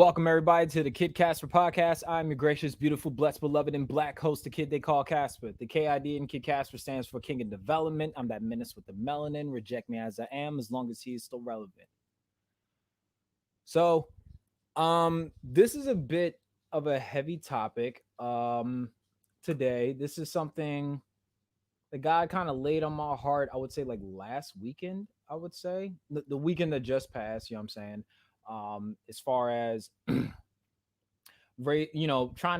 Welcome everybody to the Casper Podcast. I'm your gracious, beautiful, blessed, beloved, and black host, the kid they call Casper. The KID in Casper stands for King of Development. I'm that menace with the melanin. Reject me as I am, as long as he is still relevant. So, this is a bit of a heavy topic. Today, this is something the guy kind of laid on my heart. I would say like last weekend. I would say the weekend that just passed. You know what I'm saying? As far as trying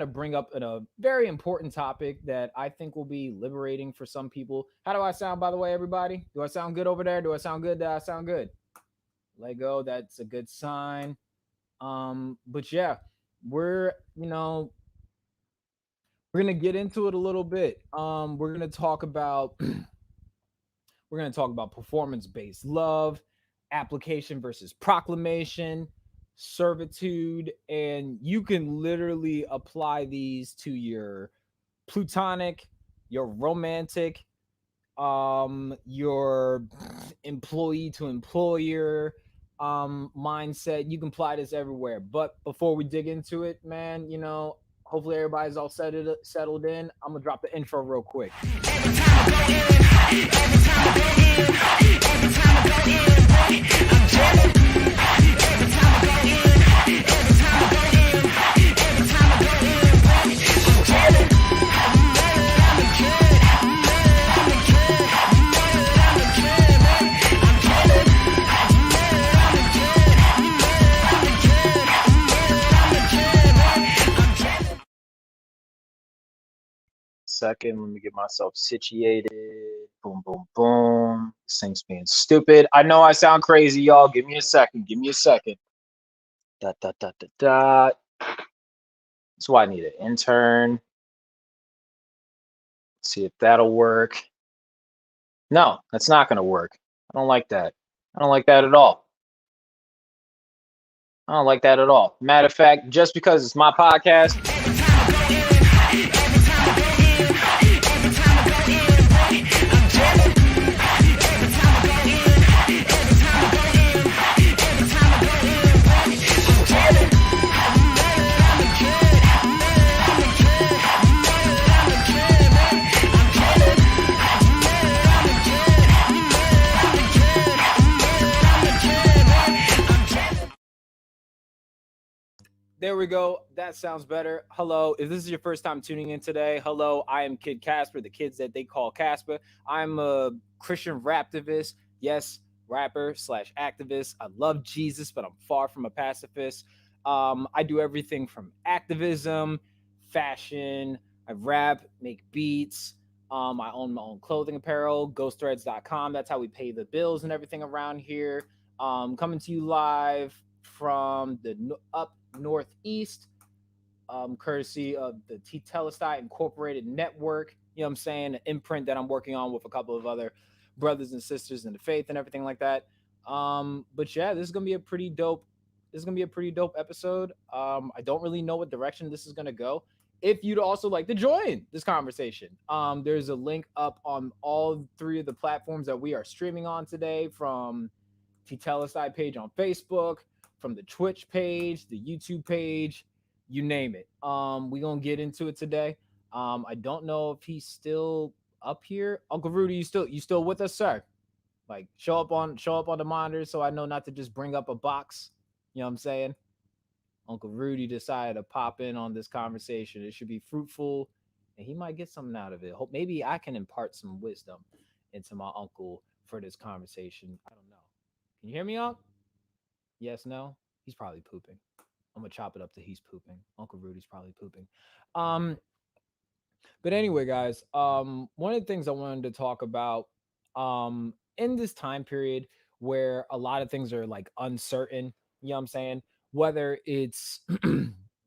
to bring up a very important topic that I think will be liberating for some people. How do I sound, by the way, everybody? Do I sound good over there? Do I sound good? Do I sound good? Let go. That's a good sign. But yeah, we're gonna get into it a little bit. We're gonna talk about performance-based love, application versus proclamation, servitude, and you can literally apply these to your platonic, your romantic, your employee to employer mindset. You can apply this everywhere. But before we dig into it, man, hopefully everybody's all settled in. I'm gonna drop the intro real quick. Every time I go in, every time I go in, every time I go in, I'm jealous. Every time I go in, every time I go in, every time I go in, I'm jealous. I'm a kid, I'm a kid, I'm a kid, I'm jealous. I'm a kid, I'm a kid, I'm a kid, I'm jealous. Second, let me get myself situated. Boom, boom, boom. This thing's being stupid. I know I sound crazy, y'all. Give me a second. Dot, dot, dot, dot, dot. That's why I need an intern. Let's see if that'll work. No, that's not going to work. I don't like that. I don't like that at all. Matter of fact, just because it's my podcast. There we go. That sounds better. Hello. If this is your first time tuning in today, hello. I am Kid Casper, the kids that they call Casper. I'm a Christian raptivist. Yes, rapper / activist. I love Jesus, but I'm far from a pacifist. I do everything from activism, fashion. I rap, make beats. I own my own clothing apparel, ghostthreads.com. That's how we pay the bills and everything around here. Coming to you live from the up northeast, courtesy of the Tetelestai Incorporated Network. You know what I'm saying? An imprint that I'm working on with a couple of other brothers and sisters in the faith and everything like that. But yeah, this is gonna be a pretty dope episode. I don't really know what direction this is gonna go. If you'd also like to join this conversation, there's a link up on all three of the platforms that we are streaming on today, from Tetelestai page on Facebook, from the Twitch page, the YouTube page, you name it. We're gonna get into it today. I don't know if he's still up here. Uncle Rudy, you still with us, sir? Like, show up on the monitor so I know not to just bring up a box. You know what I'm saying? Uncle Rudy decided to pop in on this conversation. It should be fruitful, and he might get something out of it. Hope maybe I can impart some wisdom into my uncle for this conversation. I don't know. Can you hear me, Unc? Yes, no? He's probably pooping. I'm gonna chop it up to he's pooping. Uncle Rudy's probably pooping. But anyway, guys, one of the things I wanted to talk about in this time period where a lot of things are like uncertain, you know what I'm saying? Whether it's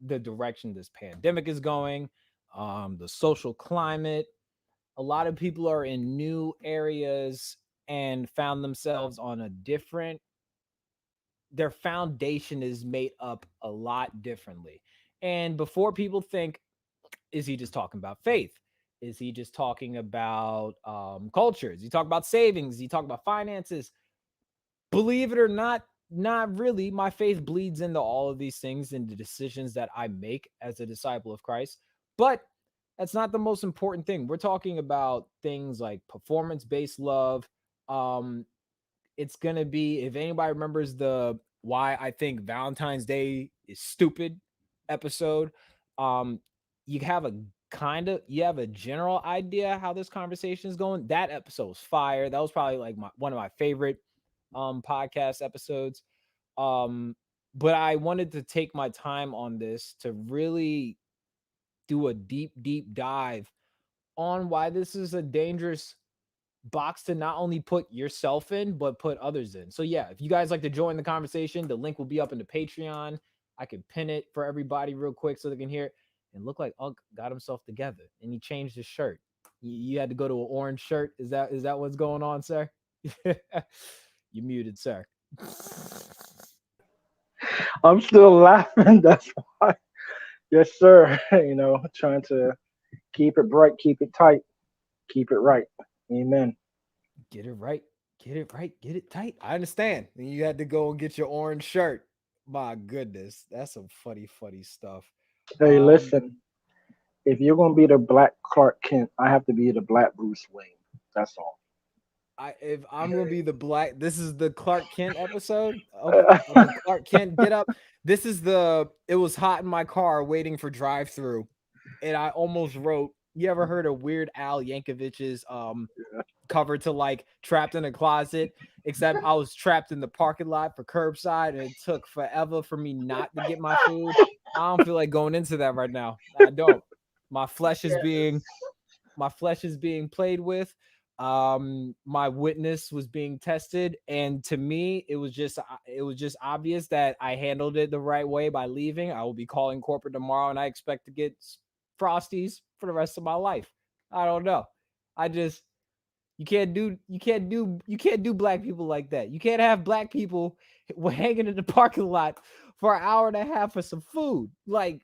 the direction this pandemic is going, the social climate, a lot of people are in new areas and found themselves on a different, their foundation is made up a lot differently. And before people think, is he just talking about faith? Is he just talking about culture? Is he talking about savings? Is he talking about finances? Believe it or not, not really. My faith bleeds into all of these things and the decisions that I make as a disciple of Christ. But that's not the most important thing. We're talking about things like performance-based love. Um, it's gonna be, if anybody remembers the why I think Valentine's Day is stupid episode, um, you have a you have a general idea how this conversation is going. That episode was fire. That was probably like one of my favorite podcast episodes. Um, but I wanted to take my time on this to really do a deep dive on why this is a dangerous box to not only put yourself in, but put others in. So yeah, if you guys like to join the conversation, the link will be up in the Patreon. I can pin it for everybody real quick so they can hear it. And look like Unc got himself together and he changed his shirt. You had to go to an orange shirt. Is that what's going on, sir? You muted, sir. I'm still laughing. That's why. Yes, sir. Trying to keep it bright, keep it tight, keep it right. Amen. Get it right. Get it right. Get it tight. I understand. And you had to go and get your orange shirt. My goodness. That's some funny stuff. Hey, Um, listen. If you're gonna be the Black Clark Kent, I have to be the Black Bruce Wayne. That's all. if I'm gonna be the black, this is the Clark Kent episode. Okay, the Clark Kent get up. This is the. It was hot in my car waiting for drive through, and I almost wrote. You ever heard of Weird Al Yankovic's cover to like Trapped in a Closet? Except I was trapped in the parking lot for curbside, and it took forever for me not to get my food. I don't feel like going into that right now. I don't. My flesh is being played with. My witness was being tested, and to me it was just obvious that I handled it the right way by leaving. I will be calling corporate tomorrow, and I expect to get frosties for the rest of my life. I don't know. I just you can't do black people like that. You can't have black people hanging in the parking lot for an hour and a half for some food. Like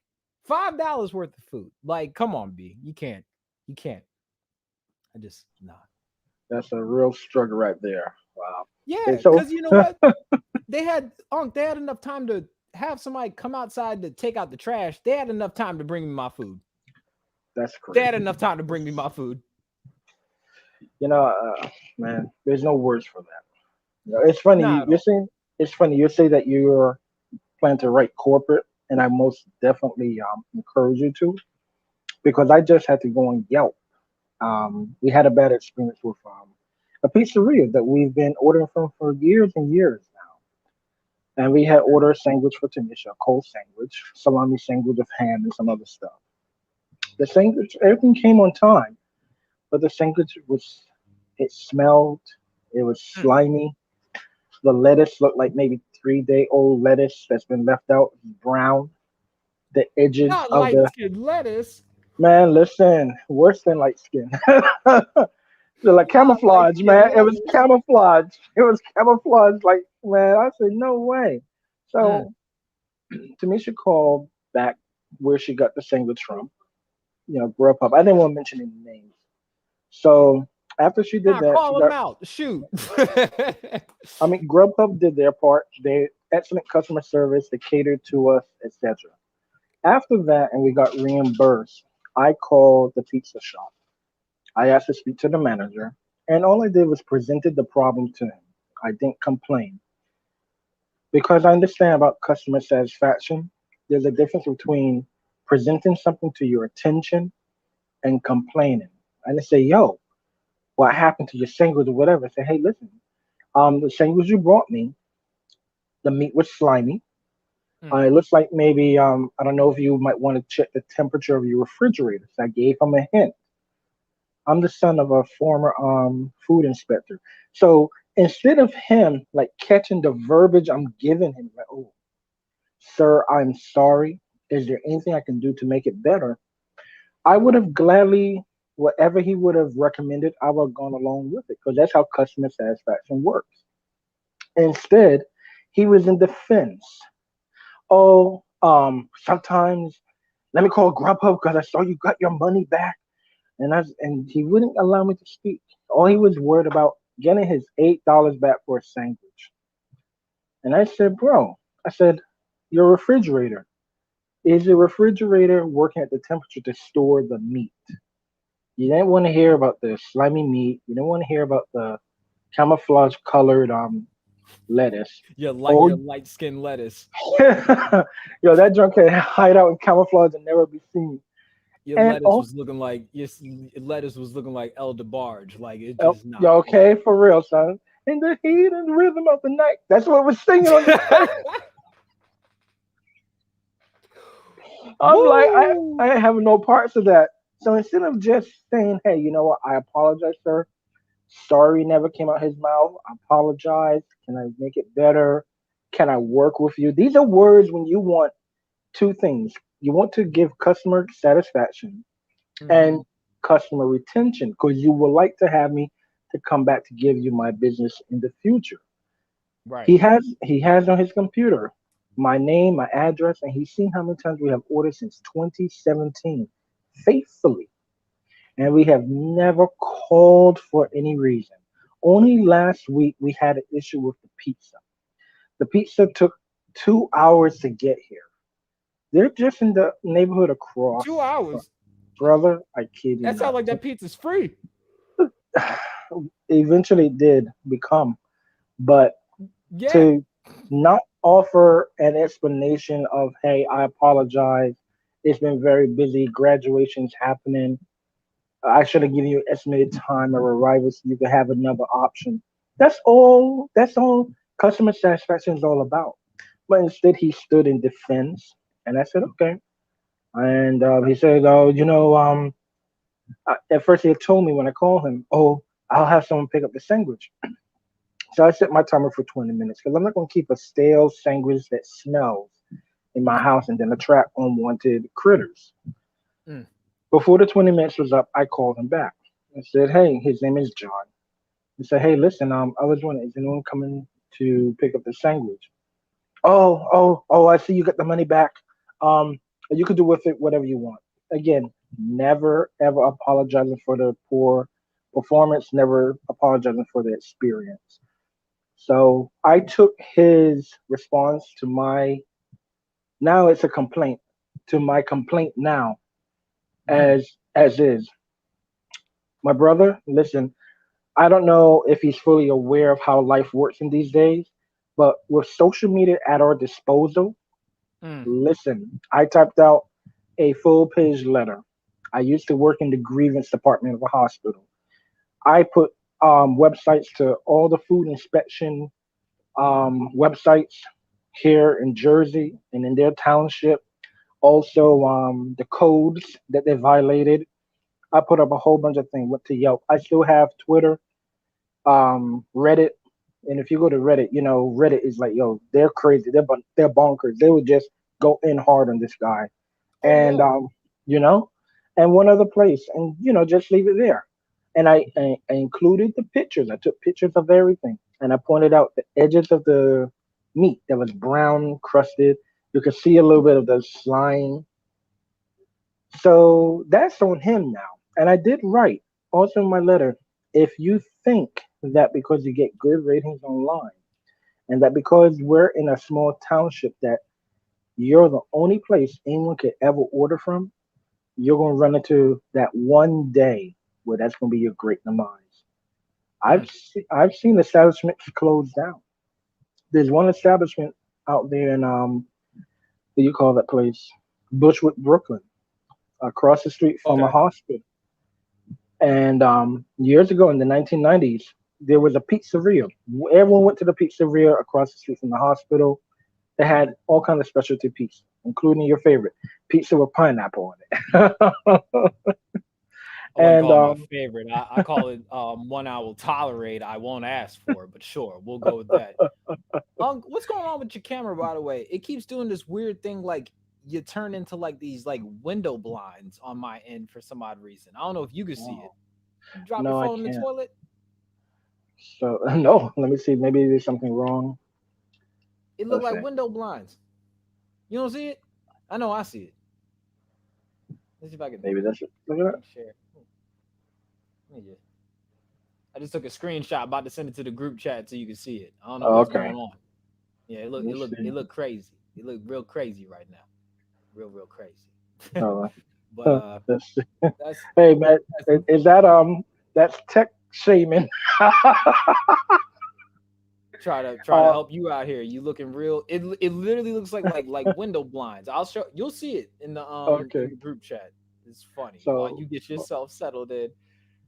$5 worth of food. Like, come on, B. You can't. You can't. I just nah. That's a real struggle right there. Wow. Yeah, Okay, so because you know what? They had enough time to have somebody come outside to take out the trash. They had enough time to bring me my food. that's They had crazy. enough time to bring me my food. You know, man, there's no words for that. It's funny. Not at You're all. saying it's funny. You say that you're planning to write corporate, and I most definitely encourage you to, because I just had to go on Yelp. We had a bad experience with a pizzeria that we've been ordering from for years and years now. And we had ordered a sandwich for Tanisha, a cold sandwich, salami sandwich of ham, and some other stuff. The sandwich, everything came on time, but the sandwich it smelled, it was Mm. slimy. The lettuce looked like maybe 3 day old lettuce that's been left out, brown. The edges Not of light the skinned lettuce. man, listen, worse than light skin. They're like Not light camouflage, skinned man. It was lettuce. camouflage. It was camouflage. Like, man, I said, no way. Mm. So Tamisha called back where she got the sandwich from, Grubhub. I didn't want to mention any names. So after she did Nah, that, she call him got, out. Shoot. I mean, Grubhub did their part. They excellent customer service. They catered to us, etc. After that, and we got reimbursed, I called the pizza shop. I asked to speak to the manager, and all I did was presented the problem to him. I didn't complain because I understand about customer satisfaction. There's a difference between presenting something to your attention and complaining. I didn't say, "Yo, what happened to your sandwich or whatever?" I said, "Hey, listen, the sandwich you brought me, the meat was slimy. Mm. It looks like maybe I don't know if you might want to check the temperature of your refrigerator." So I gave him a hint. I'm the son of a former food inspector. So instead of him like catching the verbiage I'm giving him, like, "Oh, sir, I'm sorry. Is there anything I can do to make it better?" I would have gladly, whatever he would have recommended, I would have gone along with it because that's how customer satisfaction works. Instead, he was in defense. Oh, sometimes let me call Grubhub because I saw you got your money back. And he wouldn't allow me to speak. All he was worried about getting his $8 back for a sandwich. And I said, bro, I said, your refrigerator. Is the refrigerator working at the temperature to store the meat? You didn't want to hear about the slimy meat. You didn't want to hear about the camouflage colored lettuce. Oh, Your light skinned lettuce. yo, that junk can hide out in camouflage and never be seen. Your And lettuce oh, was looking like your lettuce was looking like El DeBarge. Like it just yo, not. okay, for real, son. In the heat and rhythm of the night. That's what we're singing on the tape. I'm like, I Woo! ain't having no parts of that. So instead of just saying, hey, you know what, I apologize, sir. Sorry never came out his mouth. I apologize. Can I make it better? Can I work with you? These are words when you want two things. You want to give customer satisfaction Hmm. and customer retention because you would like to have me to come back to give you my business in the future. Right. He has on his computer my name, my address, and he's seen how many times we have ordered since 2017 faithfully. And we have never called for any reason. Only last week we had an issue with the pizza. The pizza took 2 hours to get here. They're just in the neighborhood across. 2 hours. Brother, I kid you That sounds not. like that pizza's free. Eventually it did become, but Yeah. to not offer an explanation of, hey, I apologize. It's been very busy. Graduation's happening. I should have given you an estimated time of arrival so you could have another option. That's all. That's all customer satisfaction is all about. But instead, he stood in defense, and I said, okay. And he said, oh, at first he had told me when I called him, oh, I'll have someone pick up the sandwich. So I set my timer for 20 minutes because I'm not going to keep a stale sandwich that smells in my house and then attract unwanted critters. Mm. Before the 20 minutes was up, I called him back. I said, hey, his name is John. I said, hey, listen, I was wondering, is anyone coming to pick up the sandwich? Oh, I see you got the money back. Um, you could do with it whatever you want. Again, never ever apologizing for the poor performance, never apologizing for the experience. So I took his response to my now it's a complaint to my complaint now as is. My brother, listen, I don't know if he's fully aware of how life works in these days, but with social media at our disposal, Mm. listen, I typed out a full page letter. I used to work in the grievance department of a hospital. I put websites to all the food inspection websites here in Jersey and in their township. Also, the codes that they violated. I put up a whole bunch of things. Went to Yelp. I still have Twitter, Reddit, and if you go to Reddit, Reddit is like, yo, they're crazy. They're bonkers. They would just go in hard on this guy, Oh and yeah. you know, and one other place, and just leave it there. And I included the pictures. I took pictures of everything, and I pointed out the edges of the meat that was brown crusted. You could see a little bit of the slime. So that's on him now. And I did write also in my letter, if you think that because you get good ratings online and that because we're in a small township that you're the only place anyone could ever order from, you're going to run into that one day where that's going to be your great demise. Mm. I've seen establishments close down. There's one establishment out there in what do you call that place? Bushwick, Brooklyn, across the street from a Okay. hospital. And years ago in the 1990s, there was a pizzeria. Everyone went to the pizzeria across the street from the hospital. They had all kinds of specialty pizza, including your favorite pizza with pineapple on it. I wouldn't and call it my favorite. I call it one I will tolerate. I won't ask for, but sure, we'll go with that. What's going on with your camera, by the way? It keeps doing this weird thing, like you turn into like these like window blinds on my end for some odd reason. I don't know if you can see it. oh, You drop your no, I phone in the can't. toilet, So no, let me see. Maybe there's something wrong. it look Let's like see. window blinds. You don't see it? I know I see it. Let's see if I can Maybe that's it. Look at that. share. Let me just. I just took a screenshot, about to send it to the group chat so you can see it. I don't know Oh, what's okay. going on. Yeah, Let me it see. look crazy. It look real crazy right now. Real crazy. Uh, But let's see. that's Hey man, that's is that that's tech shaming? try to uh, help you out here. You looking real. It literally looks like window blinds. I'll show you'll see it in okay. the group chat. It's funny while So you get yourself settled in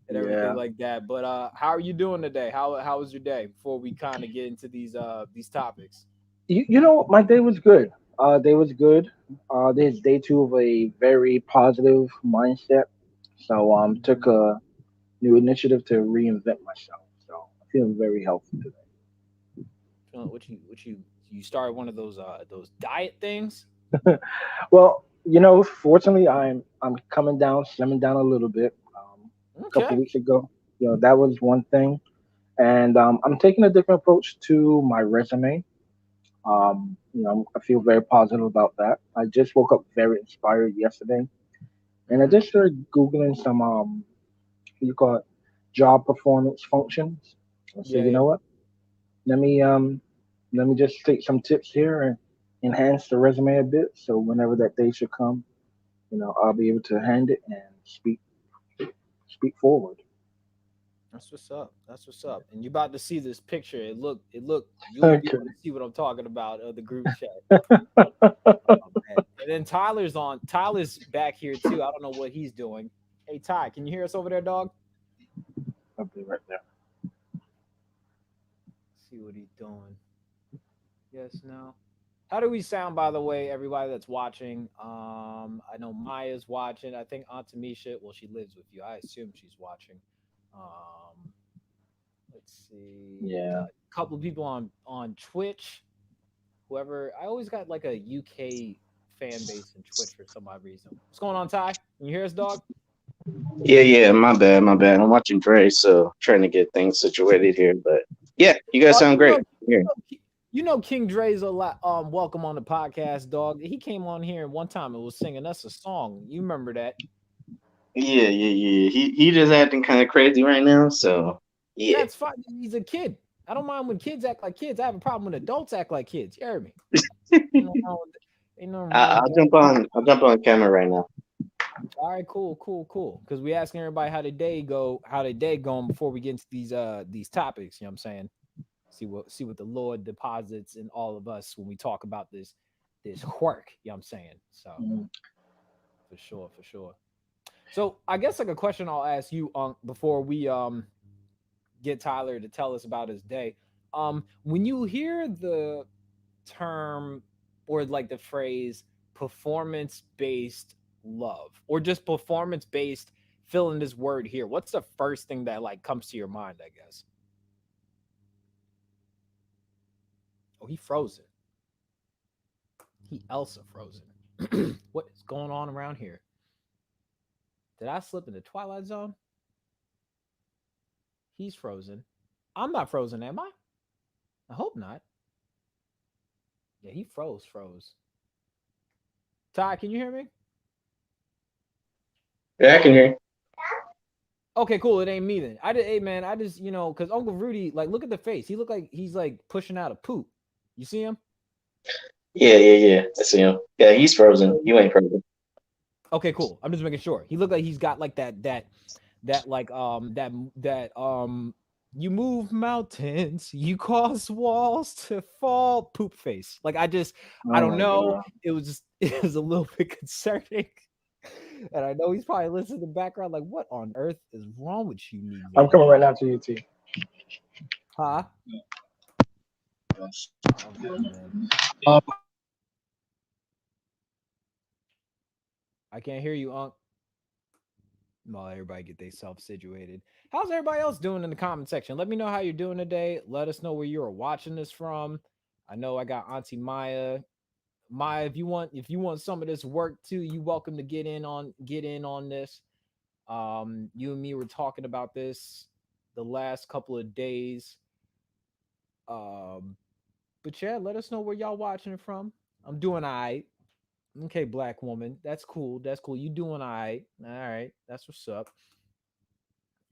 and everything yeah, like that. But how are you doing today? How was your day before we kind of get into these topics? you know my day was good. Day was good. This is day two of a very positive mindset. So took Mhm. a new initiative to reinvent myself. So I feel very healthy You started one of those diet things? today. Well, you know, fortunately, I'm coming down, slimming down a little bit. A couple Okay. of weeks ago, you know, that was one thing, and I'm taking a different approach to my resume. You know, I feel very positive about that. I just woke up very inspired yesterday, and I Mm-hmm. just started googling some what you call it, job performance functions. I said, Yeah, you yeah. know what? Let me um let me just take some tips here and enhance the resume a bit. So whenever that day should come, you know, I'll be able to hand it and speak forward. That's what's up. That's what's up. And you about to see this picture. It look. You'll be Okay. able to see what I'm talking about. The group chat. Oh, man. And then Tyler's on. Tyler's back here too. I don't know what he's doing. Hey Ty, can you hear us over there, dog? I'll be right there. See what he's doing. Yes, no. How do we sound, by the way, everybody that's watching? I know Maya's watching. I think Aunt Tamisha, well, she lives with you. I assume she's watching. Um, let's see. Yeah. Got a couple of people on Twitch. Whoever, I always got like a UK fan base in Twitch for some odd reason. What's going on, Ty? Can you hear us, dog? Yeah, yeah, my bad. I'm watching Dre, so trying to get things situated here. But yeah, you guys sound You know, great. Yeah, you know, King Dre's a lot. Welcome on the podcast, dog. He came on here one time and was singing us a song. You remember that? yeah. He just acting kind of crazy right now, so yeah. That's fine. He's a kid. I don't mind when kids act like kids. I have a problem when adults act like kids. You hear me? Ain't no wrong with, ain't nothing wrong with I'll that. jump on. I'll jump on camera right now. All right, cool. Because we asking everybody how their day going before we get into these topics. You know what I'm saying? See what the Lord deposits in all of us when we talk about this work. You know what I'm saying? So Mm. for sure. So I guess like a question I'll ask you before we get Tyler to tell us about his day. When you hear the term or like the phrase performance based love or just performance based, fill in this word here, what's the first thing that like comes to your mind, I guess? Oh, he frozen. He Elsa frozen. What is going on around here? Did I slip into Twilight Zone? He's frozen. I'm not frozen, am I? I hope not. Yeah, he froze. Ty, can you hear me? Yeah, I can hear. You. Okay, cool. It ain't me then. Hey man, I just because Uncle Rudy, like, look at the face. He look like he's like pushing out a poop. You see him? Yeah. I see him. Yeah, he's frozen. You ain't frozen. Okay, cool. I'm just making sure. He looked like he's got like that like that you move mountains, you cause walls to fall poop face. Like I Oh don't my know. god. It was just it was a little bit concerning. And I know he's probably listening in the background, like, what on earth is wrong with you, I'm Negro? coming right now to you, T. Huh? Oh man. Um, I can't hear you, Unc. Well, everybody get themselves situated. How's everybody else doing in the comment section? Let me know how you're doing today. Let us know where you are watching this from. I know I got Auntie Maya. Maya, if you want some of this work too, you welcome to get in on this. You and me were talking about this the last couple of days. Um, but yeah, let us know where y'all watching it from. I'm doing all right. Okay, black woman. That's cool. That's cool. You doing all right. All right. That's what's up.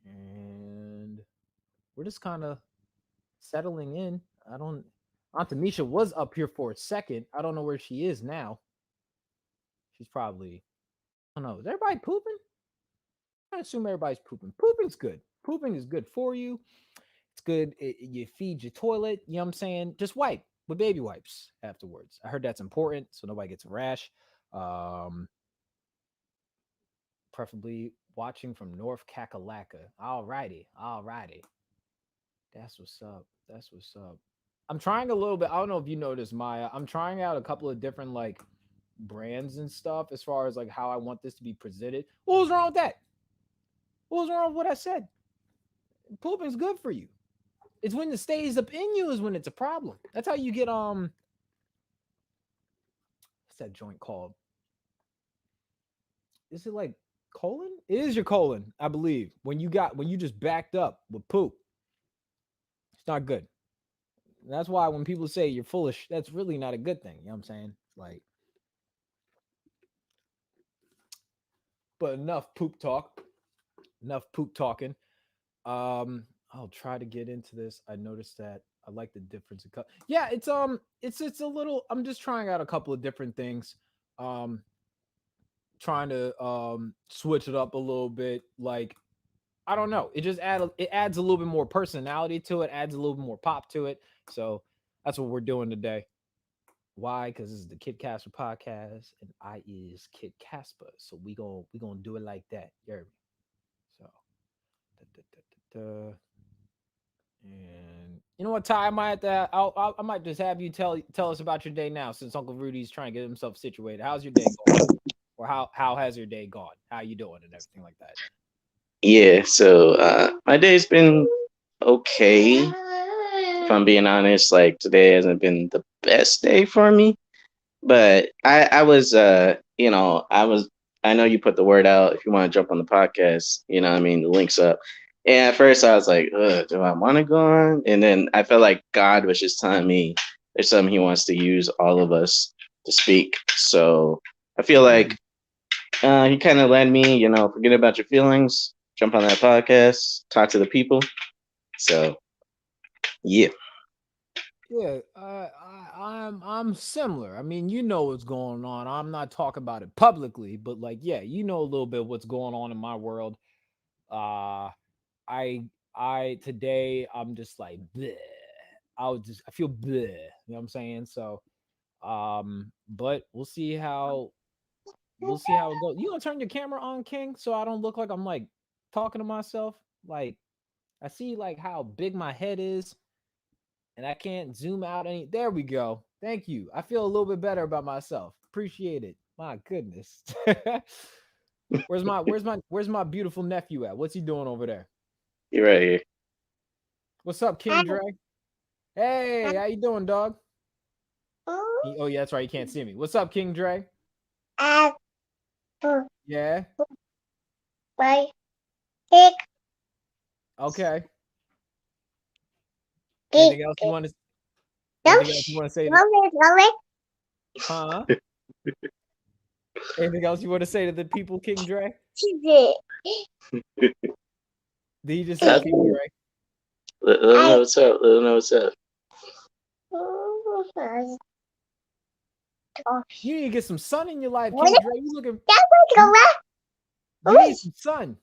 And we're just kind of settling in. I don't Aunt Tamisha was up here for a second. I don't know where she is now. She's probably, I don't know. Is everybody pooping? I assume everybody's pooping. Pooping's good. Pooping is good for you. It's good. You feed your toilet. You know what I'm saying? Just wipe with baby wipes afterwards. I heard that's important so nobody gets a rash. Preferably watching from North Kakalaka. Alrighty. That's what's up. That's what's up. I'm trying a little bit. I don't know if you noticed, Maya. I'm trying out a couple of different like brands and stuff as far as like how I want this to be presented. What was wrong with that? What was wrong with what I said? Pooping's good for you. It's when it stays up in you is when it's a problem. That's how you get what's that joint called? Is it like colon? It is your colon, I believe. When you just backed up with poop. It's not good. And that's why when people say you're foolish, that's really not a good thing. You know what I'm saying? Like, but enough poop talk. Enough poop talking. I'll try to get into this. I noticed that I like the difference in cut. Yeah, it's a little. I'm just trying out a couple of different things. Trying to switch it up a little bit. Like, I don't know. It adds a little bit more personality to it. Adds a little bit more pop to it. So that's what we're doing today. Why? Because this is the Kid Casper podcast, and I is Kid Casper. So we gonna do it like that. You heard me? So. And you know what, Ty? I might just have you tell us about your day now, since Uncle Rudy's trying to get himself situated. How's your day going? Or how has your day gone? How you doing and everything like that? Yeah, so my day's been okay. If I'm being honest, like today hasn't been the best day for me. But I was I know you put the word out if you want to jump on the podcast, you know what I mean, the link's up. And at first I was like, do I want to go on? And then I felt like God was just telling me there's something he wants to use all of us to speak. So I feel like he kind of led me, forget about your feelings, jump on that podcast, talk to the people. So, yeah. Yeah, I'm similar. I mean, you know what's going on. I'm not talking about it publicly, but like, yeah, you know a little bit what's going on in my world. I today I'm just like bleh. I feel bleh, you know what I'm saying? So but we'll see how it goes. You gonna turn your camera on, King, so I don't look like I'm like talking to myself? Like, I see like how big my head is and I can't zoom out any. There we go. Thank you. I feel a little bit better about myself. Appreciate it. My goodness. Where's my beautiful nephew at? What's he doing over there? You're right here. What's up, King Dre? Hey, how you doing, dog? Oh yeah, that's right. You can't see me. What's up, King Dre? Yeah. Okay. Anything else you want to say? Huh? Anything else you want to say to the people, King Dre? Did he just say King Dre? Let them know what's up. Let them know what's up. You need to get some sun in your life, King Dre. You need some sun.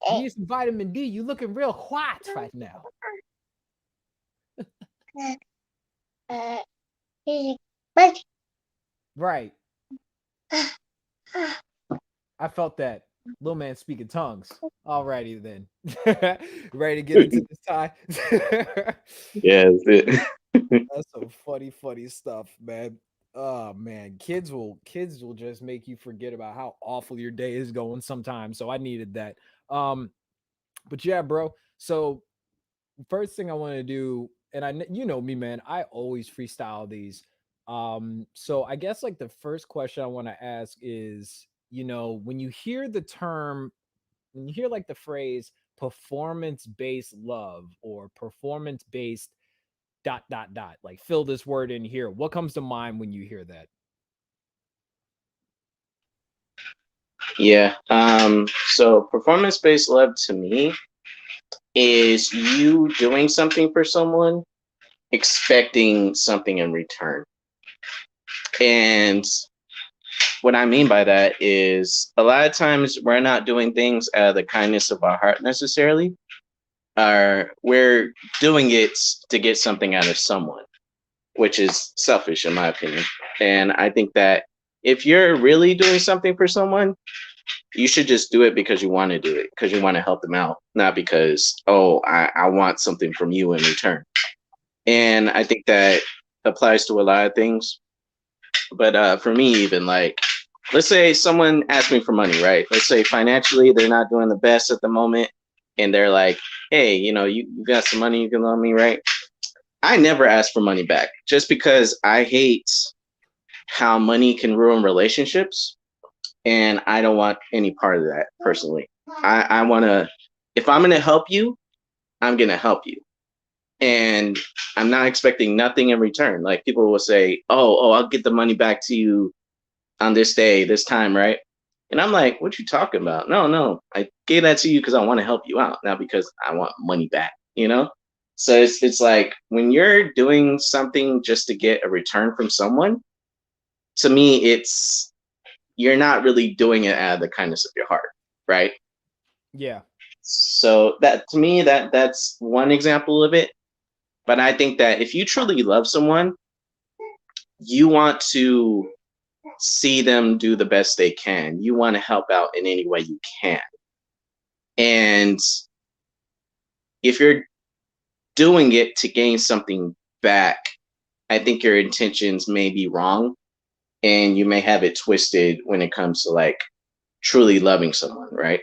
You need some vitamin D. You looking real hot right now. Right. I felt that. Little man speaking tongues. Alrighty then. Ready to get into this time? Yeah, that's it. That's some funny stuff, man. Oh man, kids will just make you forget about how awful your day is going sometimes. So I needed that. But yeah, bro. So first thing I want to do, and you know me, man, I always freestyle these. So I guess like the first question I want to ask is, when you hear the phrase performance-based love or performance-based ... like fill this word in here, what comes to mind when you hear that? Yeah. So performance-based love to me is you doing something for someone expecting something in return. And what I mean by that is a lot of times we're not doing things out of the kindness of our heart necessarily, or we're doing it to get something out of someone, which is selfish in my opinion. And I think that if you're really doing something for someone, you should just do it because you want to do it, because you want to help them out, not because, oh, I want something from you in return. And I think that applies to a lot of things. But for me, even like, let's say someone asks me for money, right? Let's say financially they're not doing the best at the moment, and they're like, hey, you got some money you can loan me, right? I never ask for money back just because I hate how money can ruin relationships. And I don't want any part of that personally. I want to, if I'm going to help you, I'm going to help you. And I'm not expecting nothing in return. Like people will say, oh, I'll get the money back to you on this day, this time, right? And I'm like, what you talking about? No, I gave that to you because I want to help you out, not because I want money back, So it's like when you're doing something just to get a return from someone, to me, you're not really doing it out of the kindness of your heart, right? Yeah. So that to me, that's one example of it. But I think that if you truly love someone, you want to see them do the best they can. You want to help out in any way you can. And if you're doing it to gain something back, I think your intentions may be wrong, and you may have it twisted when it comes to like truly loving someone, right?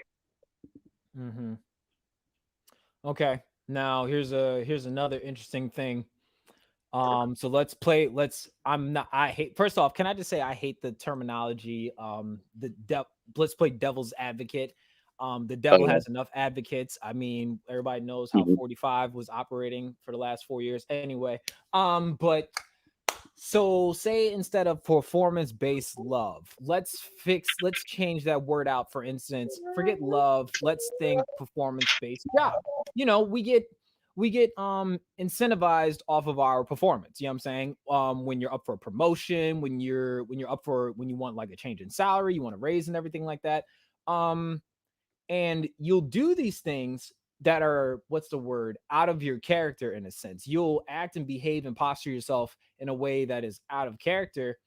Mm-hmm. Okay. Now here's another interesting thing. So I hate, first off, can I just say I hate the terminology, let's play devil's advocate. The devil Okay. has enough advocates. I mean, everybody knows how Mhm. 45 was operating for the last 4 years anyway. But so say instead of performance-based love, let's change that word out. For instance, forget love, let's think performance-based job. We get incentivized off of our performance. You know what I'm saying? When you're up for a promotion, when you're up for, when you want like a change in salary, you want a raise and everything like that. Um and you'll do these things that are, what's the word, out of your character. In a sense, you'll act and behave and posture yourself in a way that is out of character,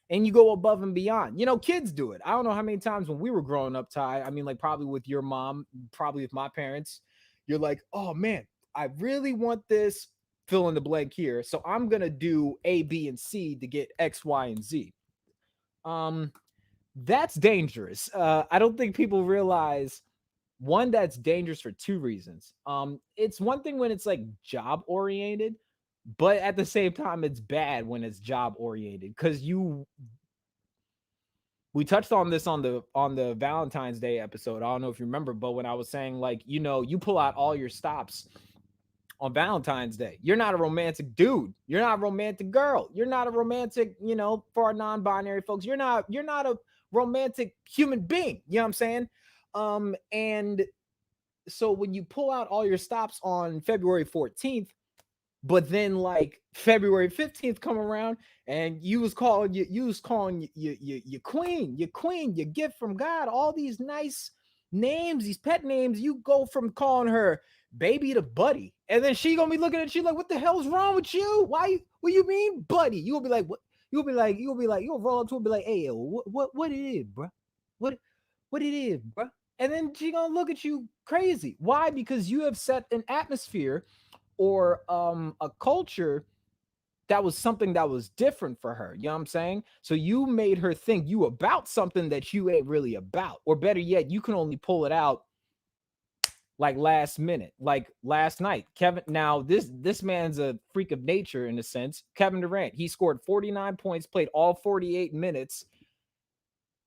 and you go above and beyond. Kids do it. I don't know how many times when we were growing up, Ty, I mean, like, probably with your mom, probably with my parents, you're like, oh man, I really want this, fill in the blank here, so I'm gonna do A, B, and C to get X, Y, and Z. um that's dangerous. I don't think people realize, one, that's dangerous for two reasons. It's one thing when it's like job oriented, but at the same time it's bad when it's job oriented, because we touched on this on the Valentine's Day episode. I don't know if you remember, but when I was saying, like, you pull out all your stops on Valentine's Day, you're not a romantic dude, you're not a romantic girl, you're not a romantic, for our non-binary folks, you're not a romantic human being. You know what I'm saying? And so when you pull out all your stops on February 14th, but then like February 15th come around, and you was calling your queen, your gift from God, all these nice names, these pet names, you go from calling her baby to buddy, and then she gonna be looking at you like, what the hell's wrong with you? What you mean buddy? You gonna be like, what? You'll roll up to her and be like, hey, what it is, bro? What it is, bro? And then she gonna look at you crazy. Why? Because you have set an atmosphere, or a culture, that was something that was different for her. You know what I'm saying? So you made her think you about something that you ain't really about. Or better yet, you can only pull it out like last minute, like last night. Kevin, now this man's a freak of nature in a sense. Kevin Durant, he scored 49 points, played all 48 minutes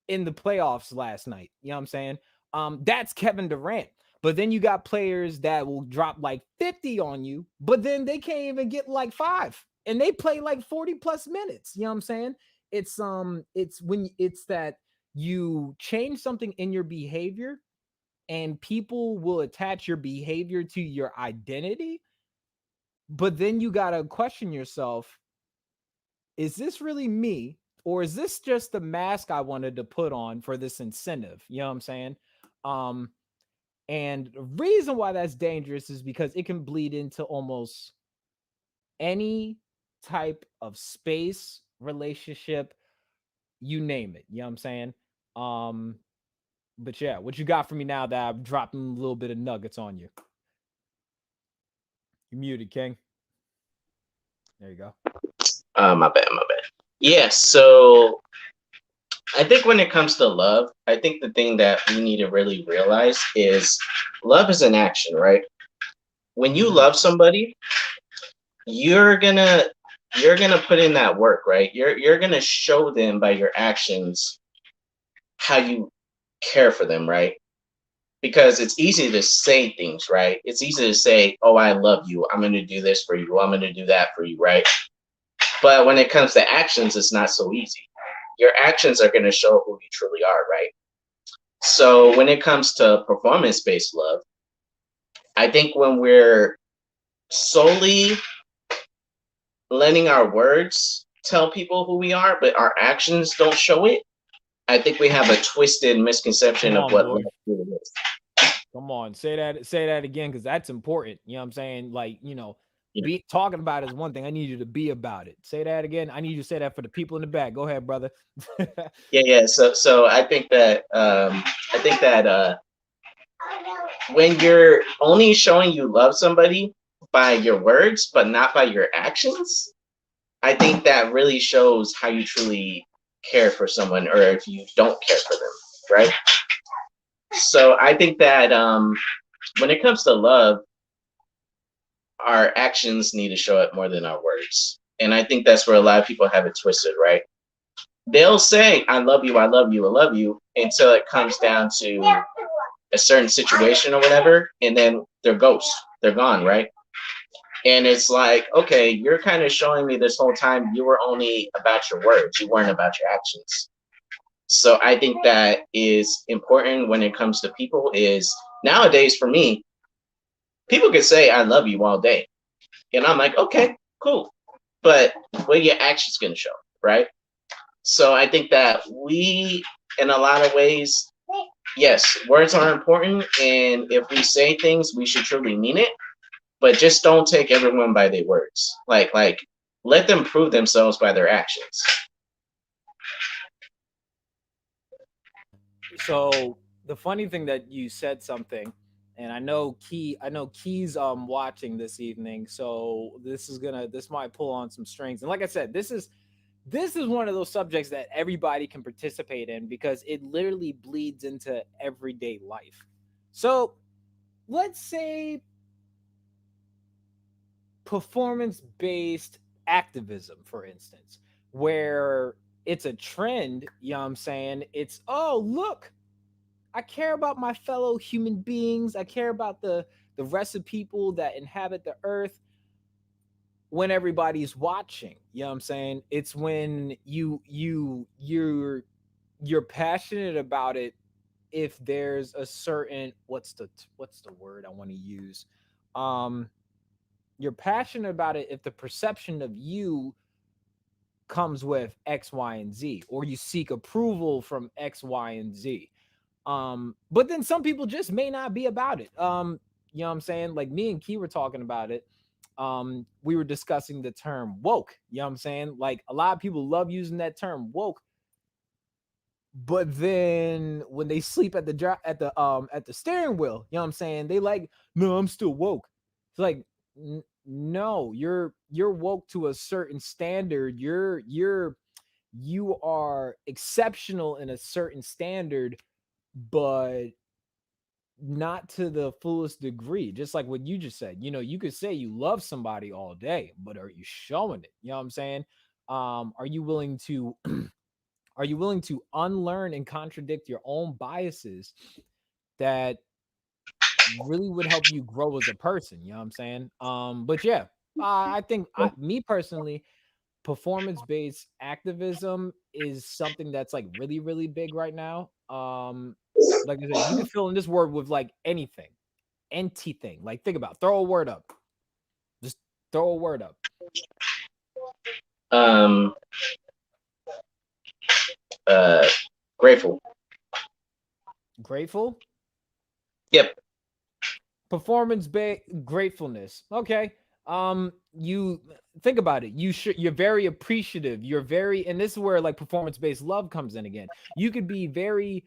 in the playoffs last night. You know what I'm saying? That's Kevin Durant. But then you got players that will drop like 50 on you, but then they can't even get like 5. And they play like 40 plus minutes. You know what I'm saying? It's that you change something in your behavior, and people will attach your behavior to your identity. But then you got to question yourself, is this really me? Or is this just the mask I wanted to put on for this incentive? You know what I'm saying? Um, and the reason why that's dangerous is because it can bleed into almost any type of space, relationship, you name it. You know what I'm saying? Um, but yeah, what you got for me now that I've dropped a little bit of nuggets on you? You muted, King. There you go. My bad, my bad. Yeah, so I think when it comes to love, I think the thing that we need to really realize is love is an action, right? When you Mm-hmm. love somebody, you're gonna put in that work, right? You're gonna show them by your actions how you care for them, right? Because it's easy to say things, right? It's easy to say, "Oh, I love you. I'm gonna do this for you. I'm gonna do that for you," right? But when it comes to actions, it's not so easy. Your actions are gonna show who you truly are, right? So when it comes to performance-based love, I think when we're solely letting our words tell people who we are, but our actions don't show it, I think we have a twisted misconception Come of on, what love boy. really is. Come on. Say that again, because that's important. You know what I'm saying? Like, Yeah, be talking about it is one thing. I need you to be about it. Say that again. I need you to say that for the people in the back. Go ahead, brother. yeah. So I think that when you're only showing you love somebody by your words, but not by your actions, I think that really shows how you truly care for someone, or if you don't care for them, right? So I think that when it comes to love, our actions need to show it more than our words. And I think that's where a lot of people have it twisted, right? They'll say, "I love you, I love you, I love you," until it comes down to a certain situation or whatever, and then they're ghosts. They're gone, right? And it's like, okay, you're kind of showing me this whole time you were only about your words, you weren't about your actions. So I think that is important when it comes to people is nowadays for me, people can say I love you all day. And I'm like, okay, cool. But what are your actions gonna show, right? So I think that we in a lot of ways, yes, words are important, and if we say things, we should truly mean it. But just don't take everyone by their words. Like let them prove themselves by their actions. So the funny thing that you said something, and I know Key's watching this evening, so this might pull on some strings. And like I said, this is one of those subjects that everybody can participate in because it literally bleeds into everyday life. So let's say performance based activism, for instance, where it's a trend, you know what I'm saying? It's, oh, look, I care about my fellow human beings. I care about the rest of people that inhabit the earth when everybody's watching. You know what I'm saying? It's when you're passionate about it if there's a certain what's the word I want to use? Um you're passionate about it if the perception of you comes with X, Y, and Z, or you seek approval from X, Y, and Z. But then some people just may not be about it. You know what I'm saying? Like me and Key were talking about it. We were discussing the term woke. You know what I'm saying? Like a lot of people love using that term woke, but then when they sleep at at the steering wheel, you know what I'm saying? They like, no, I'm still woke. It's like, no, you're woke to a certain standard. You are exceptional in a certain standard, but not to the fullest degree. Just like what you just said, you could say you love somebody all day, but are you showing it? You know what I'm saying? Are you willing to are you willing to unlearn and contradict your own biases that really would help you grow as a person? You know what I'm saying? But yeah, I think me personally, performance based activism is something that's like really, really big right now. Like I said, you can fill in this word with like anything. Like think about it. Throw a word up. Just Throw a word up. Um, Grateful. Grateful. Yep. Performance-based gratefulness. Okay. You think about it. You're very appreciative. You're very, and this is where like performance-based love comes in again. You could be very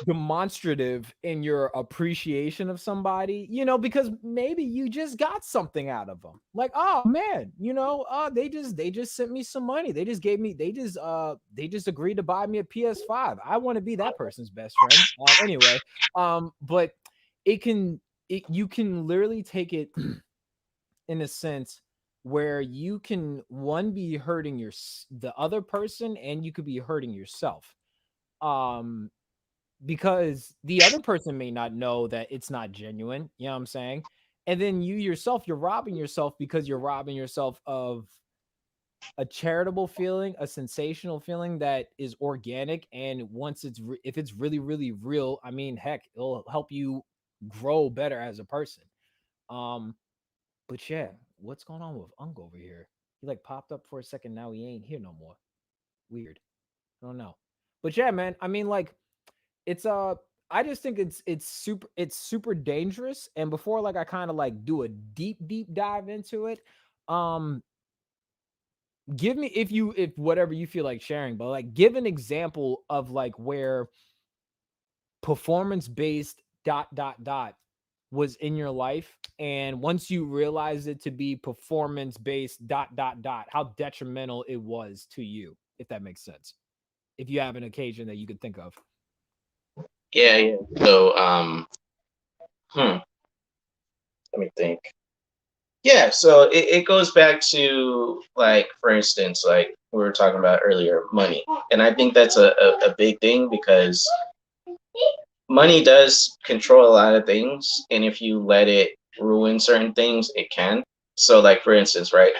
demonstrative in your appreciation of somebody, because maybe you just got something out of them. Like, oh man, they just sent me some money. They just agreed to buy me a PS5. I want to be that person's best friend. Anyway, but you can literally take it in a sense where you can be hurting the other person, and you could be hurting yourself. Because the other person may not know that it's not genuine, you know what I'm saying? And then you're robbing yourself, because you're robbing yourself of a charitable feeling, a sensational feeling that is organic. And if it's really, really real, I mean, heck, it'll help you grow better as a person. But yeah, what's going on with Unc over here? He like popped up for a second, now he ain't here no more. Weird. I don't know. But yeah, man, I mean, like, it's I just think it's super dangerous. And before like I kind of like do a deep dive into it, give me, if whatever you feel like sharing, but like give an example of like where performance based ... was in your life, and once you realize it to be performance based ... how detrimental it was to you, if that makes sense, if you have an occasion that you could think of. Yeah. So, let me think. Yeah, so it goes back to, like, for instance, like we were talking about earlier, money. And I think that's a big thing, because money does control a lot of things. And if you let it ruin certain things, it can. So, like, for instance, right?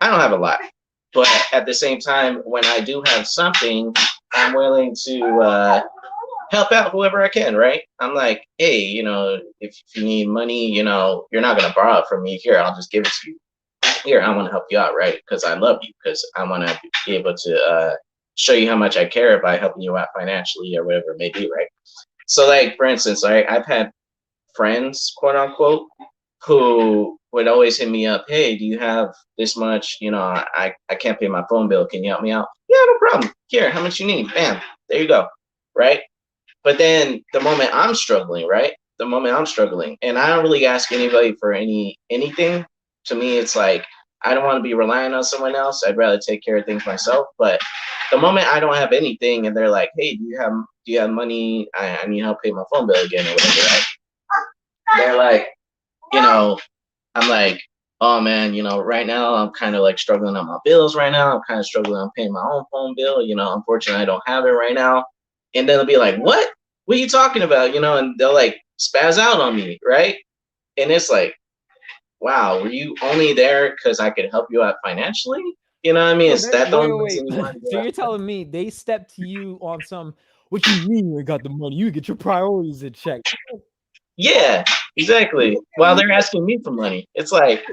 I don't have a lot. But at the same time, when I do have something, I'm willing to help out whoever I can, right? I'm like, hey, if you need money, you're not gonna borrow it from me. Here, I'll just give it to you. Here, I want to help you out, right? Because I love you, because I want to be able to show you how much I care by helping you out financially or whatever it may be, right? So, like, for instance, I've had friends, quote unquote, who would always hit me up. Hey, do you have this much? I can't pay my phone bill. Can you help me out? Yeah, no problem. Here, how much you need? Bam, there you go, right? But then the moment I'm struggling, right? The moment I'm struggling, and I don't really ask anybody for anything. To me, it's like, I don't want to be relying on someone else. I'd rather take care of things myself. But the moment I don't have anything, and they're like, "Hey, do you have money? I need help pay my phone bill again or whatever," right? They're like, I'm like, oh man, right now I'm kind of like struggling on my bills right now. I'm kind of struggling on paying my own phone bill. Unfortunately, I don't have it right now. And then they'll be like, what? What are you talking about? And they'll like spaz out on me, right? And it's like, wow, were you only there because I could help you out financially? You know what I mean? So Is that the only wait. reason you wanted to So do you're telling me they stepped to you on some, what you mean you ain't got the money? You get your priorities in check. Yeah, exactly. While they're asking me for money. It's like,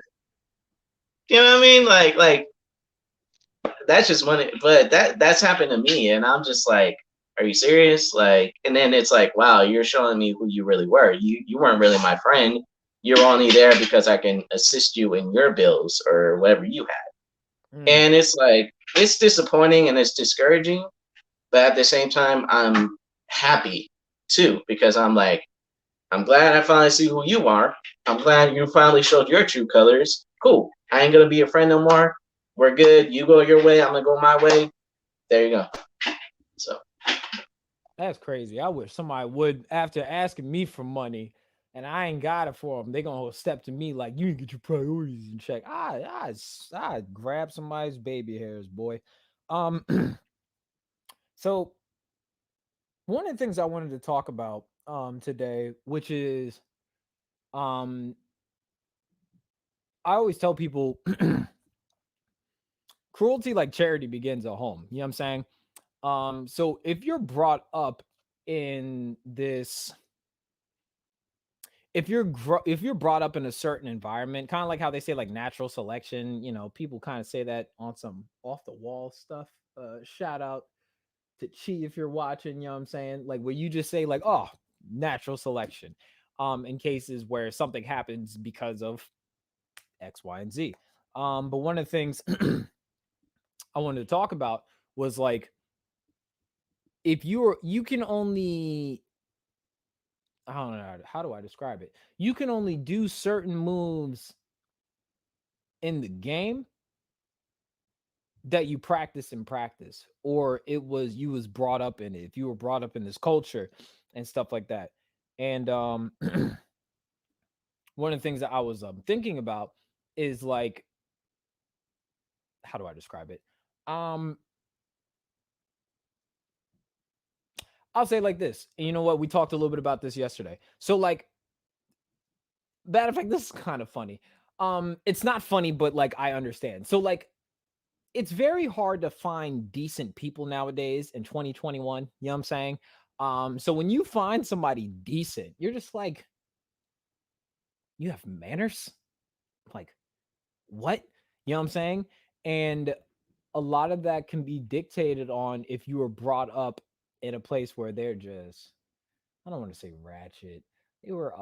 you know what I mean? Like that's just money. But that's happened to me, and I'm just like, are you serious? Like, and then it's like, wow, you're showing me who you really were. You weren't really my friend. You're only there because I can assist you in your bills or whatever you had. And it's like, it's disappointing and it's discouraging, but at the same time, I'm happy too, because I'm like, I'm glad I finally see who you are. I'm glad you finally showed your true colors. Cool. I ain't gonna be your friend no more. We're good. You go your way. I'm gonna go my way. There you go. So That's crazy. I wish somebody would, after asking me for money and I ain't got it for them, they gonna step to me like, you get your priorities in check. I grab somebody's baby hairs, boy. Um, so one of the things I wanted to talk about today, which is I always tell people cruelty like charity begins at home. You know what I'm saying? So if you're brought up in this if you're brought up in a certain environment, kind of like how they say like natural selection, people kind of say that on some off the wall stuff. Shout out to Chi if you're watching, you know what I'm saying? Like where you just say like, oh, natural selection. In cases where something happens because of X, Y, and Z. But one of the things I wanted to talk about was like if you can only, I don't know, how do I describe it? You can only do certain moves in the game that you practice in practice, or you was brought up in it. If you were brought up in this culture and stuff like that. And one of the things that I was thinking about is like, how do I describe it? I'll say it like this. And you know what? We talked a little bit about this yesterday. So like, matter of fact, this is kind of funny. It's not funny, but like I understand. So like, it's very hard to find decent people nowadays in 2021. You know what I'm saying? So when you find somebody decent, you're just like, you have manners? Like, what? You know what I'm saying? And a lot of that can be dictated on if you were brought up in a place where they're just, I don't want to say ratchet. They were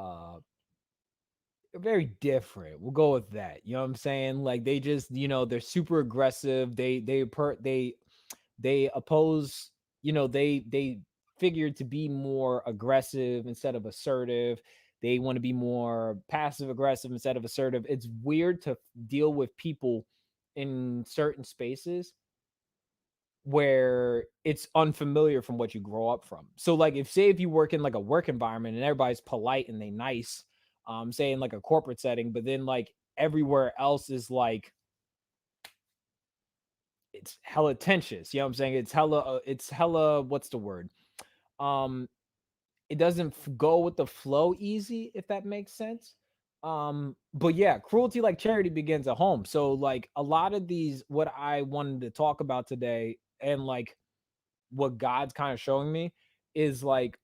very different. We'll go with that. You know what I'm saying? Like they just, they're super aggressive. They oppose, they figured to be more aggressive instead of assertive. They want to be more passive aggressive instead of assertive. It's weird to deal with people in certain spaces where it's unfamiliar from what you grow up from. So like if you work in like a work environment and everybody's polite and they nice, say in like a corporate setting, but then like everywhere else is like it's hella tensious. You know what I'm saying? It's hella what's the word? It doesn't go with the flow easy, if that makes sense. But yeah, cruelty like charity begins at home. So like a lot of these, what I wanted to talk about today and like what God's kind of showing me is like,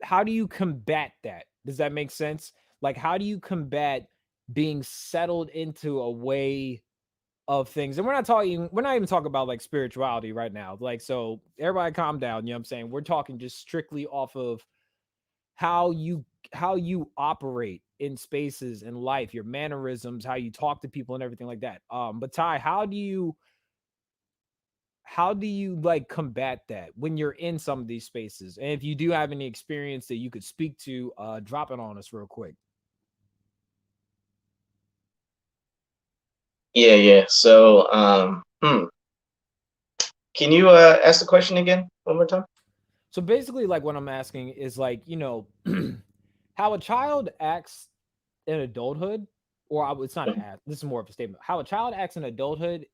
how do you combat that? Does that make sense? Like, how do you combat being settled into a way of things? And we're not even talking about like spirituality right now. Like, so everybody calm down. You know what I'm saying? We're talking just strictly off of how you operate in spaces in life, your mannerisms, how you talk to people and everything like that. But Ty, how do you like combat that when you're in some of these spaces? And if you do have any experience that you could speak to, drop it on us real quick. Yeah. So, can you ask the question again one more time? So basically, like what I'm asking is like, how a child acts in adulthood, it's not an act. This is more of a statement. How a child acts in adulthood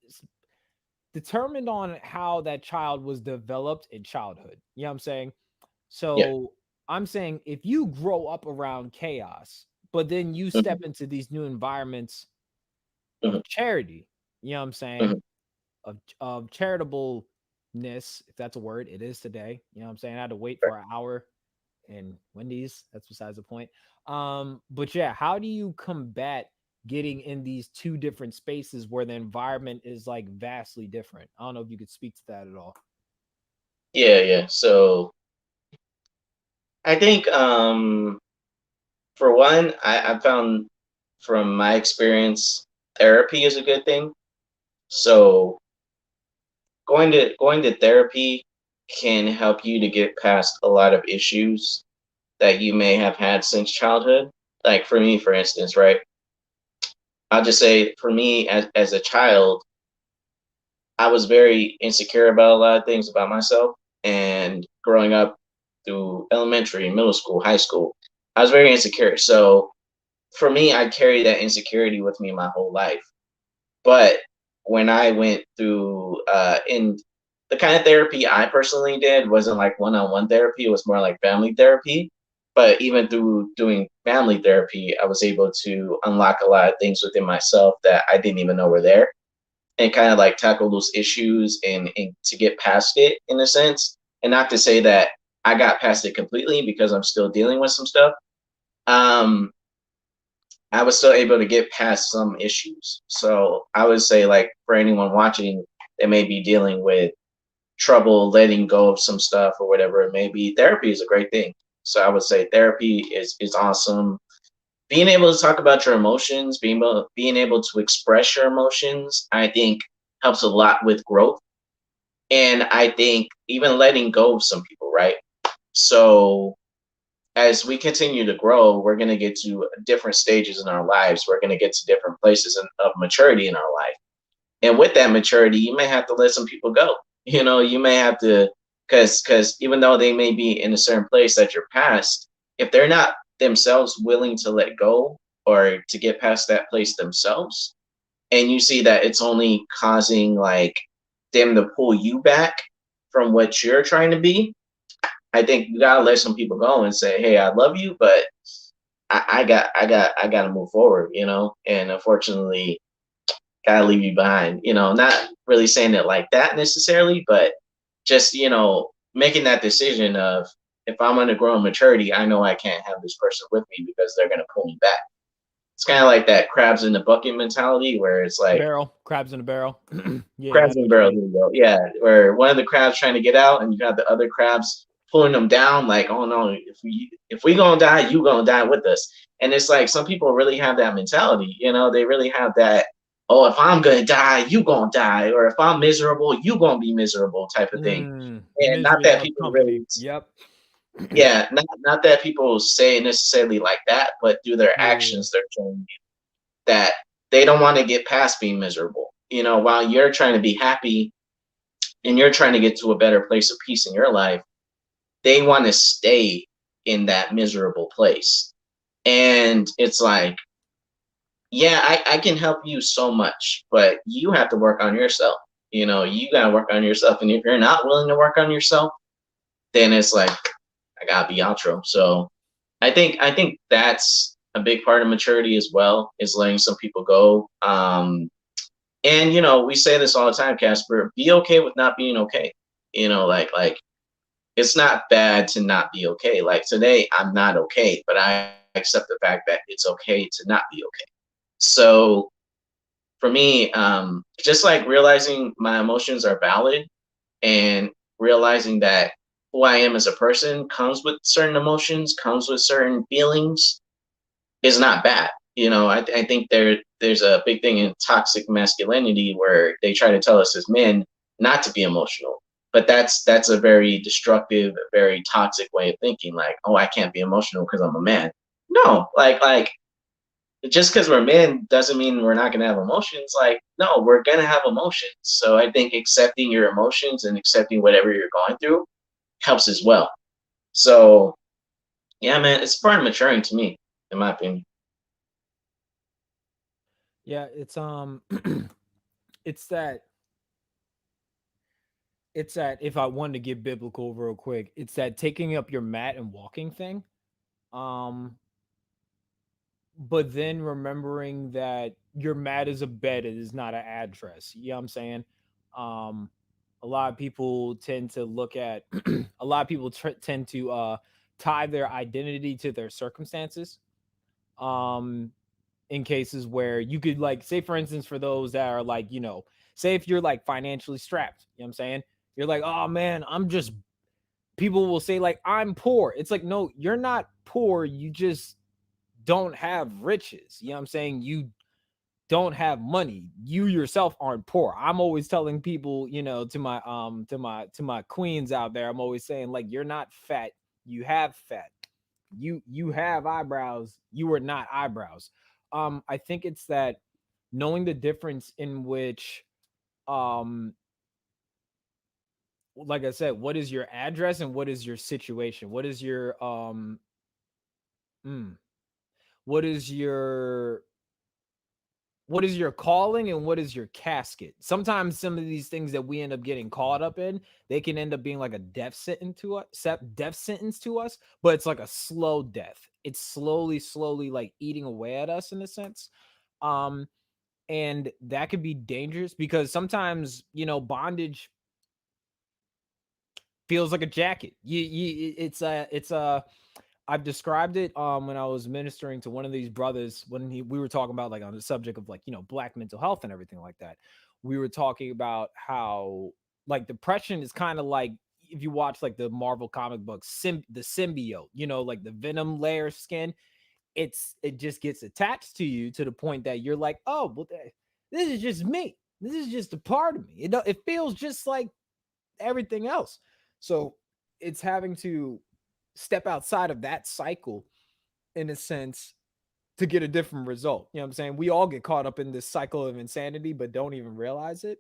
is determined on how that child was developed in childhood. You know what I'm saying? So Yeah. I'm saying if you grow up around chaos, but then you step into these new environments of charity, you know what I'm saying? Of charitableness, if that's a word, it is today. You know what I'm saying? I had to wait for an hour in Wendy's. That's besides the point. But yeah, how do you combat getting in these two different spaces where the environment is like vastly different? I don't know if you could speak to that at all. Yeah. So I think for one, I found from my experience, therapy is a good thing. So going to therapy can help you to get past a lot of issues that you may have had since childhood. Like for me, for instance, right? I'll just say for me as a child, I was very insecure about a lot of things about myself. And growing up through elementary, middle school, high school, I was very insecure. So for me, I carried that insecurity with me my whole life. But when I went through in the kind of therapy I personally did wasn't like one-on-one therapy, it was more like family therapy. But even through doing family therapy, I was able to unlock a lot of things within myself that I didn't even know were there, and kind of like tackle those issues and to get past it in a sense. And not to say that I got past it completely because I'm still dealing with some stuff. Um, I was still able to get past some issues. So I would say, like, for anyone watching that may be dealing with trouble letting go of some stuff or whatever it may be, therapy is a great thing. So I would say therapy is awesome. Being able to talk about your emotions, being able to express your emotions, I think helps a lot with growth. And I think even letting go of some people, right? So as we continue to grow, we're going to get to different stages in our lives. We're going to get to different places of maturity in our life. And with that maturity, you may have to let some people go. You know, you may have to, because even though they may be in a certain place that you're past, if they're not themselves willing to let go or to get past that place themselves, and you see that it's only causing like them to pull you back from what you're trying to be, I think you gotta let some people go and say, "Hey, I love you, but I got to move forward," you know. And unfortunately, gotta leave you behind. You know, not really saying it like that necessarily, but just making that decision of if I'm gonna grow in maturity, I know I can't have this person with me because they're gonna pull me back. It's kind of like that crabs in the bucket mentality, where it's like Barrel, crabs in a barrel. Yeah, I crabs know in the what you barrel. mean. Here we go. Yeah, where one of the crabs trying to get out, and you got the other crabs pulling them down. Like, oh no, if we gonna die, you gonna die with us. And it's like some people really have that mentality. You know, they really have that. Oh, if I'm gonna die, you gonna die, or if I'm miserable, you gonna be miserable, type of thing. And not Misery that loves people company. really, Yep. yeah, not that people say necessarily like that, but through their Yeah. actions, they're showing you that they don't want to get past being miserable. You know, while you're trying to be happy and you're trying to get to a better place of peace in your life, they want to stay in that miserable place. And it's like, yeah, I can help you so much, but you have to work on yourself. You know, you got to work on yourself. And if you're not willing to work on yourself, then it's like, I got to be outro. So I think that's a big part of maturity as well, is letting some people go. And we say this all the time, Casper. Be okay with not being okay. Like it's not bad to not be okay. Like today, I'm not okay, but I accept the fact that it's okay to not be okay. So for me, just like realizing my emotions are valid and realizing that who I am as a person comes with certain emotions, comes with certain feelings, is not bad. I think there's a big thing in toxic masculinity where they try to tell us as men not to be emotional. But that's a very destructive, very toxic way of thinking. Like, oh, I can't be emotional because I'm a man. No, like just because we're men doesn't mean we're not gonna have emotions. Like, no, we're gonna have emotions. So I think accepting your emotions and accepting whatever you're going through helps as well. So yeah, man, it's part of maturing to me, in my opinion. Yeah, it's that it's that if I wanted to get biblical real quick, it's that taking up your mat and walking thing. Um, but then remembering that your mat is a bed, it is not an address. You know what I'm saying? Um, a lot of people tend to look at a lot of people tend to tie their identity to their circumstances. Um, in cases where you could, like, say for instance, for those that are like, say if you're like financially strapped, you know what I'm saying? You're like, oh man, I'm just people will say like I'm poor. It's like, no, you're not poor. You just don't have riches. You know what I'm saying? You don't have money. You yourself aren't poor. I'm always telling people, to my queens out there, I'm always saying, like, you're not fat. You have fat. You have eyebrows. You are not eyebrows. I think it's that knowing the difference in which, um like I said, what is your address and what is your situation? Mm, what is your what is your calling and what is your casket? Sometimes some of these things that we end up getting caught up in, they can end up being like a death sentence to us, but it's like a slow death. It's slowly like eating away at us in a sense. Um, and that could be dangerous because sometimes, bondage feels like a jacket. It's I've described it when I was ministering to one of these brothers when we were talking about like on the subject of like, you know, black mental health and everything like that. We were talking about how like depression is kind of like if you watch like the Marvel comic books, the symbiote, you know, like the venom layer skin, it just gets attached to you to the point that you're like, oh, well, this is just me. This is just a part of me. It feels just like everything else. So it's having to step outside of that cycle in a sense to get a different result. You know what I'm saying? We all get caught up in this cycle of insanity, but don't even realize it.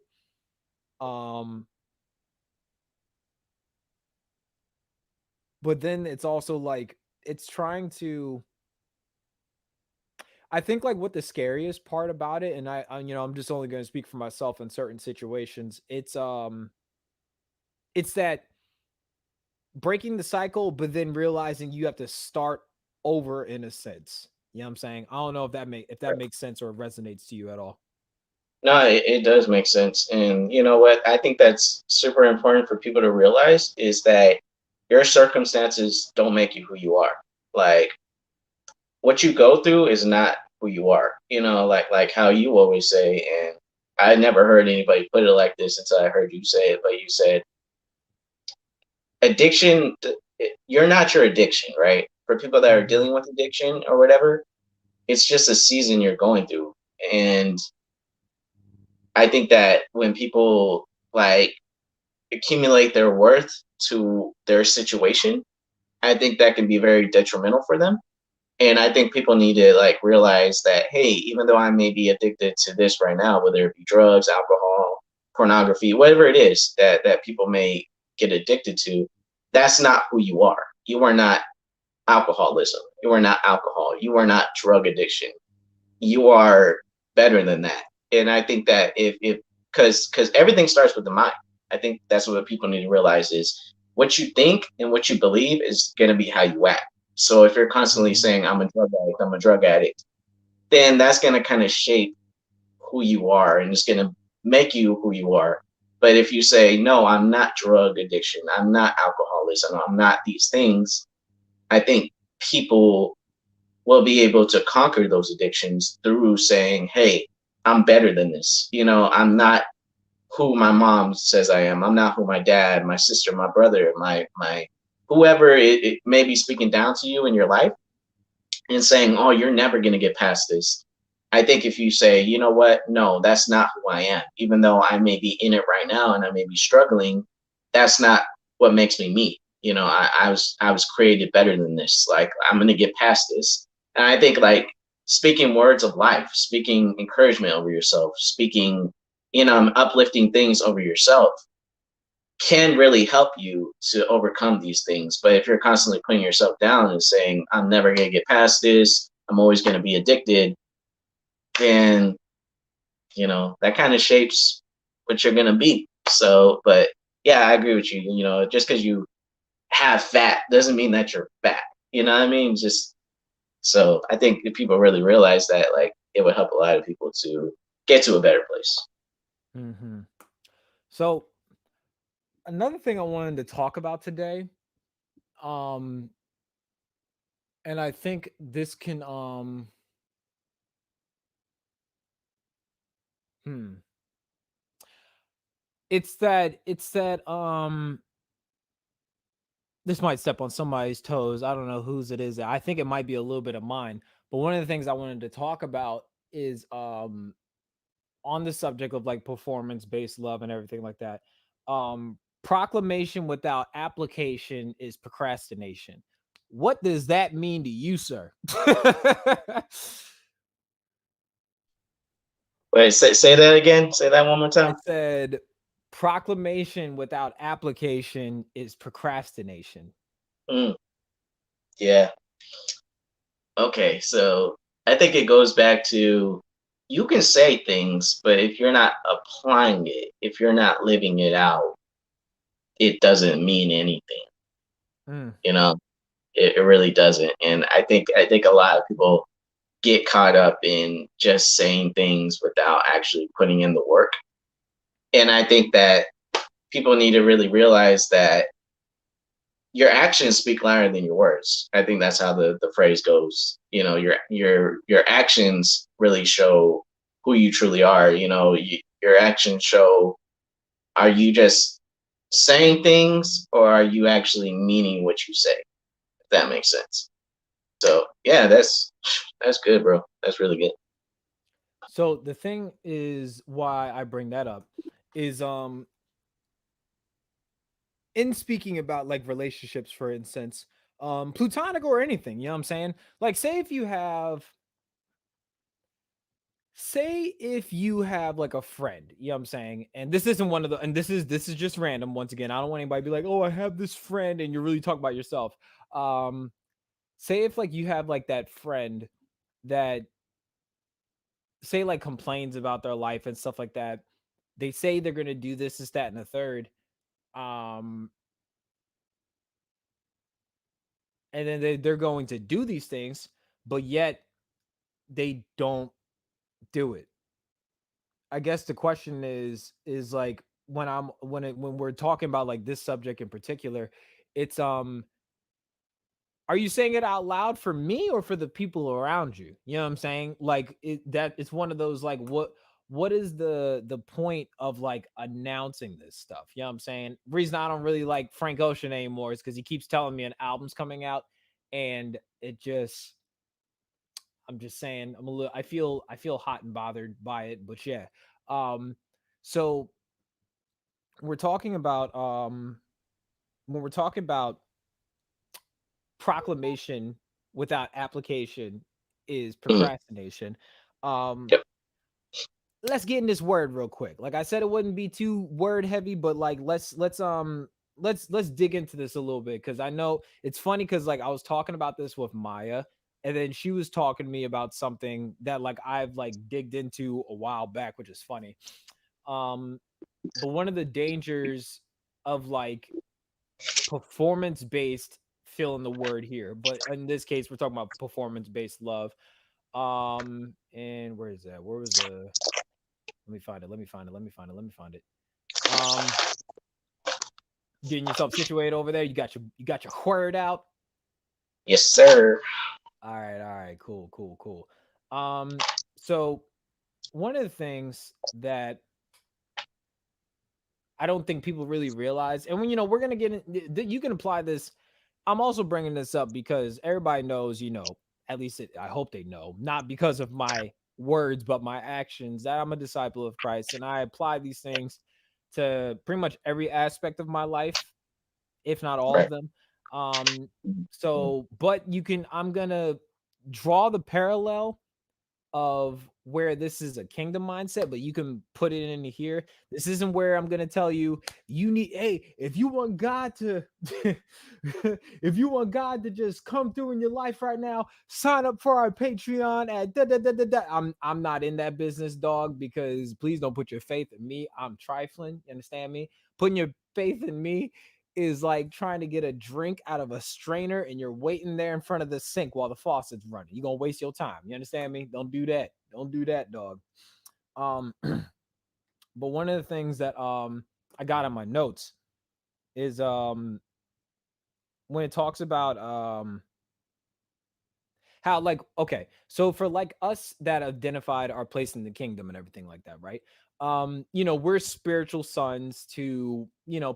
But then it's also like it's trying to I think like what the scariest part about it, and you know, I'm just only going to speak for myself in certain situations. It's that breaking the cycle, but then realizing you have to start over in a sense. You know what I'm saying? I don't know if that makes sense or resonates to you at all. No, it does make sense. And you know what? I think that's super important for people to realize is that your circumstances don't make you who you are. Like what you go through is not who you are. You know, like how you always say, and I never heard anybody put it like this until I heard you say it, but you said addiction, you're not your addiction, right? For people that are dealing with addiction or whatever, it's just a season you're going through. And I think that when people like accumulate their worth to their situation, I think that can be very detrimental for them. And I think people need to like realize that, hey, even though I may be addicted to this right now, whether it be drugs, alcohol, pornography, whatever it is that people may get addicted to, that's not who you are. You are not alcoholism. You are not alcohol. You are not drug addiction. You are better than that. And I think that if because everything starts with the mind. I think that's what people need to realize is what you think and what you believe is going to be how you act. So if you're constantly saying I'm a drug addict, then that's going to kind of shape who you are and it's going to make you who you are. But if you say, no, I'm not drug addiction, I'm not alcoholism, I'm not these things, I think people will be able to conquer those addictions through saying, hey, I'm better than this. You know, I'm not who my mom says I am. I'm not who my dad, my sister, my brother, my whoever it may be speaking down to you in your life and saying, oh, you're never going to get past this. I think if you say, you know what, no, that's not who I am, even though I may be in it right now and I may be struggling, that's not what makes me me. You know, I was created better than this. Like I'm going to get past this. And I think like speaking words of life, speaking encouragement over yourself, speaking, you know, uplifting things over yourself can really help you to overcome these things. But if you're constantly putting yourself down and saying, I'm never going to get past this, I'm always going to be addicted, then, you know, that kind of shapes what you're going to be. So, but yeah, I agree with you. You know, just because you have fat doesn't mean that you're fat. You know what I mean? Just so I think if people really realize that, like, it would help a lot of people to get to a better place. Mm-hmm. So another thing I wanted to talk about today, and I think this can it's that this might step on somebody's toes. I don't know whose it is. I think it might be a little bit of mine. But one of the things I wanted to talk about is on the subject of like performance-based love and everything like that. Proclamation without application is procrastination. What does that mean to you, sir? Wait, say that again. Say that one more I time. said proclamation without application is procrastination. Yeah. Okay. So I think it goes back to you can say things, but if you're not applying it, if you're not living it out, it doesn't mean anything. You know, it really doesn't. And I think a lot of people get caught up in just saying things without actually putting in the work. And I think that people need to really realize that your actions speak louder than your words. I think that's how the phrase goes. You know, your actions really show who you truly are. You know, your actions show, are you just saying things, or are you actually meaning what you say? If that makes sense. So yeah, that's good, bro. That's really good. So the thing is why I bring that up is in speaking about like relationships, for instance, platonic or anything, you know what I'm saying? Like say if you have like a friend, you know what I'm saying? And this isn't one of the, and this is just random. Once again, I don't want anybody to be like, oh, I have this friend, and you're really talking about yourself. Um, say if like you have like that friend that say like complains about their life and stuff like that. They say they're gonna do this, that, and the third. Um, and then they're going to do these things, but yet they don't do it. I guess the question is like when we're talking about like this subject in particular, it's are you saying it out loud for me or for the people around you? You know what I'm saying? Like it's one of those like what is the point of like announcing this stuff? You know what I'm saying? Reason I don't really like Frank Ocean anymore is because he keeps telling me an album's coming out, and it just I'm just saying I feel hot and bothered by it, but yeah. Um so we're talking about when we're talking about proclamation without application is Mm, procrastination. Um yep. let's get in this word real quick. Like I said, it wouldn't be too word heavy, but like let's dig into this a little bit because I know it's funny because like I was talking about this with Maya, and then she was talking to me about something that like I've like digged into a while back, which is funny. Um, but one of the dangers of like performance based fill in the word here, but in this case, we're talking about performance based love. And where is that? Where was the let me find it. Let me find it. Let me find it. Let me find it. Um, getting yourself situated over there. You got your word out. Yes, sir. All right, cool, cool, cool. So one of the things that I don't think people really realize, and when we're gonna get in, you can apply this. I'm also bringing this up because everybody knows, at least I hope they know, not because of my words, but my actions, that I'm a disciple of Christ, and I apply these things to pretty much every aspect of my life, if not all of Right. them. So, but I'm gonna draw the parallel of where this is a kingdom mindset, but you can put it into here. This isn't where I'm gonna tell you hey, if you want God to if you want God to just come through in your life right now, sign up for our Patreon at da, da, da, da, da. I'm not in that business, dog, because please don't put your faith in me. I'm trifling, you understand me? Putting your faith in me is like trying to get a drink out of a strainer and you're waiting there in front of the sink while the faucet's running. You're gonna waste your time. You understand me? Don't do that. Don't do that, dog. Um, but one of the things that I got on my notes is when it talks about how like okay, so for like us that identified our place in the kingdom and everything like that, right? We're spiritual sons to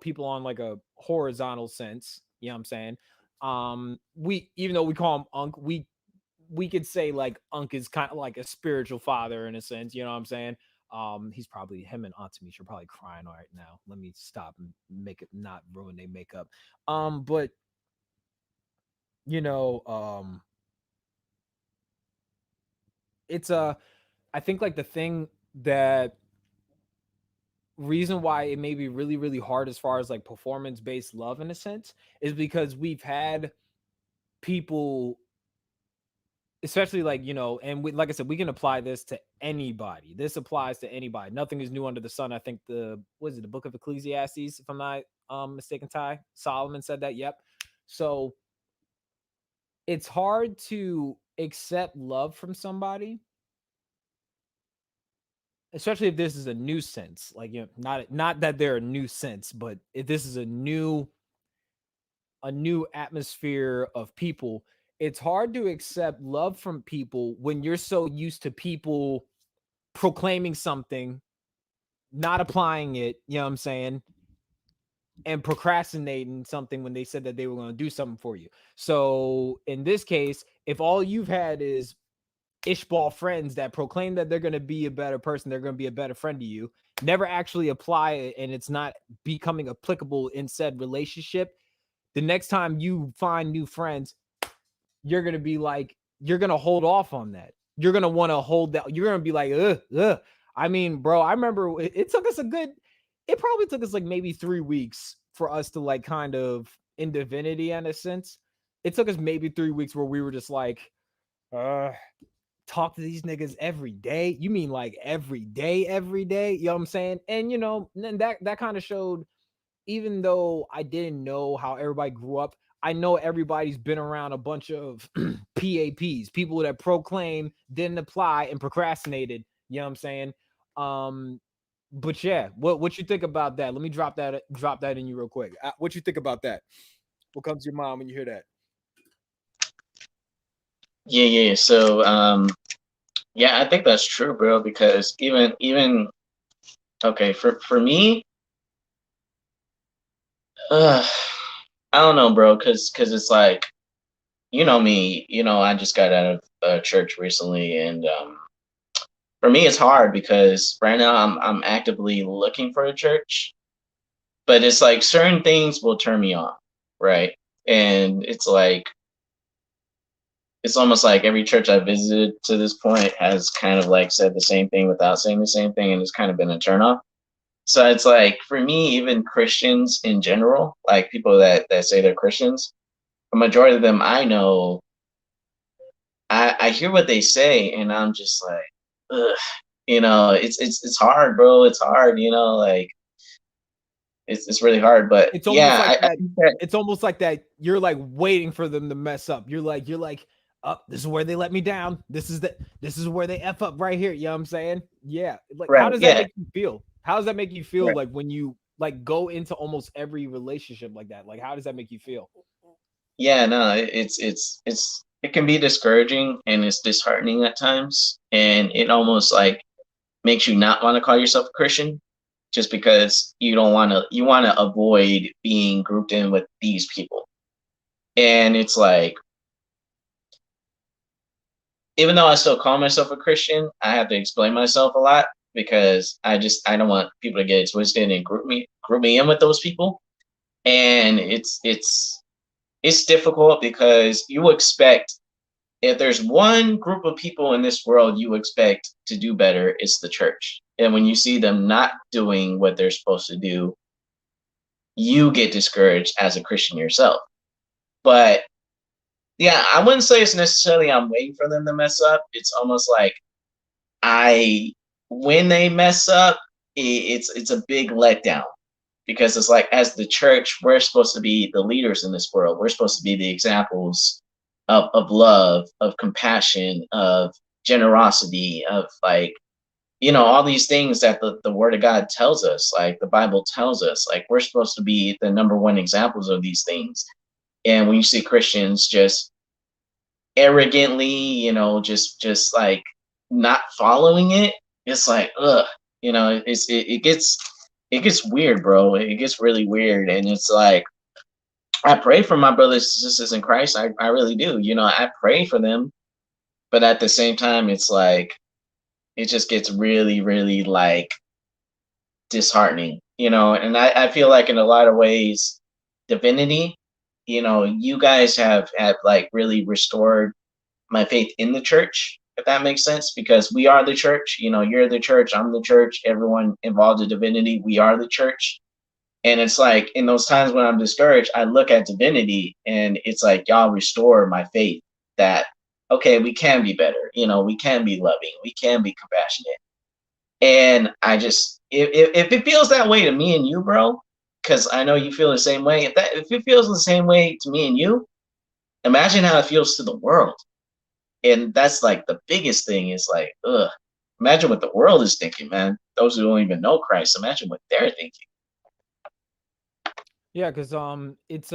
people on like a horizontal sense, you know what I'm saying? We even though we call him Unc, we could say like Unc is kind of like a spiritual father in a sense, you know what I'm saying? He's probably him and Aunt Tamisha are probably crying right now. Let me stop and make it not ruin their makeup. But you know, it's I think like the thing that reason why it may be really really hard as far as like performance based love in a sense is because we've had people, especially like and we, like I said, we can apply this to anybody. This applies to anybody. Nothing is new under the sun. I think the book of Ecclesiastes, if I'm not mistaken, Ty Solomon said that. Yep. So it's hard to accept love from somebody, especially if this is a new sense, like not that they're a new sense, but if this is a new a new atmosphere of people, it's hard to accept love from people when you're so used to people proclaiming something, not applying it, you know what I'm saying, and procrastinating something when they said that they were going to do something for you. So in this case, if all you've had is ishball friends that proclaim that they're going to be a better person, they're going to be a better friend to you, never actually apply it, and it's not becoming applicable in said relationship, the next time you find new friends, you're going to be like, you're going to hold off on that. You're going to want to hold that. You're going to be like, ugh. I mean, bro, I remember it took us it probably took us like maybe 3 weeks for us to like kind of in divinity in a sense. It took us maybe 3 weeks where we were just like, talk to these niggas every day. You mean like every day? You know what I'm saying? And then that kind of showed, even though I didn't know how everybody grew up, I know everybody's been around a bunch of PAPs, people that proclaim, didn't apply, and procrastinated. You know what I'm saying? But yeah, what you think about that? Let me drop that in you real quick. What you think about that? What comes to your mind when you hear that? Yeah. So, yeah, I think that's true, bro. Because even okay, for me, I don't know, bro. Because it's like, you know me, I just got out of church recently, and for me, it's hard because right now I'm actively looking for a church, but it's like certain things will turn me off, right? And it's like it's almost like every church I visited to this point has kind of like said the same thing without saying the same thing, and it's kind of been a turnoff. So it's like for me, even Christians in general, like people that say they're Christians, a majority of them I know, I hear what they say, and I'm just like, ugh, it's hard, bro. It's hard, like it's really hard. But It's almost yeah, like I that. think that, It's almost like that. You're like waiting for them to mess up. You're like, oh, this is where they let me down. This is where they F up right here. You know what I'm saying? Yeah. Like, how right, does that yeah, make you feel? How does that make you feel right. like when you like go into almost every relationship like that? Like, how does that make you feel? Yeah, no, it can be discouraging and it's disheartening at times, and it almost like makes you not want to call yourself a Christian just because you want to avoid being grouped in with these people. And it's like, even though I still call myself a Christian, I have to explain myself a lot because I don't want people to get it twisted and group me in with those people. And it's difficult because you expect, if there's one group of people in this world you expect to do better, it's the church. And when you see them not doing what they're supposed to do, you get discouraged as a Christian yourself. But yeah, I wouldn't say it's necessarily I'm waiting for them to mess up. It's almost like I when they mess up, it's a big letdown because it's like, as the church, we're supposed to be the leaders in this world. We're supposed to be the examples of love, of compassion, of generosity, of like, all these things that the word of God tells us, like the Bible tells us, like we're supposed to be the number one examples of these things. And when you see Christians just arrogantly, just like not following it, it's like, ugh, it gets weird, bro. It gets really weird. And it's like, I pray for my brothers and sisters in Christ. I really do. I pray for them. But at the same time, it's like, it just gets really, really like disheartening, and I feel like in a lot of ways, divinity, you guys have like really restored my faith in the church, if that makes sense, because we are the church. You're the church, I'm the church, everyone involved in divinity, we are the church. And it's like in those times when I'm discouraged, I look at divinity and it's like, y'all restore my faith that, okay, we can be better, we can be loving, we can be compassionate. And I just, if it feels that way to me and you, bro, because I know you feel the same way, if it feels the same way to me and you, imagine how it feels to the world. And that's like the biggest thing is like, ugh, imagine what the world is thinking, man. Those who don't even know Christ, imagine what they're thinking. Yeah, because it's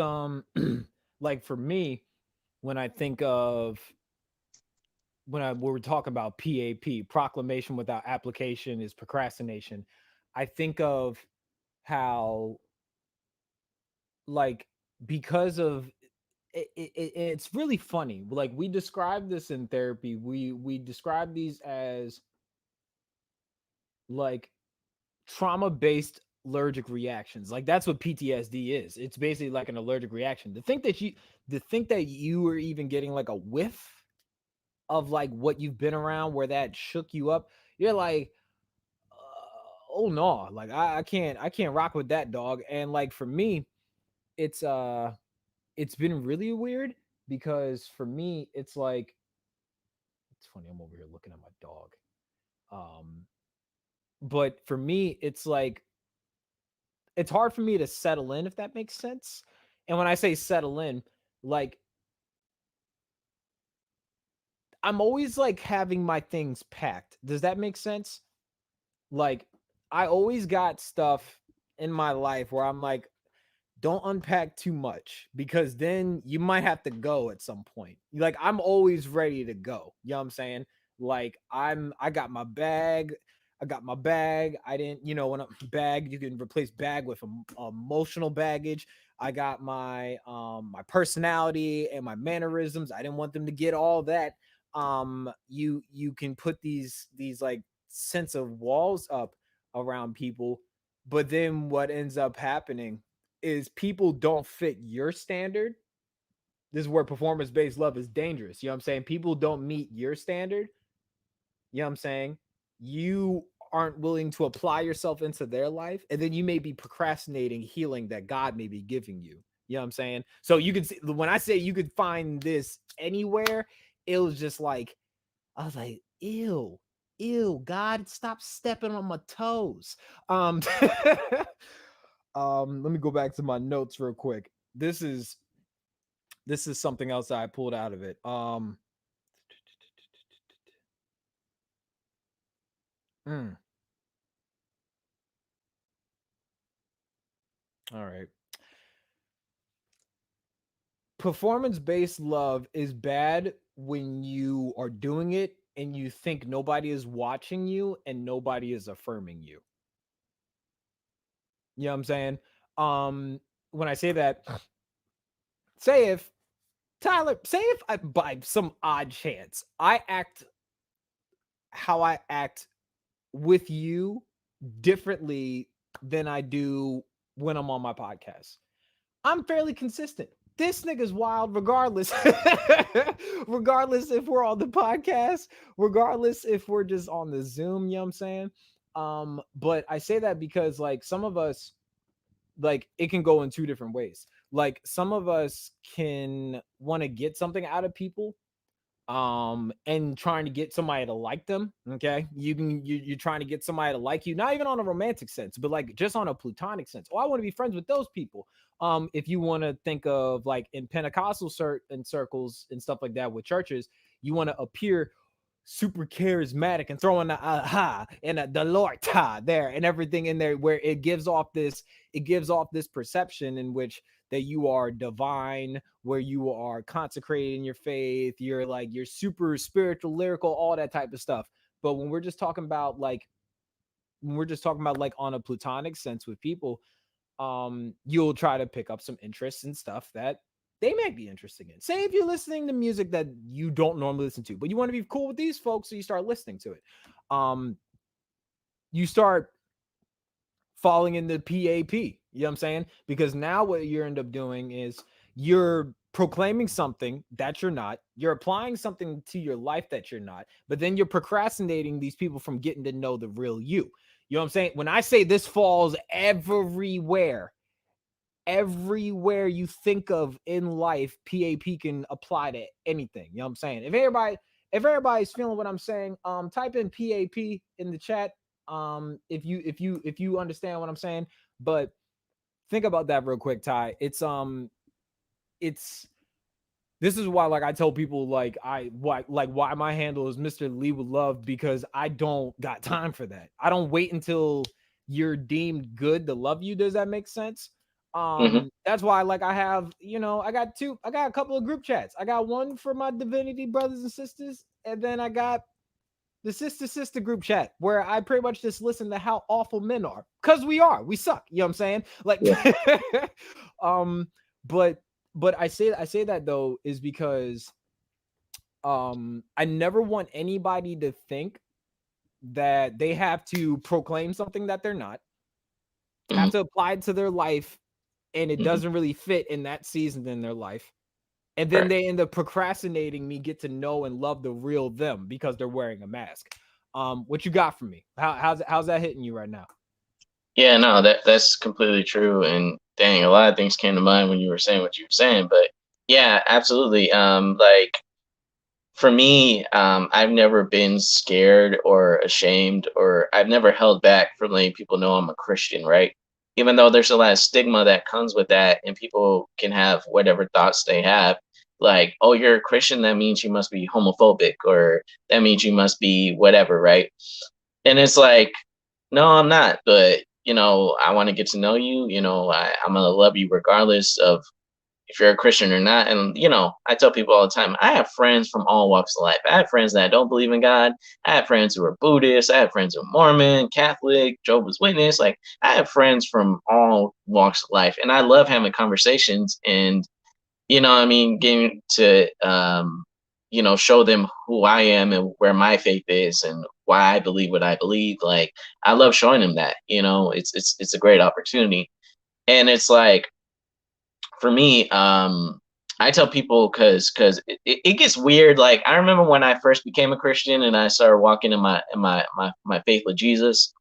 like for me, when I think of when we're talking about PAP, proclamation without application is procrastination. I think of how, like, because of it's really funny. Like, we describe this in therapy. We describe these as like trauma based allergic reactions. Like, that's what PTSD is. It's basically like an allergic reaction. To think that you were even getting like a whiff of like what you've been around where that shook you up, you're like, oh no, like I can't rock with that, dog. And like for me, it's it's been really weird because for me it's like, it's funny, I'm over here looking at my dog. Um but for me it's like, it's hard for me to settle in, if that makes sense. And when I say settle in, like, I'm always like having my things packed. Does that make sense? Like, I always got stuff in my life where I'm like, don't unpack too much because then you might have to go at some point. Like, I'm always ready to go. You know what I'm saying? Like, I got my bag. I got my bag. I didn't, when a bag, you can replace bag with emotional baggage. I got my personality and my mannerisms. I didn't want them to get all that. You can put these like sense of walls up around people, but then what ends up happening is people don't fit your standard. This is where performance based love is dangerous. You know what I'm saying? People don't meet your standard. You know what I'm saying? You aren't willing to apply yourself into their life. And then you may be procrastinating healing that God may be giving you. You know what I'm saying? So you could see, when I say you could find this anywhere, it was just like, I was like, ew, God, stop stepping on my toes. Um, let me go back to my notes real quick. This is something else that I pulled out of it. Mm, all right. Performance based love is bad when you are doing it and you think nobody is watching you and nobody is affirming you. You know what I'm saying? When I say that, say if Tyler, say if I, by some odd chance, I act how I act with you differently than I do when I'm on my podcast. I'm fairly consistent. This nigga's wild regardless. Regardless if we're on the podcast, regardless if we're just on the Zoom, you know what I'm saying? But I say that because like some of us, like, it can go in two different ways. Like, some of us can want to get something out of people, and trying to get somebody to like them. Okay, you're trying to get somebody to like you, not even on a romantic sense, but like just on a platonic sense. Oh, I want to be friends with those people. If you want to think of like in Pentecostal circles and stuff like that with churches, you want to appear super charismatic and throwing the aha and the Lord ta there and everything in there, where it gives off this perception in which that you are divine, where you are consecrated in your faith, you're super spiritual, lyrical, all that type of stuff. But when we're just talking about like on a platonic sense with people, you'll try to pick up some interest in stuff that they might be interested in. Say if you're listening to music that you don't normally listen to, but you want to be cool with these folks, so you start listening to it. Um, you start falling into PAP. You know what I'm saying? Because now what you end up doing is you're proclaiming something that you're not, you're applying something to your life that you're not, but then you're procrastinating these people from getting to know the real you. You know what I'm saying? When I say this falls everywhere you think of in life, PAP can apply to anything. You know what I'm saying? If everybody's feeling what I'm saying, type in PAP in the chat. If you understand what I'm saying. But think about that real quick, Ty. It's this is why, like, I tell people, like, why my handle is Mr. Lead with Love, because I don't got time for that. I don't wait until you're deemed good to love you. Does that make sense? That's why, like, I have, I got a couple of group chats. I got one for my divinity brothers and sisters, and then I got the sister group chat where I pretty much just listen to how awful men are, because we suck. You know what I'm saying? Like, Yeah. but I say that though is because I never want anybody to think that they have to proclaim something that they're not, have to apply it to their life, and it doesn't really fit in that season in their life. And then they end up procrastinating me get to know and love the real them because they're wearing a mask. What you got for me? How's that hitting you right now? Yeah, no, that's completely true. And dang, a lot of things came to mind when you were saying what you were saying. But yeah, absolutely. Like for me, I've never been scared or ashamed, or I've never held back from letting people know I'm a Christian, right? Even though there's a lot of stigma that comes with that, and people can have whatever thoughts they have, like, oh, you're a Christian, that means you must be homophobic, or that means you must be whatever, right? And it's like, no, I'm not. But, I want to get to know you. I'm going to love you regardless of if you're a Christian or not. And, I tell people all the time, I have friends from all walks of life. I have friends that don't believe in God. I have friends who are Buddhist. I have friends who are Mormon, Catholic, Jehovah's Witness. Like, I have friends from all walks of life. And I love having conversations and, getting to, show them who I am and where my faith is and why I believe what I believe. Like, I love showing them that, it's a great opportunity. And it's like, for me, I tell people because it gets weird. Like, I remember when I first became a Christian and I started walking in my faith with Jesus.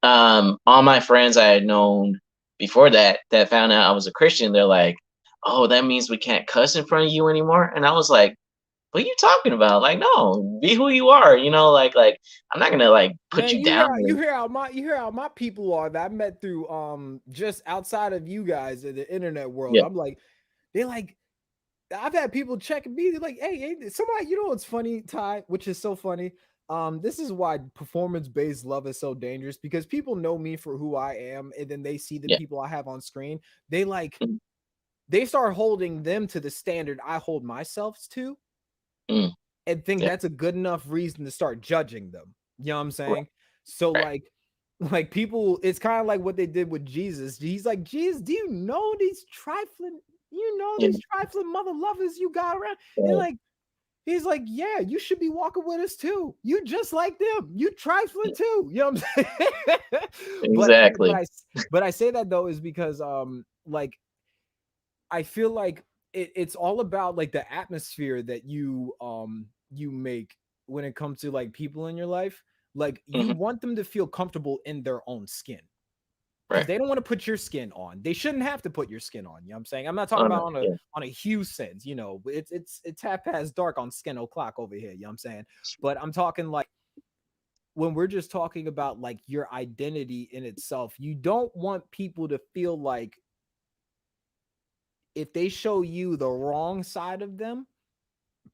All my friends I had known before that found out I was a Christian, they're like, "Oh, that means we can't cuss in front of you anymore." And I was like, "What are you talking about? Like, no, be who you are. Like I'm not gonna like put Man, you down." you hear how my people are that I met through just outside of you guys in the internet world. Yeah, I'm like, they're like, I've had people checking me. They're like, hey, somebody, what's funny, Ty, which is so funny. This is why performance-based love is so dangerous, because people know me for who I am, and then they see the yeah, people I have on screen. They mm, they start holding them to the standard I hold myself to, mm, and think yeah, that's a good enough reason to start judging them. You know what I'm right, saying? So right, like people, it's kind of like what they did with Jesus. He's like, Jesus, do you know these yeah, trifling mother lovers you got around? And right, like, he's like, yeah, you should be walking with us too. You just like them. You trifling yeah, too. You know what I'm saying? but but exactly. I but I say that though is because like I feel like it's all about like the atmosphere that you make when it comes to like people in your life. Like, you Hmm. want them to feel comfortable in their own skin, because Right. they don't want to put your skin on. They shouldn't have to put your skin on. You know what I'm saying? I'm not talking Oh about no. Yeah. on a hue sense, it's half past dark on skin o'clock over here. You know what I'm saying? But I'm talking like when we're just talking about like your identity in itself, you don't want people to feel like if they show you the wrong side of them,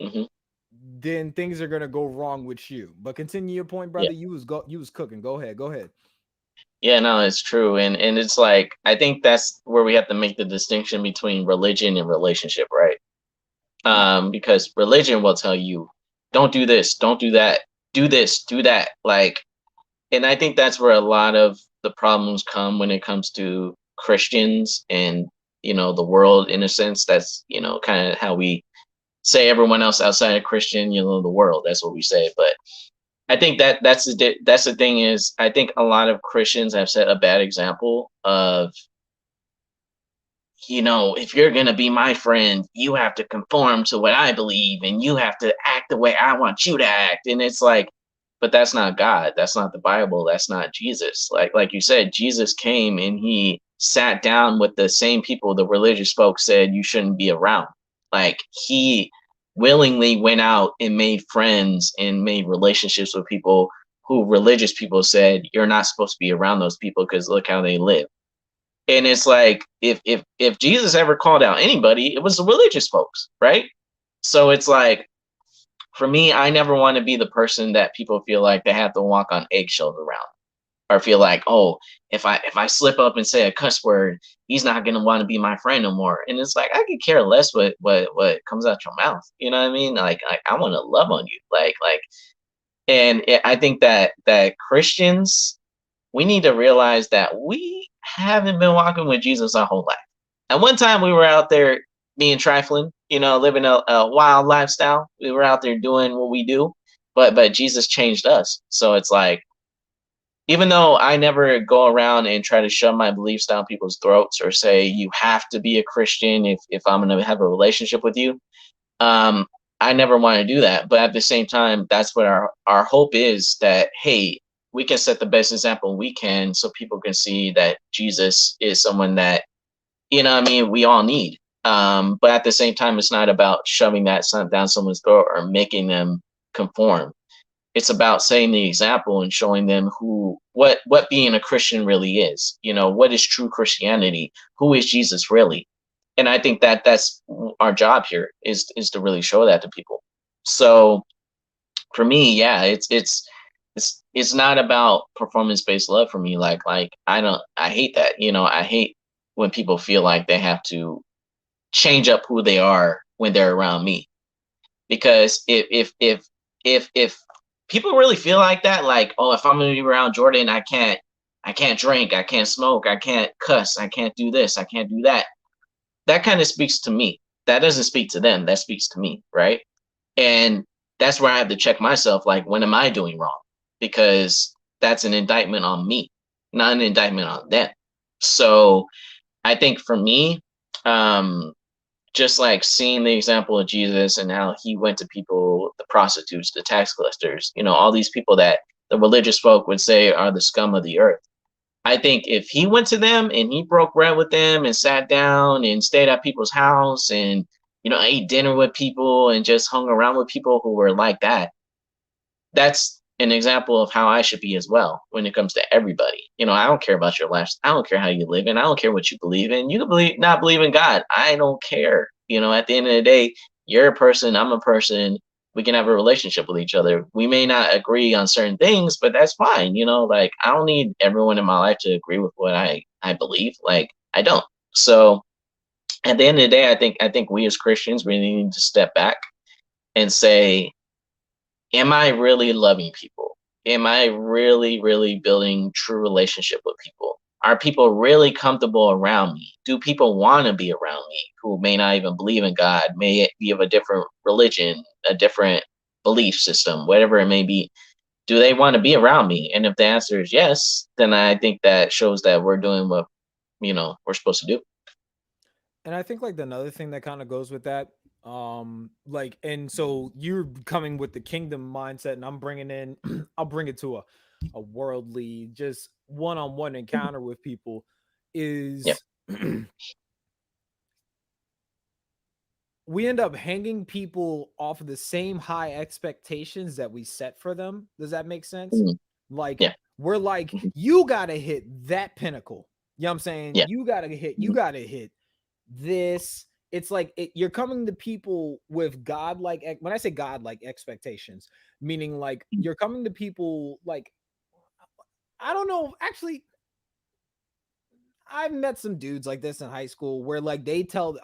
Hmm. then things are gonna go wrong with you. But continue your point, Yeah. brother. You was cooking. Go ahead. Go ahead. Yeah, no, it's true. And it's like, I think that's where we have to make the distinction between religion and relationship, right? Because religion will tell you, don't do this, don't do that, do this, do that. Like, and I think that's where a lot of the problems come when it comes to Christians and, the world in a sense. That's, kind of how we say everyone else outside of Christian, the world. That's what we say. But I think that's the thing is, I think a lot of Christians have set a bad example of, if you're going to be my friend, you have to conform to what I believe and you have to act the way I want you to act. And it's like, but that's not God. That's not the Bible. That's not Jesus. Like you said, Jesus came and he sat down with the same people the religious folks said you shouldn't be around. Like, he willingly went out and made friends and made relationships with people who religious people said you're not supposed to be around those people because look how they live. And it's like, if Jesus ever called out anybody, it was the religious folks, right? So it's like, for me, I never want to be the person that people feel like they have to walk on eggshells around, or feel like, oh, if I slip up and say a cuss word, he's not gonna want to be my friend no more. And it's like I could care less what comes out your mouth. You know what I mean? Like I want to love on you. I think that Christians, we need to realize that we haven't been walking with Jesus our whole life. At one time, we were out there being trifling, living a wild lifestyle. We were out there doing what we do, but Jesus changed us. So it's like, even though I never go around and try to shove my beliefs down people's throats or say you have to be a Christian if I'm going to have a relationship with you, I never want to do that. But at the same time, that's what our hope is, that, hey, we can set the best example we can so people can see that Jesus is someone that, we all need. But at the same time, it's not about shoving that down someone's throat or making them conform. It's about setting the example and showing them what being a Christian really is. What is true Christianity? Who is Jesus really? And I think that that's our job here is to really show that to people. So for me, yeah, it's not about performance-based love for me. Like I hate that. I hate when people feel like they have to change up who they are when they're around me. Because if people really feel like that, like, oh, if I'm gonna be around Jordan, I can't drink, I can't smoke, I can't cuss, I can't do this, I can't do that. That kind of speaks to me. That doesn't speak to them. That speaks to me, right? And that's where I have to check myself. Like, when am I doing wrong? Because that's an indictment on me, not an indictment on them. So I think for me, just like seeing the example of Jesus and how he went to people, the prostitutes, the tax collectors, all these people that the religious folk would say are the scum of the earth. I think if he went to them and he broke bread with them and sat down and stayed at people's house and, ate dinner with people and just hung around with people who were like that, that's an example of how I should be as well when it comes to everybody. I don't care about your life. I don't care how you live, and I don't care what you believe in. You can not believe in God. I don't care. At the end of the day, you're a person, I'm a person. We can have a relationship with each other. We may not agree on certain things, but that's fine. Like, I don't need everyone in my life to agree with what I believe. Like, I don't. So at the end of the day, I think we as Christians really need to step back and say, am I really loving people? Am I really, really building true relationship with people? Are people really comfortable around me? Do people want to be around me who may not even believe in God, may be of a different religion, a different belief system, whatever it may be? Do they want to be around me? And if the answer is yes, then I think that shows that we're doing what, we're supposed to do. And I think like another thing that kind of goes with that, and so you're coming with the kingdom mindset, and I'm bringing in, I'll bring it to a worldly, just one-on-one encounter with people is we end up hanging people off of the same high expectations that we set for them. Does that make sense? Like, we're like, you got to hit that pinnacle. You know what I'm saying? You got to hit this. It's like you're coming to people with godlike, when I say godlike expectations, meaning like you're coming to people like, I don't know, actually, I've met some dudes like this in high school where like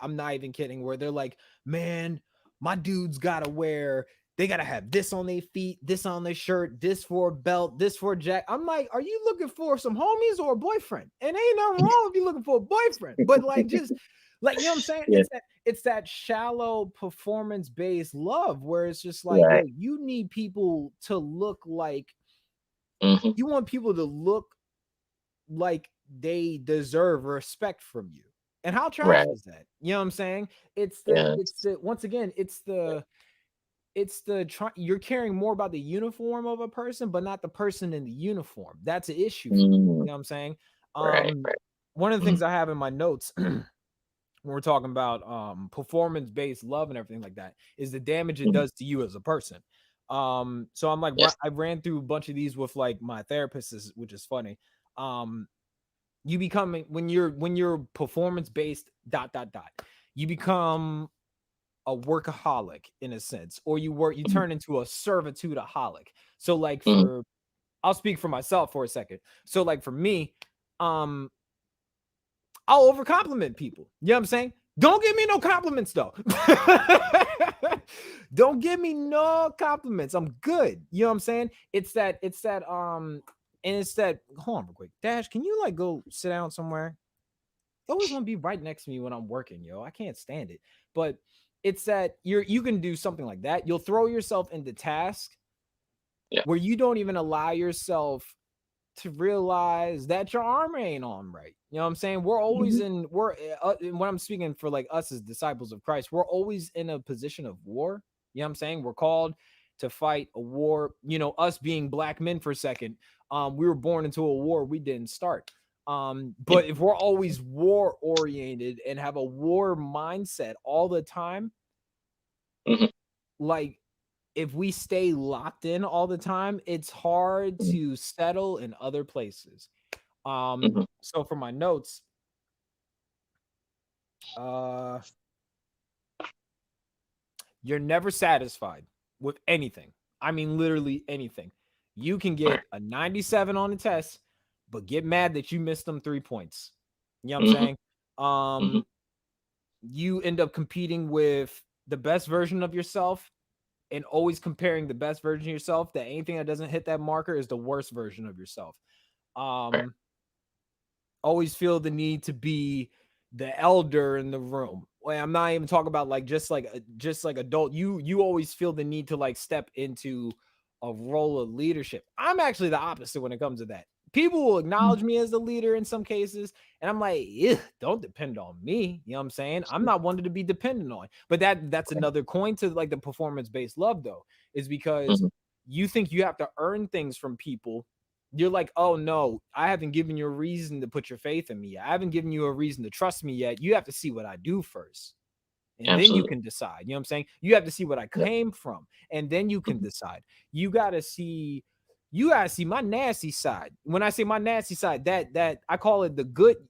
I'm not even kidding, where they're like, man, my dude's gotta they gotta have this on their feet, this on their shirt, this for a belt, this for a jacket. I'm like, are you looking for some homies or a boyfriend? And ain't nothing wrong if you're looking for a boyfriend, but like, just like, you know what I'm saying? It's that shallow performance-based love where it's just like, yo, you need people to look like, you want people to look like they deserve respect from you. And how trash is that? You know what I'm saying? It's the once again, you're caring more about the uniform of a person, but not the person in the uniform. That's an issue for me. You know what I'm saying? One of the things I have in my notes when we're talking about performance-based love and everything like that is the damage it does to you as a person. So I'm like, I ran through a bunch of these with like my therapist, which is funny. You become, when you're performance-based ... you become a workaholic in a sense, or you turn into a servitude-aholic. So like I'll speak for myself for a second. So like for me, I'll I'll over compliment people. You know what I'm saying? Don't give me no compliments though. Don't give me no compliments. I'm good. You know what I'm saying? It's that, and it's that, hold on real quick. Dash, can you like go sit down somewhere? You always want to be right next to me when I'm working, yo. I can't stand it. But it's that you can do something like that. You'll throw yourself into task where you don't even allow yourself to realize that your armor ain't on right. You know what I'm saying? We're always when I'm speaking for like us as disciples of Christ, we're always in a position of war. You know what I'm saying? We're called to fight a war. You know, us being black men for a second, we were born into a war we didn't start. But if we're always war oriented and have a war mindset all the time, like if we stay locked in all the time, it's hard to settle in other places. So for my notes, you're never satisfied with anything. I mean, literally anything. You can get a 97 on the test, but get mad that you missed them 3 points. You know what I'm saying? You end up competing with the best version of yourself and always comparing the best version of yourself, that anything that doesn't hit that marker is the worst version of yourself. Always feel the need to be the elder in the room. Well, I'm not even talking about like just like adult. You always feel the need to like step into a role of leadership. I'm actually the opposite when it comes to that. People will acknowledge me as the leader in some cases, and I'm like, don't depend on me. You know what I'm saying? I'm not one to be dependent on. But that's another coin to like the performance-based love, though, is because you think you have to earn things from people. You're like, oh no, I haven't given you a reason to put your faith in me. I haven't given you a reason to trust me yet. You have to see what I do first. And then you can decide. You know what I'm saying? You have to see what I came from. And then you can decide. You gotta see my nasty side. When I say my nasty side, that I call it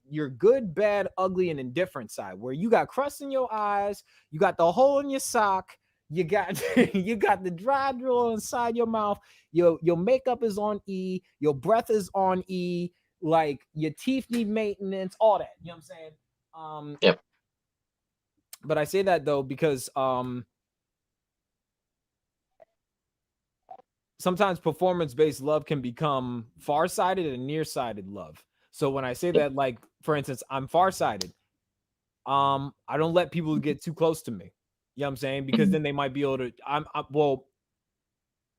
your good, bad, ugly, and indifferent side, where you got crust in your eyes, you got the hole in your sock, you got the dry drill inside your mouth, your makeup is on E, your breath is on E, like your teeth need maintenance, all that. You know what I'm saying? But I say that though because sometimes performance-based love can become far-sighted and nearsighted love. So when I say that, like for instance, I'm far-sighted, I don't let people get too close to me. You know what I'm saying? Because then they might be able to.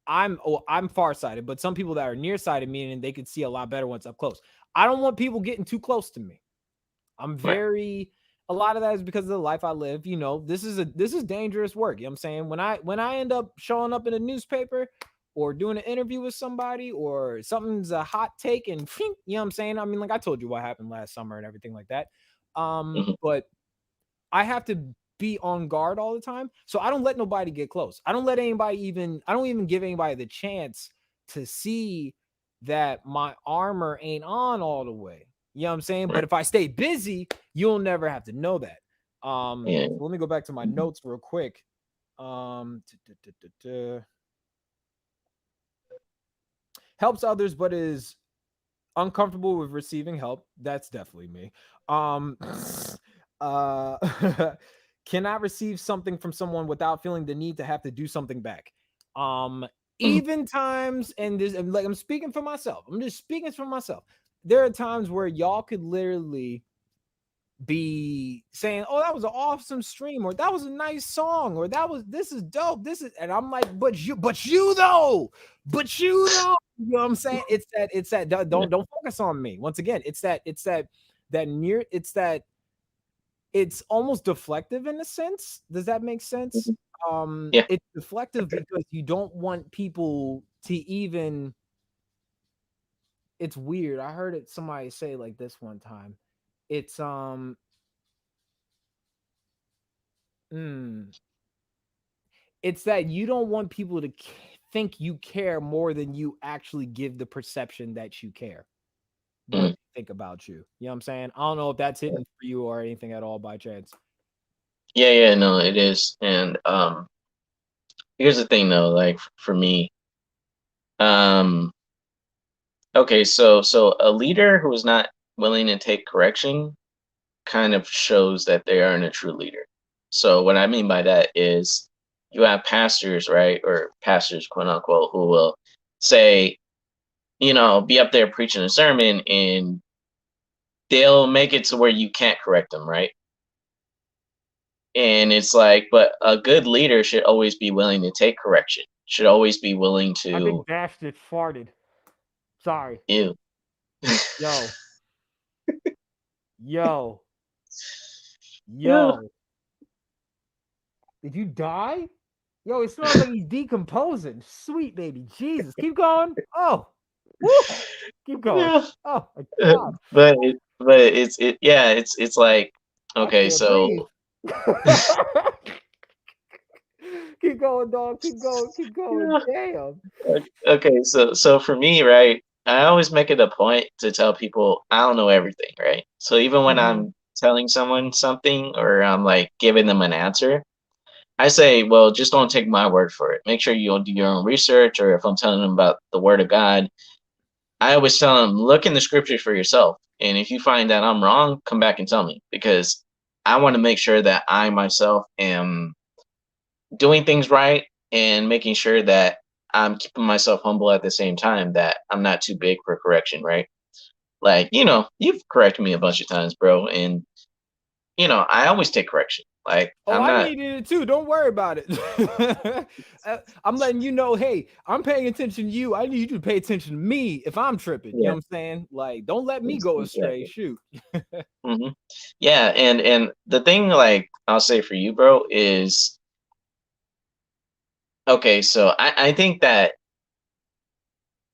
I'm far-sighted, but some people that are nearsighted, meaning they could see a lot better once up close. I don't want people getting too close to me. I'm very. A lot of that is because of the life I live. You know, this is dangerous work. You know what I'm saying? When I end up showing up in a newspaper or doing an interview with somebody or something's a hot take and you know what I'm saying? I mean, like I told you what happened last summer and everything like that. But I have to be on guard all the time. So I don't let nobody get close. I don't even give anybody the chance to see that my armor ain't on all the way. You know what I'm saying? But if I stay busy, you'll never have to know that. So let me go back to my notes real quick. Helps others, but is uncomfortable with receiving help. That's definitely me. Cannot receive something from someone without feeling the need to have to do something back. Even times, and like I'm speaking for myself. I'm just speaking for myself. There are times where y'all could literally be saying, "Oh, that was an awesome stream," or "That was a nice song," or "This is dope." And I'm like, but you though. You know what I'm saying? It's that don't focus on me. Once again, it's almost deflective in a sense. Does that make sense? It's deflective because you don't want people to even. It's weird. I heard somebody say like this one time. It's it's that you don't want people to think you care more than you actually give the perception that you care. What they think about you. You know what I'm saying? I don't know if that's hitting for you or anything at all by chance. Yeah, no, it is. And here's the thing though, like for me, okay, so a leader who is not willing to take correction kind of shows that they aren't a true leader. So what I mean by that is you have pastors, right, or pastors, quote unquote, who will say, be up there preaching a sermon, and they'll make it to where you can't correct them, right? And it's like, but a good leader should always be willing to take correction, should always be willing I to, think Bastard farted. Sorry. ew. Yo. Yo. Yeah. Yo. Did you die? Yo, it smells like he's decomposing. Sweet baby. Jesus. Keep going. Oh. Woo. Keep going. Yeah. Oh my god. It's like, I okay, can't breathe. so Keep going, dog. Keep going. Keep going. yeah. Damn. Okay, so for me, right, I always make it a point to tell people I don't know everything, right? So even when Mm-hmm. I'm telling someone something or I'm like giving them an answer, I say, well, just don't take my word for it. Make sure you do your own research, or if I'm telling them about the word of God, I always tell them, look in the scriptures for yourself. And if you find that I'm wrong, come back and tell me, because I want to make sure that I myself am doing things right and making sure that I'm keeping myself humble at the same time, that I'm not too big for correction, right? Like, you've corrected me a bunch of times, bro. And, I always take correction. Like, Oh, I'm I not, needed it too. Don't worry about it. I'm letting you know, hey, I'm paying attention to you. I need you to pay attention to me if I'm tripping. You know yeah, what I'm saying? Like, don't let me go astray. exactly. Shoot. hmm Yeah. And the thing, like, I'll say for you, bro, is okay. So I think that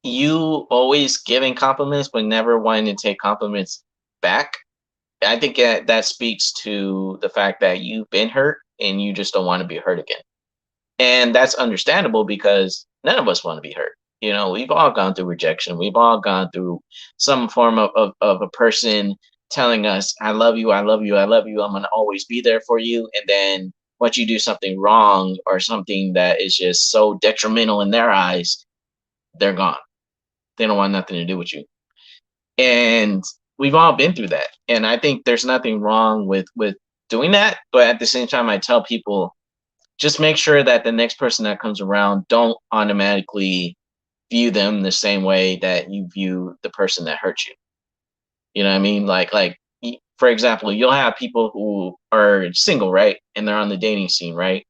you always giving compliments, but never wanting to take compliments back. I think that speaks to the fact that you've been hurt and you just don't want to be hurt again. And that's understandable because none of us want to be hurt. We've all gone through rejection. We've all gone through some form of a person telling us, I love you, I love you, I love you, I'm going to always be there for you. And then once you do something wrong or something that is just so detrimental in their eyes, they're gone. They don't want nothing to do with you. And we've all been through that. And I think there's nothing wrong with doing that. But at the same time, I tell people, just make sure that the next person that comes around don't automatically view them the same way that you view the person that hurt you. You know what I mean? For example, you'll have people who are single, right? And they're on the dating scene, right?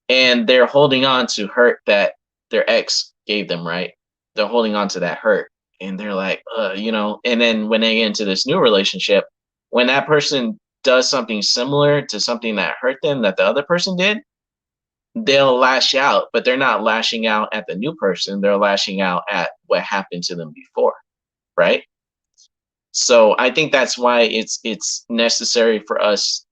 And they're holding on to hurt that their ex gave them, right? They're holding on to that hurt. And they're like, and then when they get into this new relationship, when that person does something similar to something that hurt them that the other person did, they'll lash out, but they're not lashing out at the new person. They're lashing out at what happened to them before, right? So I think that's why it's necessary for us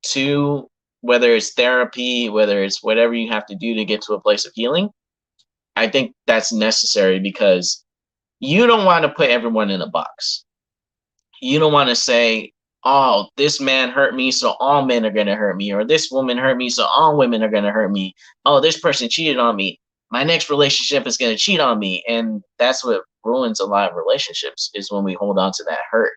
to, whether it's therapy, whether it's whatever you have to do to get to a place of healing, I think that's necessary because you don't want to put everyone in a box. You don't want to say, oh, this man hurt me, so all men are going to hurt me, or this woman hurt me, so all women are going to hurt me. Oh, this person cheated on me. My next relationship is going to cheat on me. And that's what ruins a lot of relationships, is when we hold on to that hurt.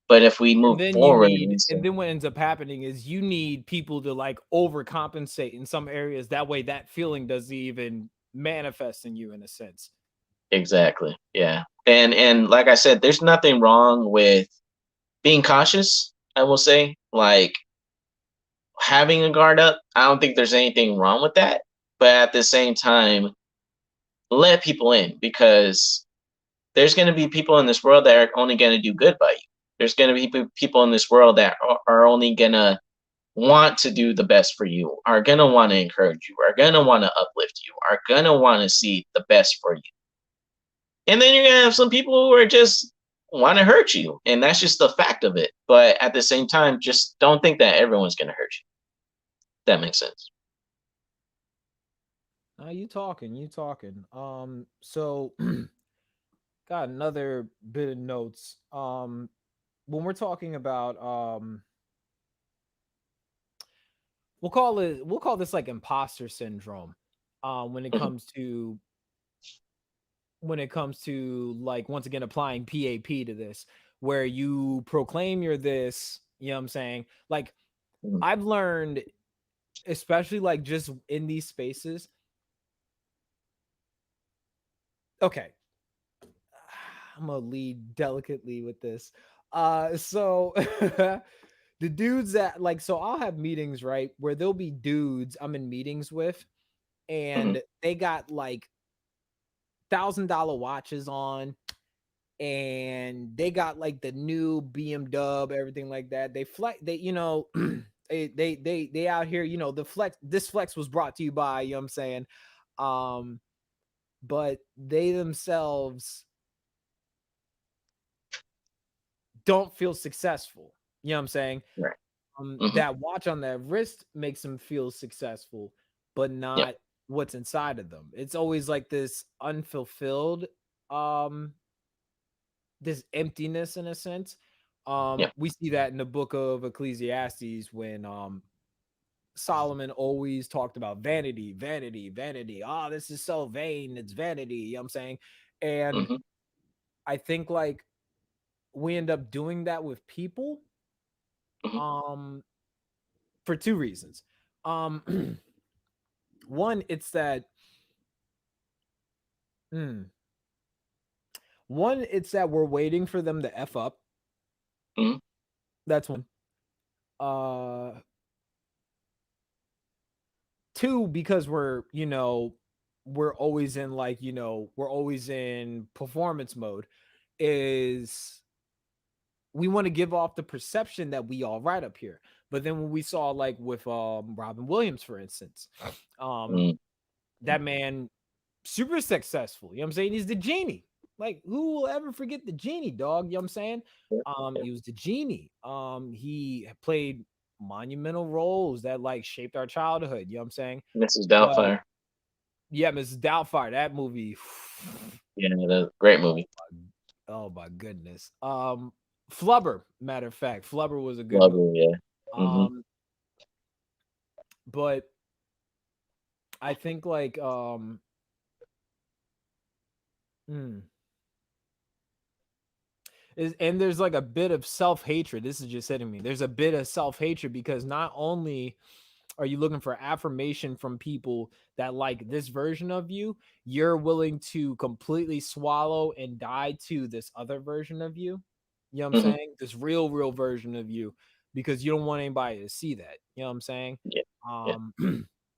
But if we And move then forward and say, and then what ends up happening is you need people to like overcompensate in some areas. That way, that feeling doesn't even manifest in you in a sense. exactly, yeah. And like I said, there's nothing wrong with being cautious, I will say. Like, having a guard up, I don't think there's anything wrong with that. But at the same time, let people in, because there's going to be people in this world that are only going to do good by you. There's going to be people in this world that are only going to want to do the best for you, are going to want to encourage you, are going to want to uplift you, are going to want to see the best for you. And then you're going to have some people who are just want to hurt you. And that's just the fact of it. But at the same time, just don't think that everyone's going to hurt you. That makes sense. You talking, so got another bit of notes. When we're talking about we'll call this like imposter syndrome. When it Mhm. comes to like once again applying PAP to this. where you proclaim you're this, you know what I'm saying? Like Mhm. I've learned, especially like just in these spaces. Okay, I'm gonna lead delicately with this. So the dudes that like, so I'll have meetings, right, where there'll be dudes I'm in meetings with, Mhm. and they got like $1,000 watches on, and they got like the new BMW, everything like that. They flex, they, you know, they out here, you know, the flex, this flex was brought to you by, you know what I'm saying? Um, but they themselves don't feel successful. You know what I'm saying? Right. Mhm. That watch on that wrist makes them feel successful, but Yep. not what's inside of them. It's always like this unfulfilled, um, this emptiness in a sense. Yep. We see that in the book of Ecclesiastes when Solomon always talked about vanity, vanity, vanity. Oh, this is so vain, it's vanity, you know what I'm saying? And Mhm. I think like we end up doing that with people Mhm. um for two reasons. Um one, it's that hmm, one, it's that we're waiting for them to F up. Mhm. That's one. Uh Two, because we're, you know, we're always in like, you know, we're always in performance mode, is we want to give off the perception that we all right up here. But then when we saw like with Robin Williams, for instance, um Mhm. that man super successful, you know what I'm saying? He's the genie. Like who will ever forget the genie, dog? You know what I'm saying? Yep. Yep. He was the genie. He played monumental roles that like shaped our childhood, you know what I'm saying? Mrs. But Doubtfire. yeah, Mrs. Doubtfire, that movie. Yeah, that's a great movie. Oh my goodness. Flubber, matter of fact, Flubber was a good Love movie. it. Yeah. Mhm. Um, but I think like hmm, and there's like a bit of self-hatred. This is just hitting me. There's a bit of self-hatred because not only are you looking for affirmation from people that like this version of you, you're willing to completely swallow and die to this other version of you. You know what I'm Mhm. saying? This real version of you, because you don't want anybody to see that. You know what I'm saying? Yeah. Yeah. Um,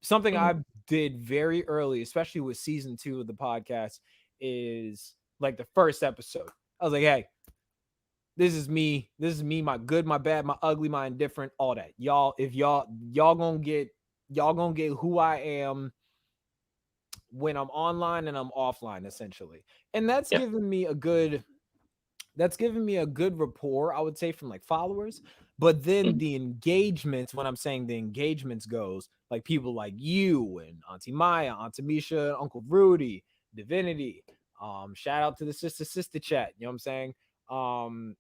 something Mhm. I did very early, especially with season 2 of the podcast, is like the first episode. I was like, hey, this is me. This is me, my good, my bad, my ugly, my indifferent, all that. Y'all, if y'all gonna get who I am when I'm online and I'm offline, essentially. And Yeah. that's given me a good rapport, I would say, from like followers. But then Mhm. the engagements, when I'm saying the engagements goes, like people like you and Auntie Maya, Auntie Misha, Uncle Rudy, Divinity. Shout out to the sister chat. You know what I'm saying? Um,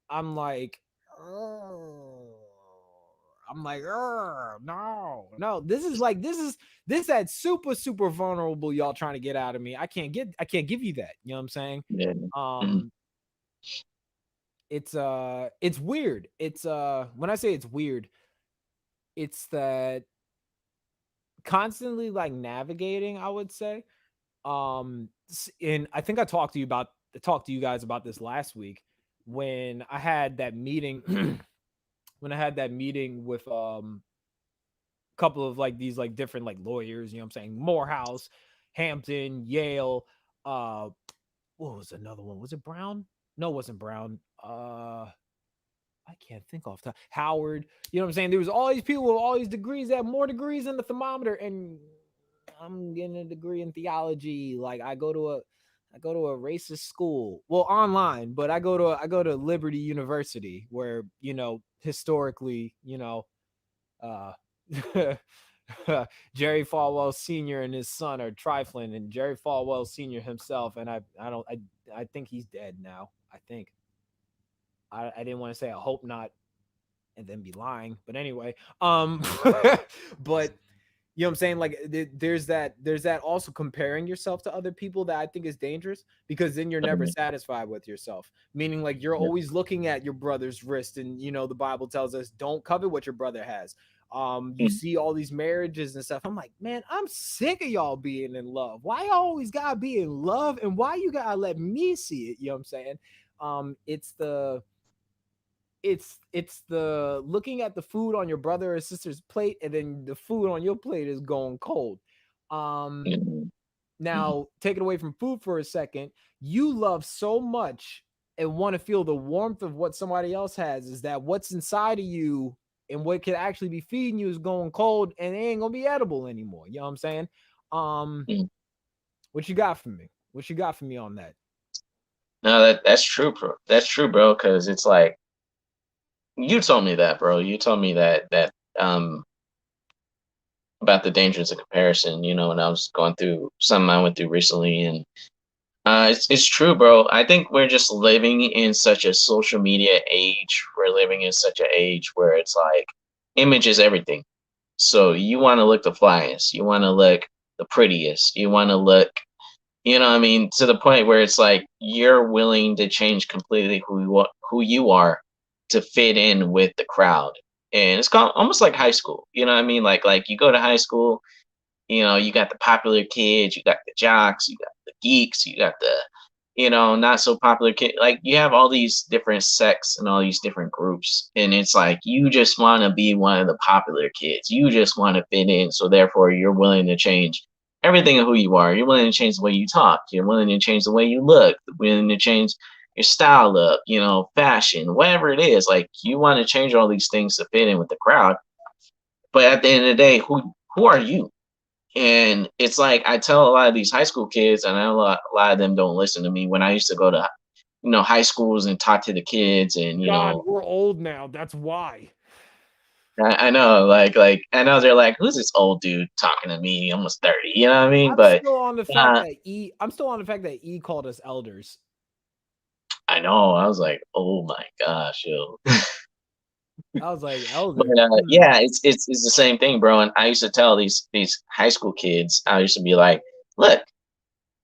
I'm like, "Ugh." I'm like, "Ugh, no, no. This is like, this that super vulnerable y'all trying to get out of me. I can't give you that. You know what I'm saying? Yeah. Mhm. Um, it's weird. It's when I say it's weird, it's that constantly like navigating, I would say. And I think I talked to you guys about this last week when I had that meeting when I had that meeting with a couple of like these like different like lawyers, you know what I'm saying? Morehouse, Hampton, Yale, what was another one? Was it Brown? No, it wasn't Brown. I can't think off the Howard. You know what I'm saying? There was all these people with all these degrees that have more degrees than the thermometer, and I'm getting a degree in theology. Like I go to a racist school. Well, online, but I go to Liberty University, where, you know, historically, you know, uh Jerry Falwell Sr. and his son are trifling, and Jerry Falwell Sr. himself, and I think he's dead now. I think. I didn't want to say I hope not and then be lying. But anyway, but You know what I'm saying? Like there's that also comparing yourself to other people that I think is dangerous, because then you're never Mhm. satisfied with yourself. Meaning like you're Yeah. always looking at your brother's wrist, and the Bible tells us don't covet what your brother has. You Mhm. see all these marriages and stuff. I'm like, man, I'm sick of y'all being in love. Why y'all always gotta be in love, and why you gotta let me see it? You know what I'm saying? It's the looking at the food on your brother or sister's plate, and then the food on your plate is going cold. um Mhm. Mhm. Now take it away from food for a second. You love so much and want to feel the warmth of what somebody else has, is that what's inside of you and what could actually be feeding you is going cold, and it ain't gonna be edible anymore. You know what I'm saying? um Mhm. what you got for me? What you got for me on that? No, that's true, bro. That's true, bro. Because it's like you told me that, bro. You told me that um about the dangers of comparison. When I was going through something I went through recently, and it's true, bro. I think we're just living in such a social media age. We're living in such an age where it's like image is everything. So you want to look the flyest, you want to look the prettiest, you want to look, what I mean, to the point where it's like you're willing to change completely who you are to fit in with the crowd. And it's called almost like high school. You know what I mean? Like you go to high school, you got the popular kids, you got the jocks, you got the geeks, you got the, not so popular kid. Like you have all these different sects and all these different groups. And it's like you just want to be one of the popular kids. You just want to fit in. So therefore you're willing to change everything of who you are. You're willing to change the way you talk. You're willing to change the way you look, willing to change your style up, fashion, whatever it is. Like you want to change all these things to fit in with the crowd. But at the end of the day, who are you? And it's like I tell a lot of these high school kids, and I know a lot of them don't listen to me. When I used to go to, high schools and talk to the kids, and God, we're old now. That's why. I know, like I know they're like, who's this old dude talking to me? Almost 30, you know what I mean? I'm But still on the fact uh, that I'm still on the fact that E called us elders. I know, I was like, oh my gosh, yo. I was like, But elder. yeah, it's the same thing, bro. And I used to tell these high school kids, I used to be like, look.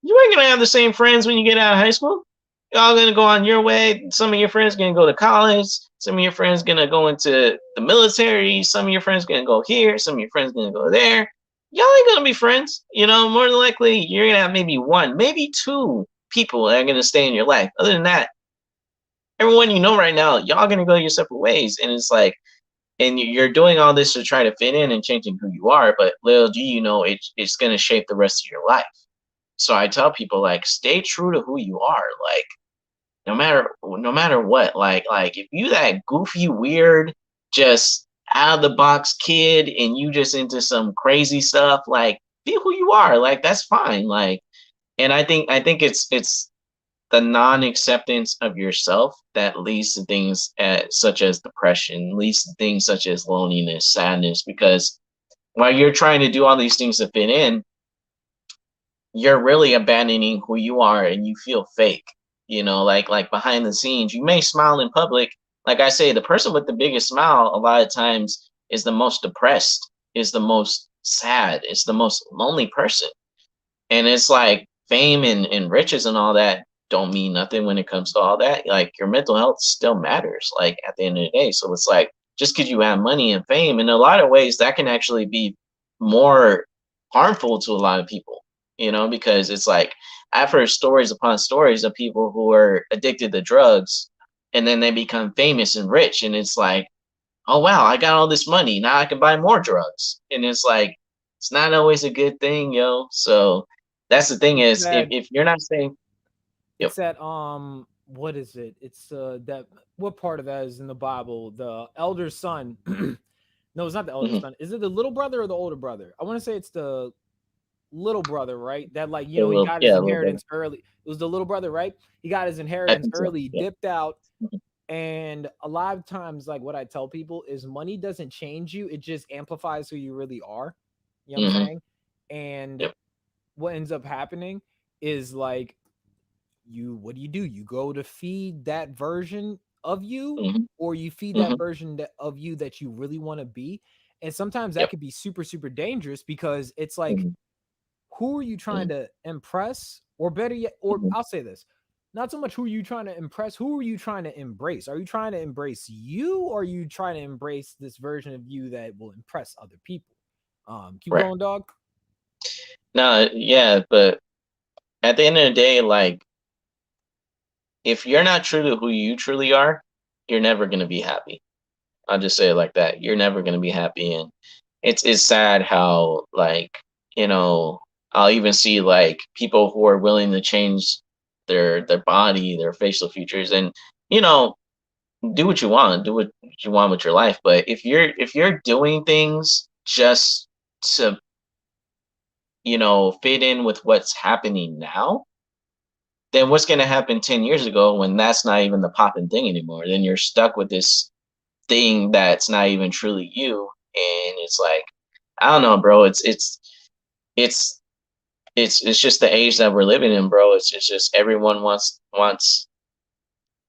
You ain't gonna have the same friends when you get out of high school. Y'all gonna go on your way. Some of your friends gonna go to college. Some of your friends gonna go into the military. Some of your friends gonna go here. Some of your friends gonna go there. Y'all ain't gonna be friends. More than likely you're gonna have maybe one, maybe two people that are gonna stay in your life. Other than that, everyone you know right now, y'all gonna go your separate ways. And it's like, and you're doing all this to try to fit in and changing who you are. But little do you know, it's gonna shape the rest of your life. So I tell people like stay true to who you are. Like no matter what. Like if you that goofy, weird, just out of the box kid and you just into some crazy stuff, like be who you are. Like that's fine. Like and I think it's the non-acceptance of yourself that leads to things such as depression, leads to things such as loneliness, sadness, because while you're trying to do all these things to fit in, you're really abandoning who you are and you feel fake. Like behind the scenes you may smile in public. Like I say, the person with the biggest smile a lot of times is the most depressed, is the most sad, is the most lonely person. And it's like fame and riches and all that don't mean nothing when it comes to all that. Like your mental health still matters, like at the end of the day. So it's like just because you have money and fame, in a lot of ways that can actually be more harmful to a lot of people, because it's like I've heard stories upon stories of people who are addicted to drugs and then they become famous and rich. And it's like, oh wow, I got all this money. Now I can buy more drugs. And it's like, it's not always a good thing, yo. So that's the thing It's is if, that if you're not saying, yep. it's that what is it? It's that what part of that is in the Bible? The elder son. No, it's not the elder Hmm. son. Is it the little brother or the older brother? I want to say it's the little brother, right? That like, A he little, got his yeah, a little bit. inheritance early. It was the little brother, right? He got his I inheritance think so. early, Yeah. dipped out. And a lot of times, like what I tell people is money doesn't change you, it just amplifies who you really are. You know what I'm Hmm. saying? And Yep. what ends up happening is like, what do? You go to feed that version of you, Hmm. or you feed that Hmm. version of you that you really want to be. And sometimes that Yep. could be super, super dangerous because it's like, Mhm. who are you trying Mhm. to impress? Or better yet, or Mhm. I'll say this, not so much who are you trying to impress, who are you trying to embrace? Are you trying to embrace you, or are you trying to embrace this version of you that will impress other people? Keep Right. going, dog. No, yeah, but at the end of the day, like if you're not true to who you truly are, you're never gonna be happy. I'll just say it like that. You're never gonna be happy, and it's sad how like you know I'll even see like people who are willing to change their body, their facial features, and you know do what you want, do what you want with your life. But if you're doing things just to fit in with what's happening now, then what's going to happen 10 years ago when that's not even the popping thing anymore? Then you're stuck with this thing that's not even truly you. And it's like, I don't know, bro. It's, it's just the age that we're living in, bro. It's just everyone wants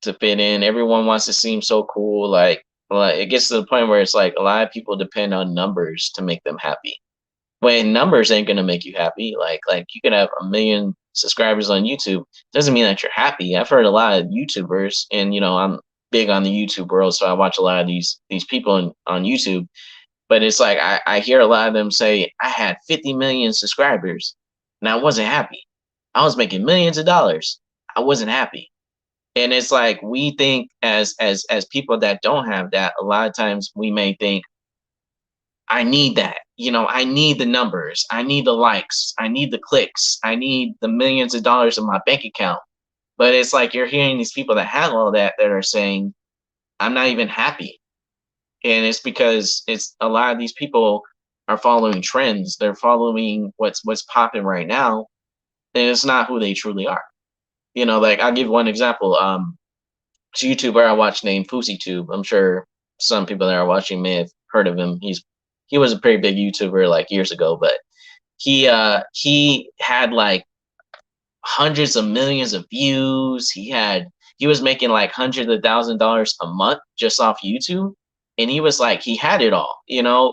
to fit in. Everyone wants to seem so cool. Like it gets to the point where it's like a lot of people depend on numbers to make them happy when numbers ain't gonna make you happy. Like you can have a million subscribers on YouTube, doesn't mean that you're happy. I've heard a lot of YouTubers, and I'm big on the YouTube world, so I watch a lot of these people on YouTube. But it's like I hear a lot of them say, I had 50 million subscribers and I wasn't happy. I was making millions of dollars. I wasn't happy. And it's like we think as people that don't have that, a lot of times we may think, I need that. I need the numbers. I need the likes. I need the clicks. I need the millions of dollars in my bank account. But it's like you're hearing these people that have all that are saying, I'm not even happy. And it's because it's a lot of these people are following trends. They're following what's popping right now. And it's not who they truly are. Like I'll give one example. It's a YouTuber I watch named FouseyTube. I'm sure some people that are watching may have heard of him. He was a pretty big YouTuber like years ago, but he had like hundreds of millions of views. He was making like hundreds of $1,000s a month just off YouTube. And he was like, he had it all,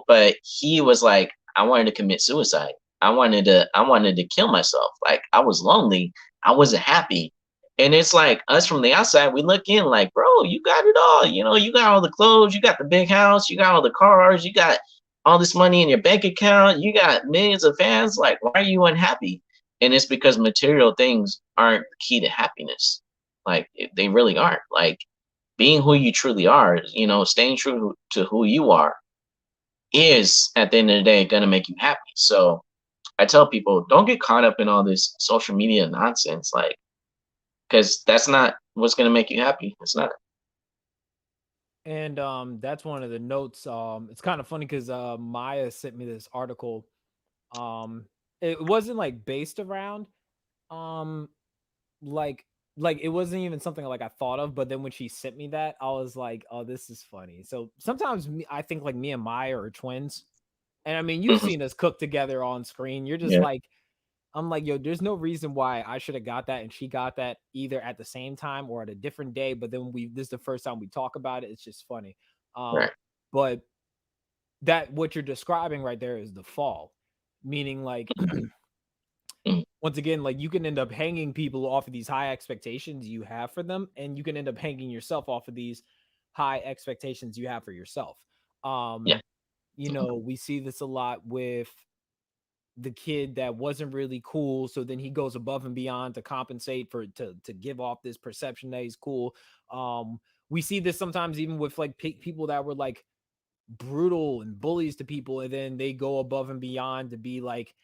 but he was like, I wanted to commit suicide. I wanted to kill myself. Like I was lonely. I wasn't happy. And it's like us from the outside, we look in like, bro, you got it all. You got all the clothes, you got the big house, you got all the cars, you got all this money in your bank account, you got millions of fans. Like, why are you unhappy? And it's because material things aren't key to happiness. Like they really aren't. Like being who you truly are, staying true to who you are is at the end of the day going to make you happy. So I tell people, don't get caught up in all this social media nonsense, like, because that's not what's going to make you happy. It's not. And that's one of the notes. It's kind of funny because Maya sent me this article. Um, it wasn't like based around um like it wasn't even something like I thought of, but then when she sent me that, I was like, oh, this is funny. So sometimes I think like me and Maya are twins. And I mean, you've Mhm. seen us cook together on screen. You're just Yeah. like, I'm like, yo, there's no reason why I should have got that and she got that either at the same time or at a different day. But then this is the first time we talk about it. It's just funny. Um, Right. but that what you're describing right there is the fall, meaning like Mhm. once again, like you can end up hanging people off of these high expectations you have for them, and you can end up hanging yourself off of these high expectations you have for yourself. Yeah. We see this a lot with the kid that wasn't really cool, so then he goes above and beyond to compensate for to give off this perception that he's cool. We see this sometimes even with like people that were like brutal and bullies to people, and then they go above and beyond to be like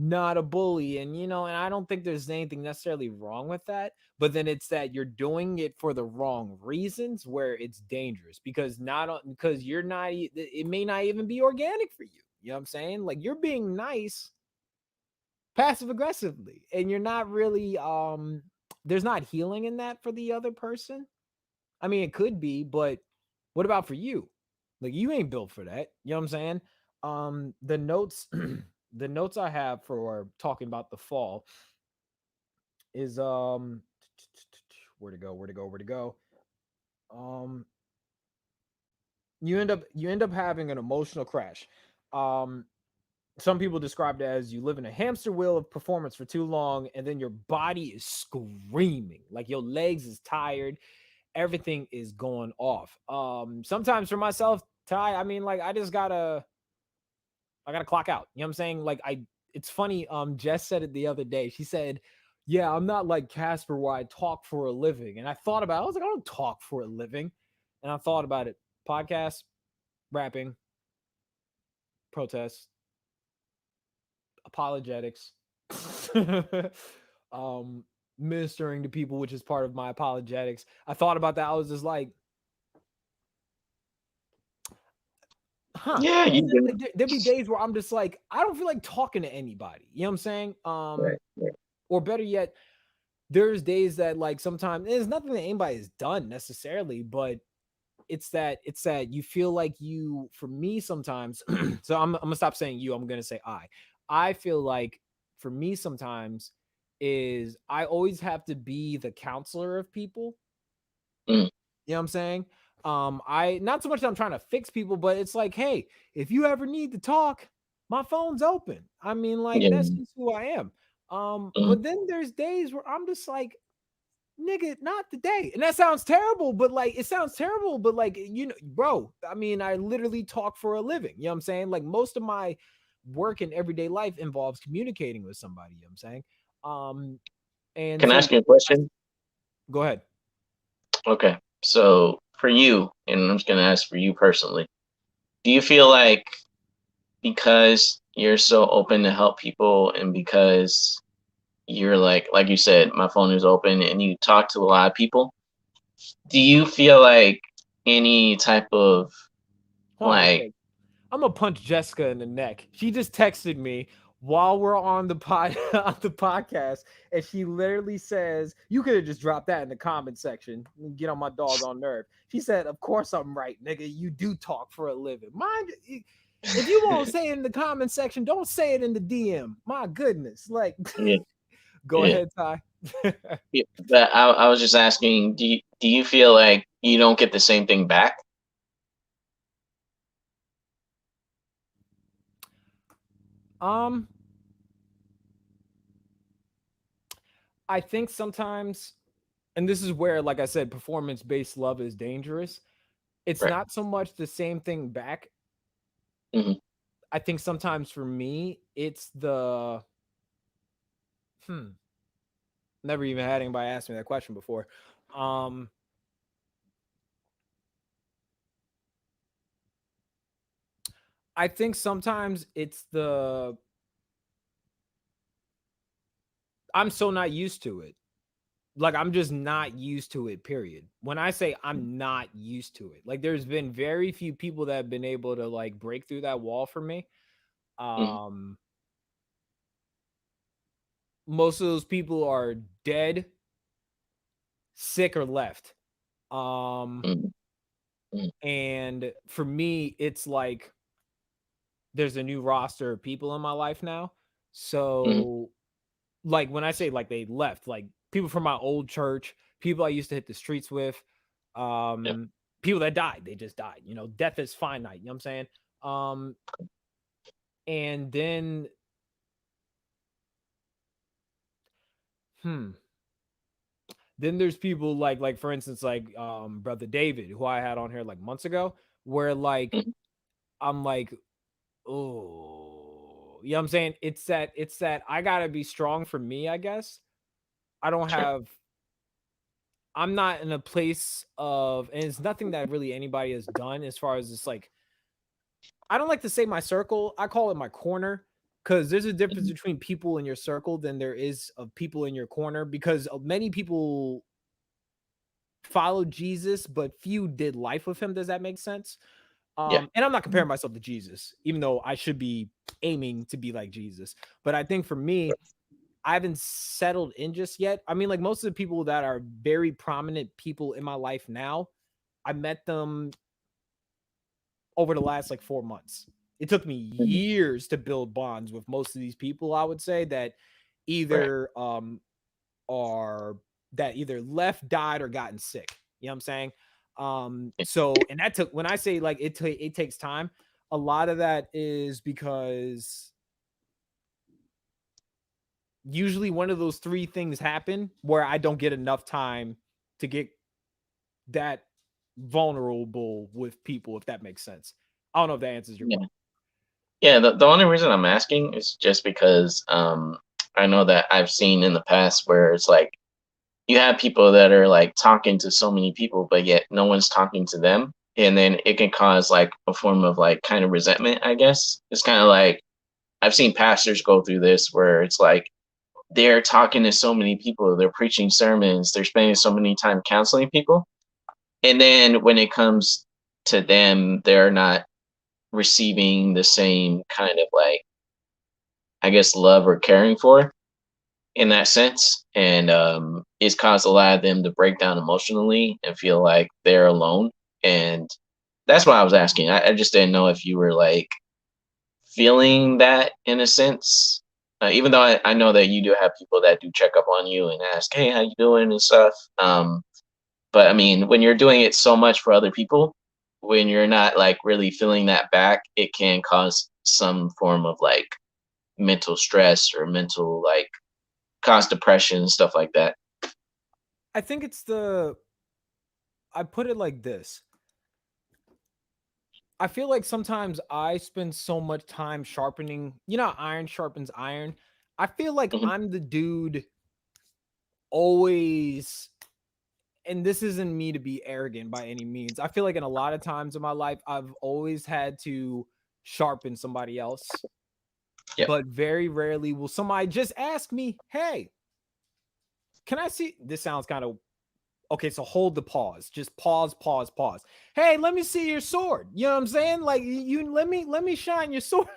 not a bully. And and I don't think there's anything necessarily wrong with that, but then it's that you're doing it for the wrong reasons where it's dangerous because because you're not it may not even be organic for you. You know what I'm saying? Like you're being nice passive aggressively and you're not really there's not healing in that for the other person. I mean, it could be, but what about for you? Like you ain't built for that. You know what I'm saying? The notes the notes I have for talking about the fall is where to go. Um you end up having an emotional crash. Um, some people described it as you live in a hamster wheel of performance for too long, and then your body is screaming, like your legs is tired, everything is going off. Sometimes for myself, Ty, I mean, like I gotta clock out. You know what I'm saying? Like it's funny. Jess said it the other day. She said, "Yeah, I'm not like Casper where I talk for a living." And I thought about it. I was like, I don't talk for a living. And I thought about it. Podcast, rapping, protests, apologetics, um, ministering to people, which is part of my apologetics. I thought about that. I was just like, huh. Yeah, you do. There'd be days where I'm just like, I don't feel like talking to anybody. You know what I'm saying? Right, right. Or better yet, there's days that like sometimes there's nothing that anybody has done necessarily, but it's that you feel like you, for me sometimes, so I'm gonna stop saying you, I'm gonna say I feel like for me sometimes is I always have to be the counselor of people. Mm. You know what I'm saying? I not so much that I'm trying to fix people, but it's like, hey, if you ever need to talk, my phone's open. I mean, like Yeah. that's just who I am. Mm. But then there's days where I'm just like, nigga, not today. And that sounds terrible, but like it sounds terrible, but like, you know, bro, I mean, I literally talk for a living. You know what I'm saying? Like most of my work in everyday life involves communicating with somebody, you know what I'm saying? And Can I so ask you a question? go ahead. Okay. So for you, and I'm just gonna ask for you personally, do you feel like because you're so open to help people and because you're like you said, my phone is open and you talk to a lot of people, do you feel like any type of Hold on real like quick. I'm gonna punch Jessica in the neck. She just texted me while we're on the on the podcast, and she literally says, "You could have just dropped that in the comment section and get on my doggone nerve." She said, "Of course I'm right, nigga. You do talk for a living. Mind if you won't say it in the comment section, don't say it in the DM. My goodness, like, yeah, go yeah, ahead, Ty." yeah. But I was just asking, do you feel like you don't get the same thing back? um, I think sometimes, and this is where, like I said, performance-based love is dangerous. It's Right. not so much the same thing back. Hmm. I think sometimes for me, it's the never even had anybody ask me that question before. Um, I think sometimes it's the I'm so not used to it. Like I'm just not used to it, period. When I say I'm not used to it, like there's been very few people that have been able to like break through that wall for me. Hmm. Um, most of those people are dead, sick, or left. Um, Hmm. Hmm. and for me, it's like there's a new roster of people in my life now. Hmm. So, like when I say like they left, like people from my old church, people I used to hit the streets with, Yeah. um, people that died, they just died. You know, death is finite. You know what I'm saying? Um, and then, hmm, then there's people like for instance, like brother David, who I had on here like months ago, where like Hmm. I'm like, oh, you know what I'm saying? It's that I gotta be strong for me, I guess. I don't Sure. have I'm not in a place of, and it's nothing that really anybody has done as far as it's like, I don't like to say my circle. I call it my corner because there's a difference Hmm. between people in your circle than there is of people in your corner because many people followed Jesus, but few did life with him. Does that make sense? Yeah. And I'm not comparing myself to Jesus, even though I should be aiming to be like Jesus. But I think for me, I haven't settled in just yet. I mean, like most of the people that are very prominent people in my life now, I met them over the last like 4 months. It took me Hmm. years to build bonds with most of these people, I would say, that Right. either are that either left, died, or gotten sick. You know what I'm saying? So, and that took, when I say like it takes time, a lot of that is because usually one of those three things happen where I don't get enough time to get that vulnerable with people, if that makes sense. I don't know if that answers your Yeah. question. Yeah, the only reason I'm asking is just because I know that I've seen in the past where it's like you have people that are like talking to so many people, but yet no one's talking to them. And then it can cause like a form of like kind of resentment, I guess. It's kind of like I've seen pastors go through this where it's like they're talking to so many people, they're preaching sermons, they're spending so many time counseling people. And then when it comes to them, they're not receiving the same kind of like, I guess, love or caring for in that sense. And it's caused a lot of them to break down emotionally and feel like they're alone. And that's why I was asking. I just didn't know if you were like feeling that in a sense. Even though I know that you do have people that do check up on you and ask, "Hey, how you doing?" and stuff. But I mean, when you're doing it so much for other people, when you're not like really feeling that back, it can cause some form of like mental stress or mental like cause depression and stuff like that. I think I put it like this. I feel like sometimes I spend so much time sharpening, iron sharpens iron. I feel like Hmm. I'm the dude always, and this isn't me to be arrogant by any means. I feel like in a lot of times in my life, I've always had to sharpen somebody else, Yep. but very rarely will somebody just ask me, "Hey, can I see?" This sounds kind of okay. So hold the pause. Just pause, pause, pause. Hey, let me see your sword. You know what I'm saying? Like you, let me shine your sword.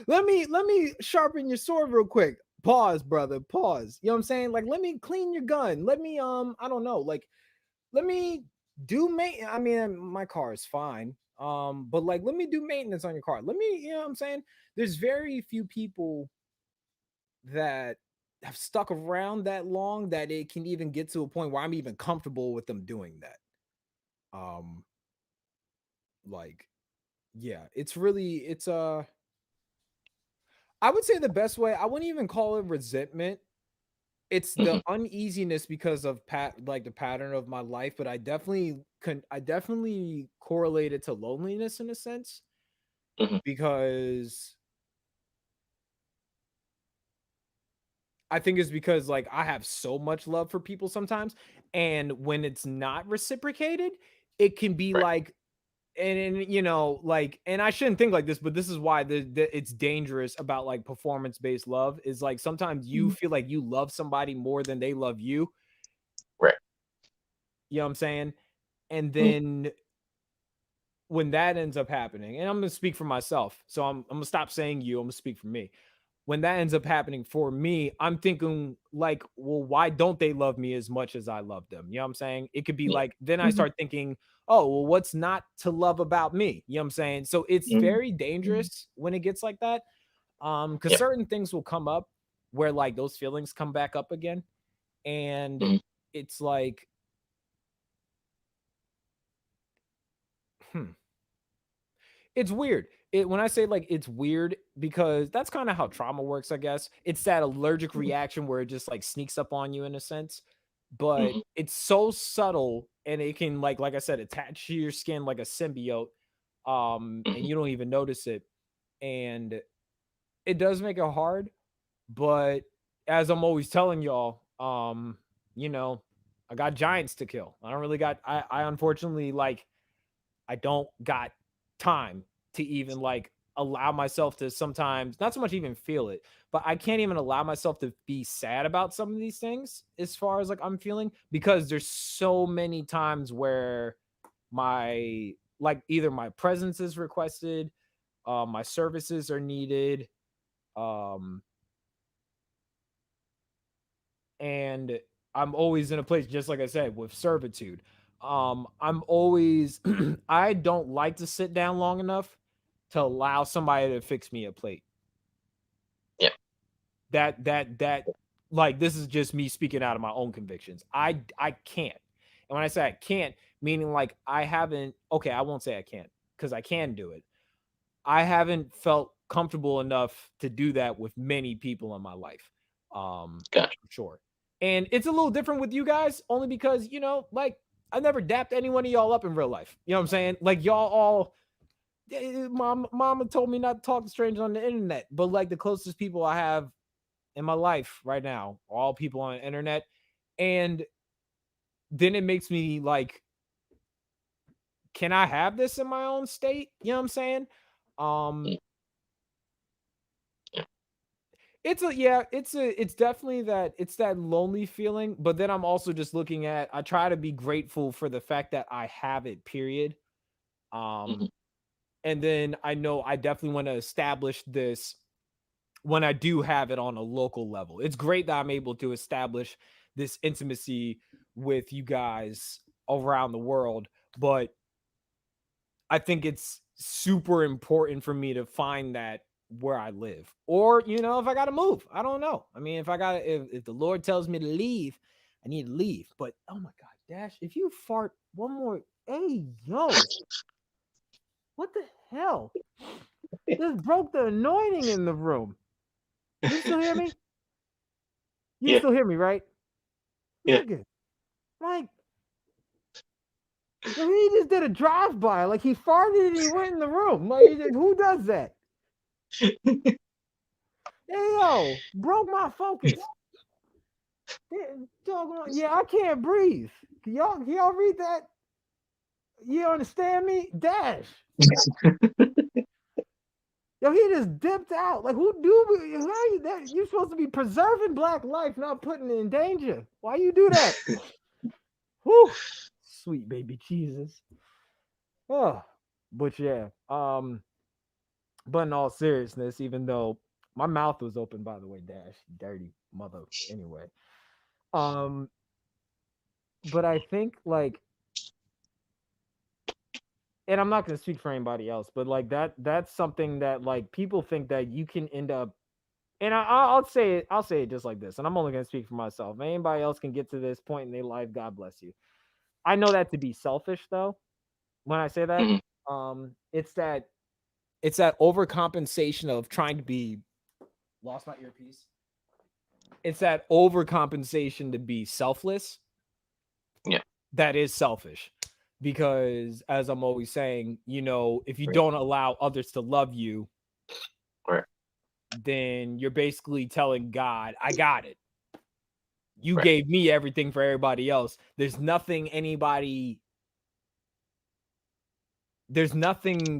let me sharpen your sword real quick. Pause, brother. Pause. You know what I'm saying? Like let me clean your gun. Let me I don't know. Like let me do maintenance. I mean, my car is fine. But like let me do maintenance on your car. Let me, you know what I'm saying? There's very few people that have stuck around that long that it can even get to a point where I'm even comfortable with them doing that. Um, like, yeah, it's I would say the best way, I wouldn't even call it resentment. It's the Hmm. uneasiness because of like the pattern of my life, but I definitely correlate it to loneliness in a sense Hmm. because I think it's because like I have so much love for people sometimes, and when it's not reciprocated, it can be Right. like, and like, and I shouldn't think like this, but this is why it's dangerous about like performance based love is like sometimes you Mhm. feel like you love somebody more than they love you. Right. You know what I'm saying? And Mhm. then when that ends up happening, and I'm gonna speak for myself, so I'm gonna stop saying you. I'm gonna speak for me. When that ends up happening for me, I'm thinking like, well, why don't they love me as much as I love them? You know what I'm saying? It could be Yeah. like, then I Mhm. start thinking, oh, well, what's not to love about me? You know what I'm saying? So it's Mhm. very Mhm. dangerous when it gets like that. Because Yeah. certain things will come up where like those feelings come back up again. And Mhm. it's like, hmm, it's weird. When I say like it's weird because that's kind of how trauma works, I guess. It's that allergic Mhm. reaction where it just like sneaks up on you in a sense, but Mhm. it's so subtle and it can like I said, attach to your skin like a symbiote, and Mhm. you don't even notice it, and it does make it hard. But as I'm always telling y'all, you know, I got giants to kill. I don't really got. I unfortunately like I don't got time to even like allow myself to sometimes not so much even feel it, but I can't even allow myself to be sad about some of these things as far as like I'm feeling because there's so many times where my like either my presence is requested, my services are needed, um, and I'm always in a place just like I said with servitude. I'm always I don't like to sit down long enough to allow somebody to fix me a plate. Yeah. That like this is just me speaking out of my own convictions. I can't. And when I say I can't, meaning like I haven't. Okay, I won't say I can't because I can do it. I haven't felt comfortable enough to do that with many people in my life. Gotcha. For sure. And it's a little different with you guys, only because, like I never dapped any one of y'all up in real life. You know what I'm saying? Like y'all all mama told me not to talk to strangers on the internet, but like the closest people I have in my life right now are all people on the internet. And then it makes me like, can I have this in my own state? You know what I'm saying? It's definitely that lonely feeling, but then I'm also just looking at, I try to be grateful for the fact that I have it, period. And then I know I definitely want to establish this when I do have it on a local level. It's great that I'm able to establish this intimacy with you guys around the world, but I think it's super important for me to find that where I live, or if I gotta move. I don't know. I mean, if the Lord tells me to leave, I need to leave. But oh my God, Dash, if you fart one more, hey yo, what the hell? This broke the anointing in the room. You still hear me? You Yeah. still hear me, right? Yeah. Nigga, like, he just did a drive-by. Like, he farted and he went in the room. Like, who does that? Hey, yo, broke my focus. Yeah, I can't breathe. Can y'all read that? You understand me? Dash. Yo, he just dipped out. Like, who do how you that? You're supposed to be preserving black life, not putting it in danger. Why you do that? Whew. Sweet baby Jesus. Oh, but yeah. But in all seriousness, even though my mouth was open, by the way, Dash, dirty mother. Anyway. But I think like, and I'm not gonna speak for anybody else, but like that's something that like people think that you can end up, and I'll say it just like this, and I'm only gonna speak for myself. If anybody else can get to this point in their life, God bless you. I know that to be selfish though. When I say that, it's that overcompensation of trying to be, lost my earpiece. It's that overcompensation to be selfless. Yeah. That is selfish. Because as I'm always saying, if you don't allow others to love you, then you're basically telling God, I got it. You gave me everything for everybody else. There's nothing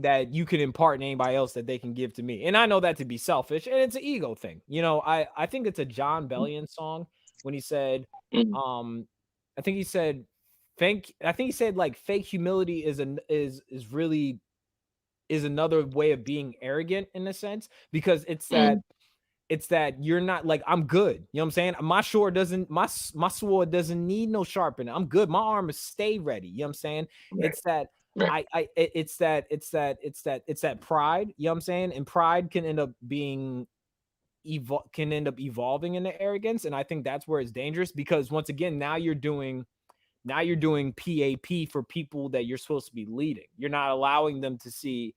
that you can impart in anybody else that they can give to me. And I know that to be selfish, and it's an ego thing. I think it's a John Bellion song when he said, I think he said like fake humility is another way of being arrogant in a sense, because it's that you're not like, I'm good. You know what I'm saying? My sword doesn't need no sharpening. I'm good. My armor stay ready. You know what I'm saying? It's that it's that pride. You know what I'm saying? And pride can end up evolving into arrogance. And I think that's where it's dangerous, because once again, now you're doing PAP for people that you're supposed to be leading. You're not allowing them to see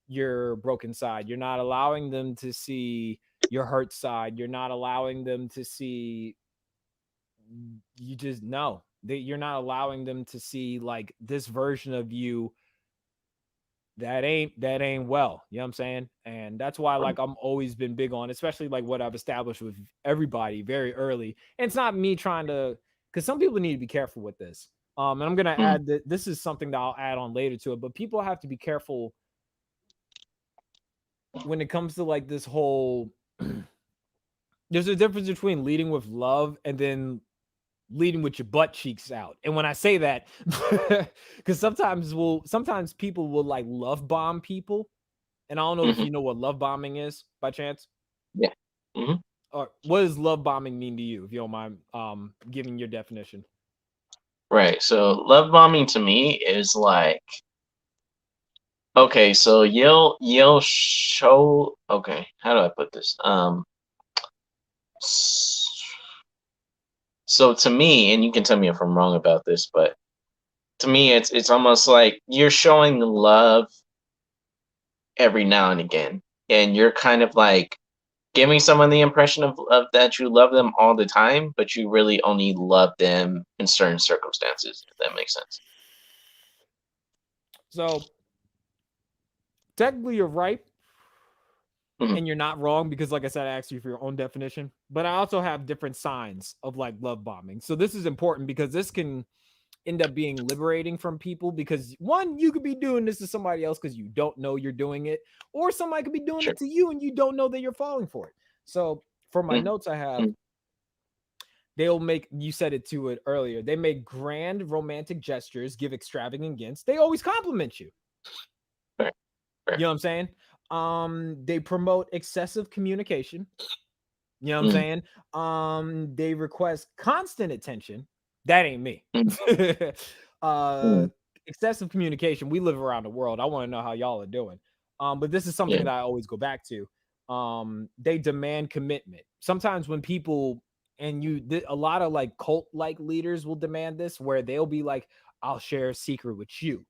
your broken side. You're not allowing them to see your hurt side. You're not allowing them to see, you're not allowing them to see like this version of you that ain't well. You know what I'm saying? And that's why like I'm always been big on, especially like what I've established with everybody very early. And it's not me trying to, because some people need to be careful with this. And I'm gonna add that this is something that I'll add on later to it, but people have to be careful when it comes to like this whole there's a difference between leading with love and then leading with your butt cheeks out. And when I say that, because sometimes people will like love bomb people, and I don't know if you know what love bombing is by chance. Yeah. Or what does love bombing mean to you, if you don't mind giving your definition? Right. So love bombing to me is like, okay, so you'll show, okay, how do I put this? So to me, and you can tell me if I'm wrong about this, but to me, it's almost like you're showing love every now and again, and you're kind of like giving someone the impression of that you love them all the time, but you really only love them in certain circumstances, if that makes sense. So technically you're right. Mhm. And you're not wrong because, like I said, I asked you for your own definition. But I also have different signs of like love bombing. So this is important because this can end up being liberating from people because one, you could be doing this to somebody else because you don't know you're doing it, or somebody could be doing Sure. it to you and you don't know that you're falling for it. So for my Mhm. notes, I have Mhm. they'll make, you said it to it earlier, they make grand romantic gestures, give extravagant gifts. They always compliment you. Fair. You know what I'm saying? They promote excessive communication. You know what I'm Mhm. saying? They request constant attention. That ain't me. Mhm. uh Mhm. Excessive communication. We live around the world. I want to know how y'all are doing. But this is something Yeah. that I always go back to. They demand commitment. Sometimes when people and a lot of like cult like leaders will demand this, where they'll be like, I'll share a secret with you.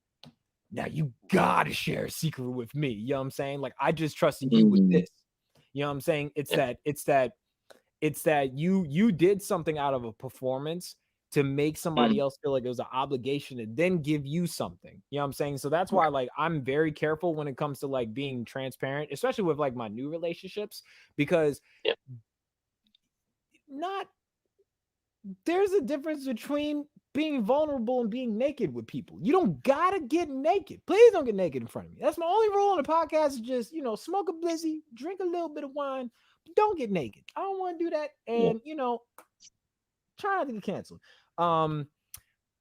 Now you gotta share a secret with me. You know what I'm saying? Like, I just trusted you with Mhm. this. You know what I'm saying? Yeah. It's that you did something out of a performance to make somebody Mhm. else feel like it was an obligation to then give you something. You know what I'm saying? So that's Right. why like I'm very careful when it comes to like being transparent, especially with like my new relationships, because Yeah. not there's a difference between being vulnerable and being naked with people. You don't gotta get naked. Please don't get naked in front of me. That's my only rule on the podcast is just, smoke a blizzy, drink a little bit of wine, but don't get naked. I don't want to do that. Yeah. And, try not to get canceled. Um,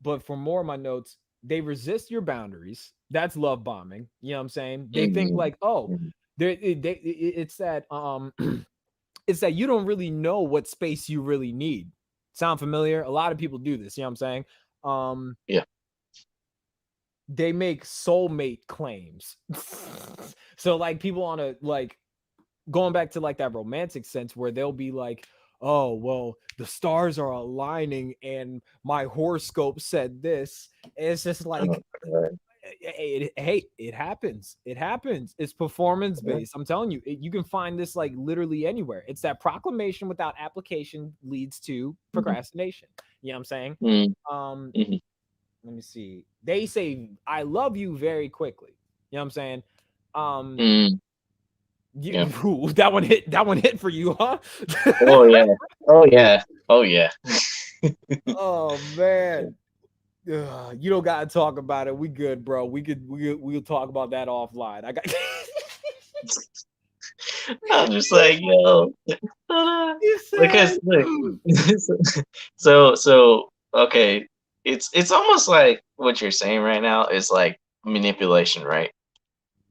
but for more of my notes, they resist your boundaries. That's love bombing. You know what I'm saying? They think Mhm. like, oh, Mhm. it's that it's that you don't really know what space you really need. Sound familiar? A lot of people do this, you know what I'm saying? Um, Yeah. they make soulmate claims. So like people on a like going back to like that romantic sense where they'll be like, oh, well, the stars are aligning and my horoscope said this. And it's just Oh, like, God. hey, it happens. It happens. It's performance Yeah. based. I'm telling you, you can find this like literally anywhere. It's that proclamation without application leads to Mhm. procrastination. You know what I'm saying? Mhm. Um, Mhm. let me see. They say I love you very quickly. You know what I'm saying? Um, Mhm. Yeah. that one hit. That one hit for you, huh? Oh yeah. Oh yeah. Oh yeah. Oh man. Ugh, you don't gotta talk about it. We good, bro. We'll talk about that offline. I got I'm just like, yo, you because said look, so okay, it's almost like what you're saying right now is like manipulation, right?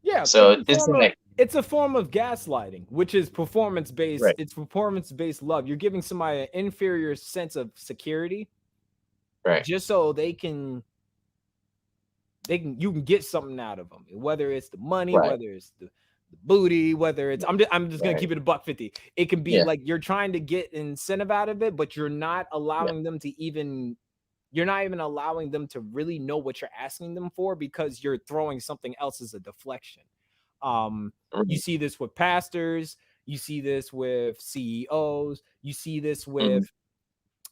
yeah, So it's like, it's a form of gaslighting, which is performance based. right, It's performance based love. You're giving somebody an inferior sense of security right, just so you can get something out of them, whether it's the money, right, whether it's the booty, whether it's I'm just gonna right, keep it a buck 50. It can be yeah, like you're trying to get incentive out of it, but yeah, you're not even allowing them to really know what you're asking them for because you're throwing something else as a deflection. You right, see this with pastors, you see this with CEOs, mhm,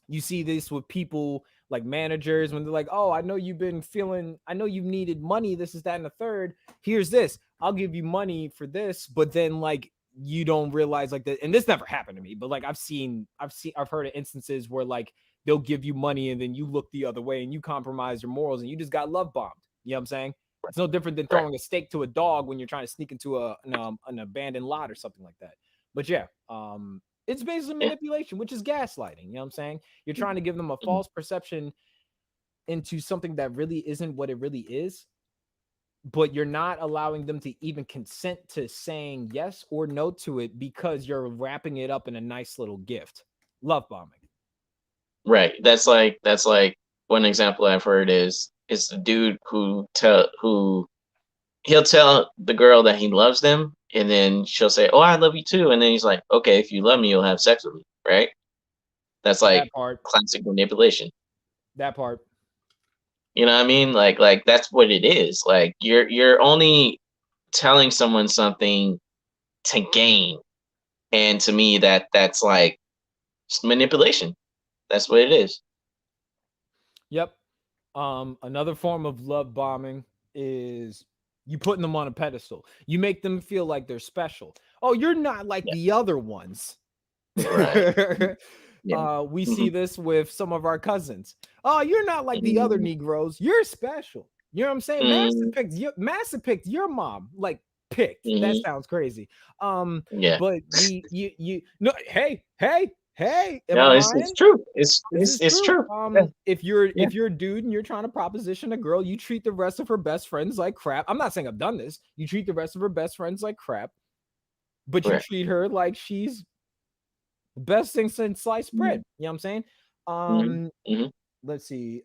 you see this with people like managers when they're like, oh, I know you've needed money, this is that and the third, here's this, I'll give you money for this, but then like you don't realize like that. And this never happened to me, but like I've heard of instances where like they'll give you money and then you look the other way and you compromise your morals and you just got love bombed. You know what I'm saying? It's no different than right, throwing a steak to a dog when you're trying to sneak into an abandoned lot or something like that. But yeah, it's basically yeah, manipulation, which is gaslighting. You know what I'm saying? You're trying to give them a mhm, false perception into something that really isn't what it really is, but you're not allowing them to even consent to saying yes or no to it because you're wrapping it up in a nice little gift. Love bombing. right. That's like one example I've heard is the dude who he'll tell the girl that he loves them, and then she'll say, "Oh, I love you too," and then he's like, "Okay, if you love me, you'll have sex with me," right? That's That like part. classic manipulation. That part. You know what I mean? Like that's what it is. Like you're only telling someone something to gain. And to me that's like manipulation. That's what it is. Yep. Another form of love bombing is you putting them on a pedestal. You make them feel like they're special. Oh, you're not like Yeah. the other ones. Right. Yeah. We see Mhm. this with some of our cousins. Oh, you're not like the other Mhm. Negroes. You're special. You know what I'm saying? Mhm. Master picked your mom. Like picked. That Mhm. sounds crazy. Yeah. But you no, hey, am I No, it's lying? true. This is It's true. true. Yeah. Yeah. If you're a dude and you're trying to proposition a girl, you treat the rest of her best friends like crap. I'm not saying I've done this. You treat the rest of her best friends like crap, but you Right. treat her like she's the best thing since sliced bread. Mhm. You know what I'm saying? Mhm. Um, Mhm. let's see.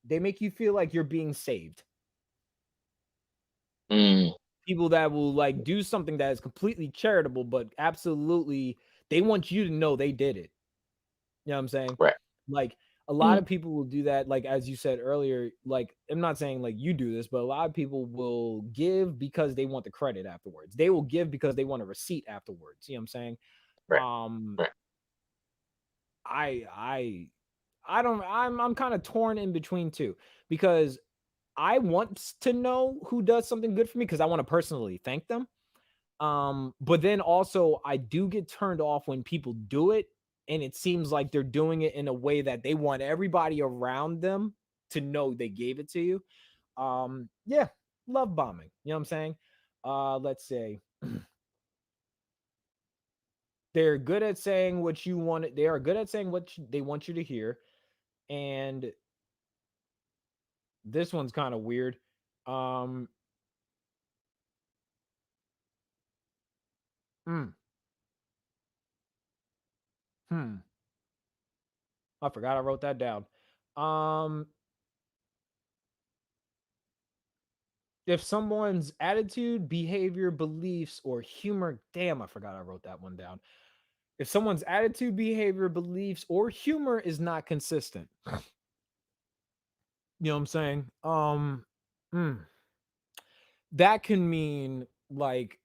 They make you feel like you're being saved. Mm. People that will like do something that is completely charitable, but absolutely they want you to know they did it. You know what I'm saying? Right. Like a lot Mm. of people will do that, like as you said earlier. Like, I'm not saying like you do this, but a lot of people will give because they want the credit afterwards. They will give because they want a receipt afterwards. You know what I'm saying? Right. Um, Right. I I I don't I'm kind of torn in between two because I want to know who does something good for me because I want to personally thank them. But then also I do get turned off when people do it and it seems like they're doing it in a way that they want everybody around them to know they gave it to you. Yeah, love bombing. You know what I'm saying? Let's say they're good at saying what you want. They are good at saying what they want you to hear. And this one's kind of weird. Um, hmm, hmm. I forgot I wrote that down. Um, if someone's attitude, behavior, beliefs, or humor, damn, I forgot I wrote that one down. If someone's attitude, behavior, beliefs, or humor is not consistent, you know what I'm saying? Mm, that can mean like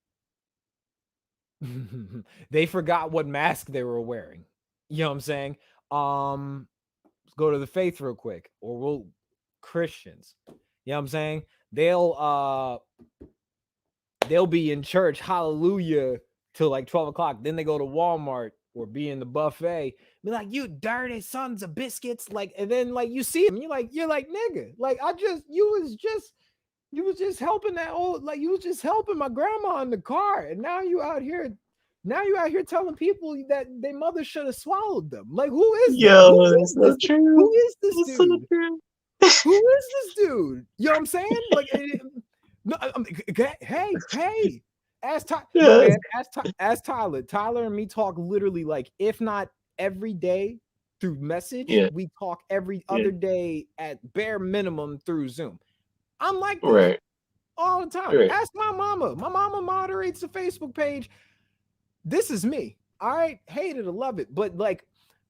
they forgot what mask they were wearing. You know what I'm saying? Let's go to the faith real quick, or we'll Christians. You know what I'm saying? They'll they'll be in church, hallelujah, till like 12 o'clock. Then they go to Walmart or be in the buffet. Be like, you dirty sons of biscuits. Like, and then like you see them, you're like, nigga, like you was just helping that old, like you was just helping my grandma in the car. And now you out here telling people that their mother should have swallowed them. Like, who is this? Yo, that's so Who true. is this That's so dude? true. Who is this dude? You know what I'm saying? Like, no, hey, look, Yes. man, ask Tyler. Tyler and me talk literally like, if not every day through message, Yeah. we talk every Yeah. other day at bare minimum through Zoom. I'm like this Right. all the time. Right. Ask my mama. My mama moderates the Facebook page. This is me. All right, hate it or love it, but like,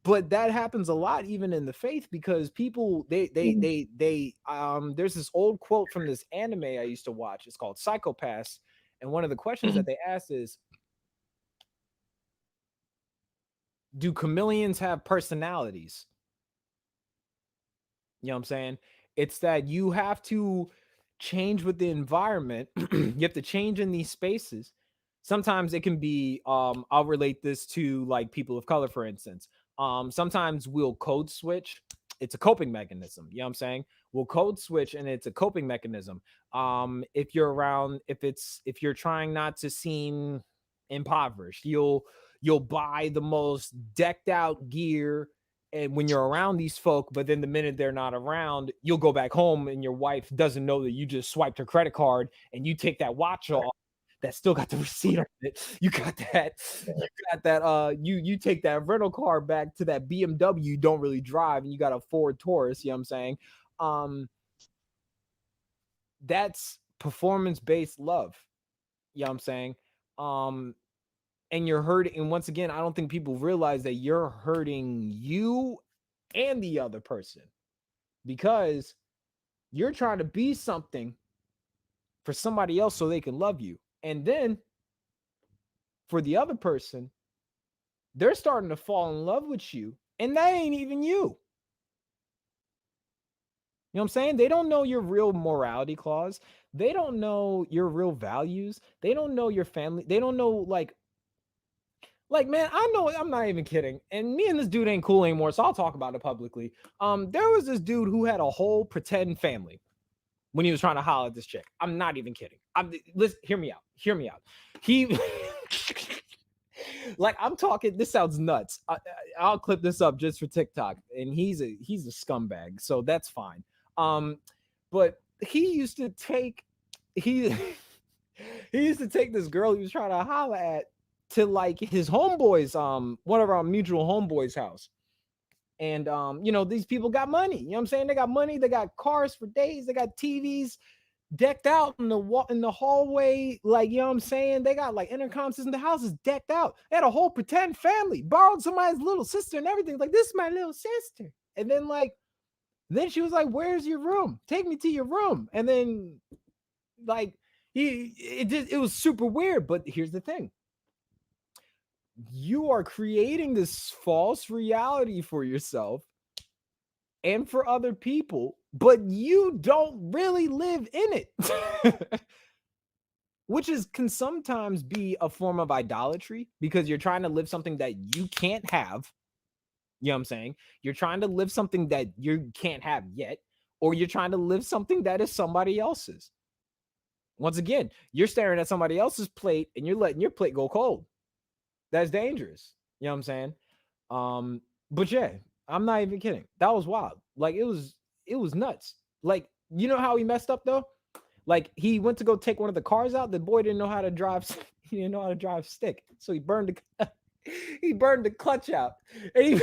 but that happens a lot even in the faith because people Mhm. there's this old quote from this anime I used to watch. It's called Psychopaths, and one of the questions that Mhm. they asked is, do chameleons have personalities? You know what I'm saying? It's that you have to change with the environment. You have to change in these spaces. Sometimes it can be I'll relate this to like people of color, for instance. Sometimes we'll code switch. It's a coping mechanism. You know what I'm saying? We'll code switch and it's a coping mechanism. If you're around, if you're trying not to seem impoverished, you'll buy the most decked out gear and when you're around these folk, but then the minute they're not around, you'll go back home and your wife doesn't know that you just swiped her credit card and you take that watch off that still got the receipt on it. You take that rental car back to that BMW you don't really drive and you got a Ford Taurus, you know what I'm saying? Um that's performance-based love. You know what I'm saying? Um and you're hurting, and once again, I don't think people realize that you're hurting you and the other person because You're trying to be something for somebody else so they can love you. And then for the other person, they're starting to fall in love with you, and that ain't even you. You know what I'm saying? They don't know your real morality clause. They don't know your real values. They don't know your family. They don't know man, I know, I'm not even kidding. And me and this dude ain't cool anymore, so I'll talk about it publicly. There was this dude who had a whole pretend family when he was trying to holler at this chick. I'm not even kidding. Listen, hear me out. Hear me out. He like, I'm talking, this sounds nuts. I'll clip this up just for TikTok, and he's a scumbag, so that's fine. But he used to take he he used to take this girl he was trying to holler at to like his homeboys, one of our mutual homeboys' house. And these people got money. You know what I'm saying? They got money, they got cars for days, they got TVs decked out in the hallway. Like, you know what I'm saying? They got like intercoms in the house is decked out. They had a whole pretend family, borrowed somebody's little sister and everything. Like, this is my little sister. And then she was like, "Where's your room? Take me to your room." And then like it was super weird. But here's the thing. You are creating this false reality for yourself and for other people, but you don't really live in it. Which can sometimes be a form of idolatry, because you're trying to live something that you can't have. You know what I'm saying? You're trying to live something that you can't have yet, or you're trying to live something that is somebody else's. Once again, you're staring at somebody else's plate and you're letting your plate go cold. That's dangerous. You know what I'm saying? But yeah, I'm not even kidding. That was wild. Like, it was nuts. Like, you know how he messed up though? Like, he went to go take one of the cars out. The boy didn't know how to drive. He didn't know how to drive stick, so he burned he burned the clutch out. And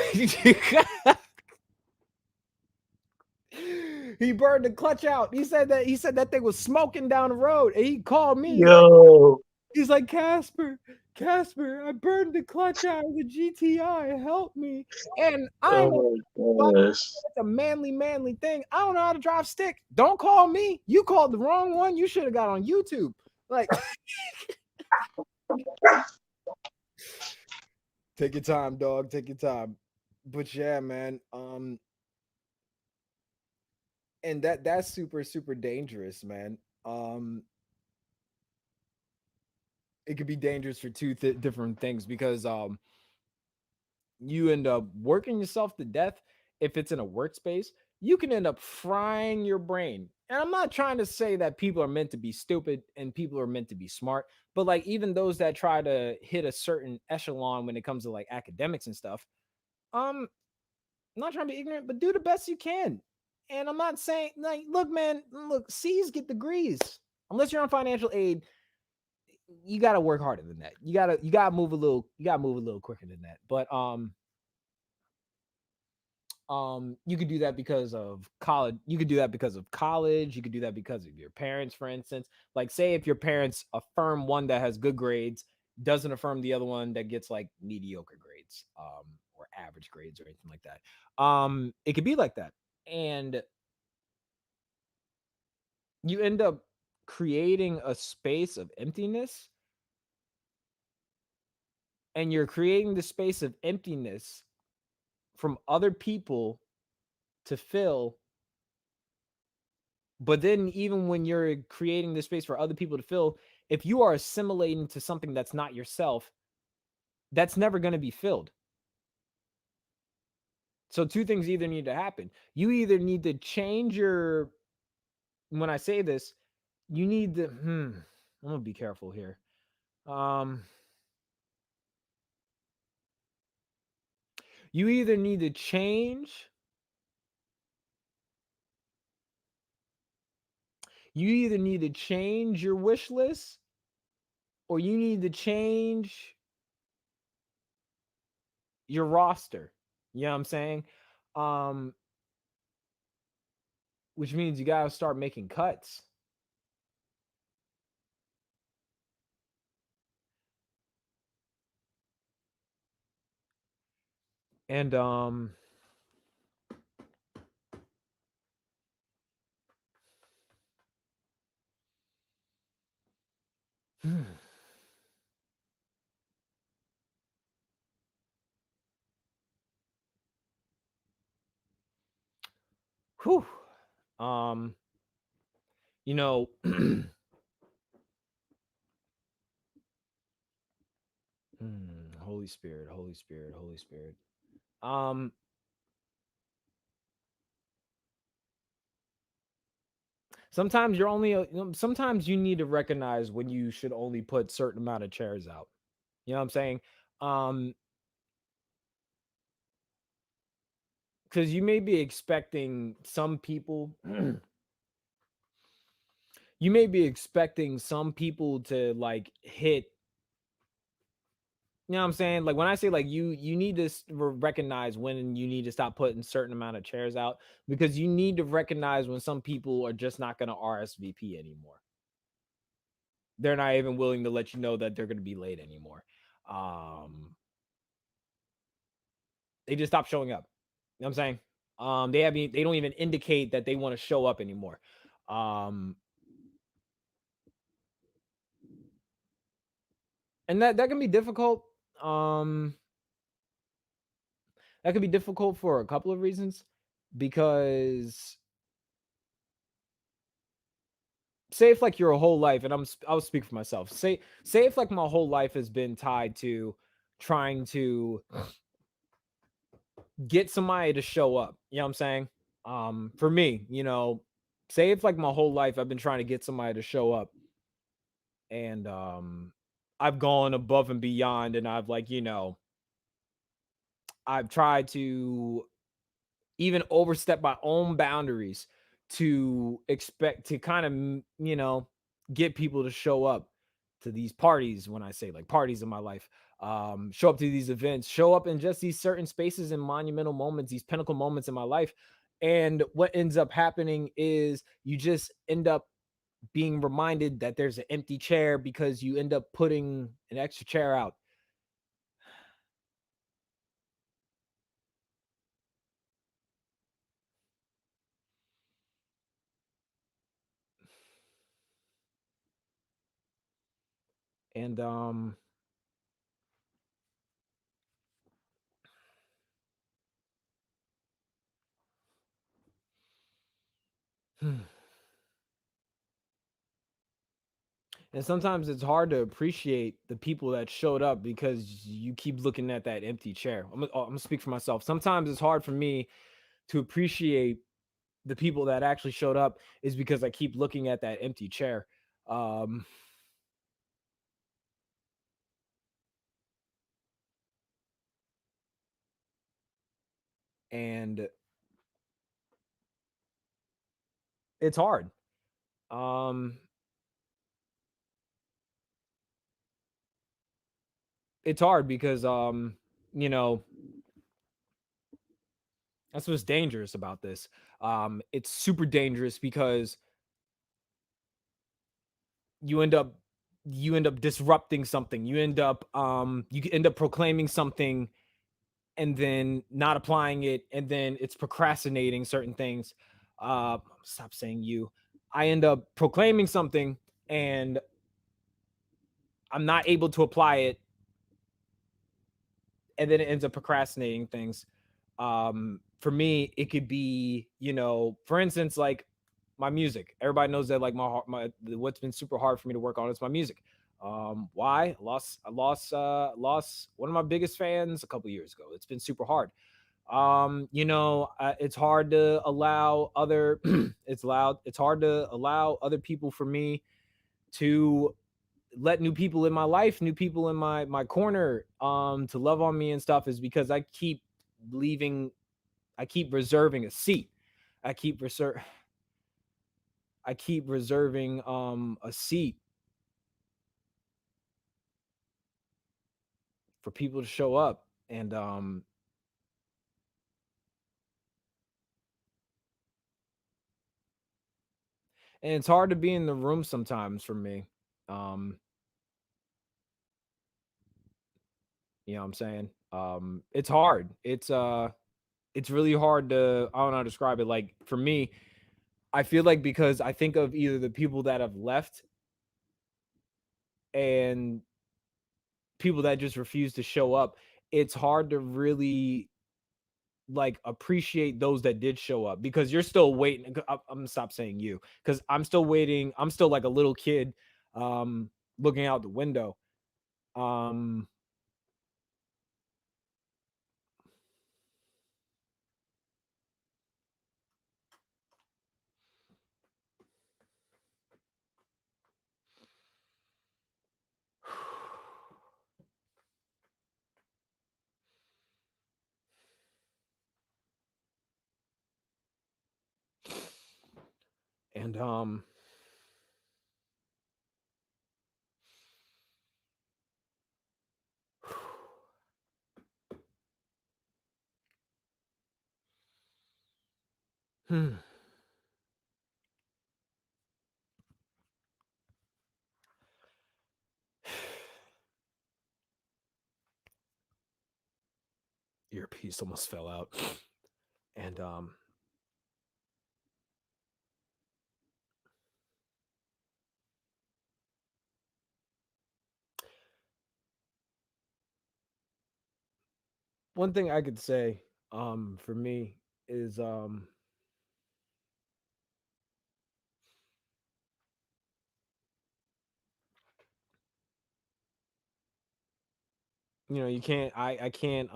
he burned the clutch out. He said that thing was smoking down the road, and he called me. Yo, He's like, Casper, I burned the clutch out of the GTI. Help me. And I know Oh my gosh. it's a manly thing. I don't know how to drive stick. Don't call me. You called the wrong one. You should have got on YouTube. Like, take your time, dog. Take your time. But yeah, man. And that's super, super dangerous, man. It could be dangerous for two different things, because you end up working yourself to death. If it's in a workspace, you can end up frying your brain. And I'm not trying to say that people are meant to be stupid and people are meant to be smart, but like, even those that try to hit a certain echelon when it comes to like academics and stuff, I'm not trying to be ignorant, but do the best you can. And I'm not saying, like, look, man, look, C's get degrees. Unless you're on financial aid, you gotta work harder than that. You gotta move a little, quicker than that. But you could do that because of college. You could do that because of college. You could do that because of your parents, for instance. Like, say if your parents affirm one that has good grades, doesn't affirm the other one that gets like mediocre grades, or average grades or anything like that. It could be like that. And you end up creating a space of emptiness, and you're creating the space of emptiness from other people to fill. But then, even when you're creating the space for other people to fill, if you are assimilating to something that's not yourself, that's never going to be filled. So two things either need to happen. You either need to change your, when I say this, you need to, I'm going to be careful here. You either need to change, your wish list, or you need to change your roster. You know what I'm saying? Which means you got to start making cuts. And Whew. You know, Holy Spirit, Holy Spirit, Holy Spirit. Um, sometimes you're only, sometimes you need to recognize when you should only put certain amount of chairs out. You know what I'm saying? Um, because you may be expecting some people, you may be expecting some people to like hit. You know what I'm saying? Like when I say like you need to recognize when you need to stop putting certain amount of chairs out, because you need to recognize when some people are just not going to RSVP anymore. They're not even willing to let you know that they're going to be late anymore. Um, they just stop showing up. You know what I'm saying? They don't even indicate that they want to show up anymore. Um, and that can be difficult. Um, that can be difficult for a couple of reasons, because say if like your whole life, and I'll speak for myself. Say if like my whole life has been tied to trying to get somebody to show up. You know what I'm saying? For me, say if like my whole life I've been trying to get somebody to show up, and I've gone above and beyond, and I've like, I've tried to even overstep my own boundaries to expect to kind of, get people to show up to these parties. When I say like parties in my life, show up to these events, show up in just these certain spaces and monumental moments, these pinnacle moments in my life. And what ends up happening is you just end up being reminded that there's an empty chair because you end up putting an extra chair out. And and sometimes it's hard to appreciate the people that showed up because you keep looking at that empty chair. I'm gonna speak for myself. Sometimes it's hard for me to appreciate the people that actually showed up, is because I keep looking at that empty chair. Um, and it's hard. Um, it's hard because you know, that's what's dangerous about this. It's super dangerous because you end up disrupting something. You end up proclaiming something and then not applying it, and then it's procrastinating certain things. Stop saying you. I end up proclaiming something and I'm not able to apply it, and then it ends up procrastinating things. For me, it could be, for instance, like my music. Everybody knows that like my what's been super hard for me to work on is my music. Why? I lost one of my biggest fans a couple years ago. It's been super hard. It's hard to allow other it's hard to allow other people for me to let new people in my life, new people in my corner, to love on me and stuff, is because I keep reserving a seat. I keep reserve I keep reserving a seat for people to show up. And it's hard to be in the room sometimes for me. Um, you know what I'm saying? It's hard. It's really hard to, I don't know how to describe it. Like for me, I feel like because I think of either the people that have left and people that just refuse to show up, it's hard to really like appreciate those that did show up, because you're still waiting. I'm gonna stop saying you, because I'm still waiting. I'm still like a little kid, looking out the window. Um, and hmm. Earpiece almost fell out. And one thing I could say for me is you know, you can't I can't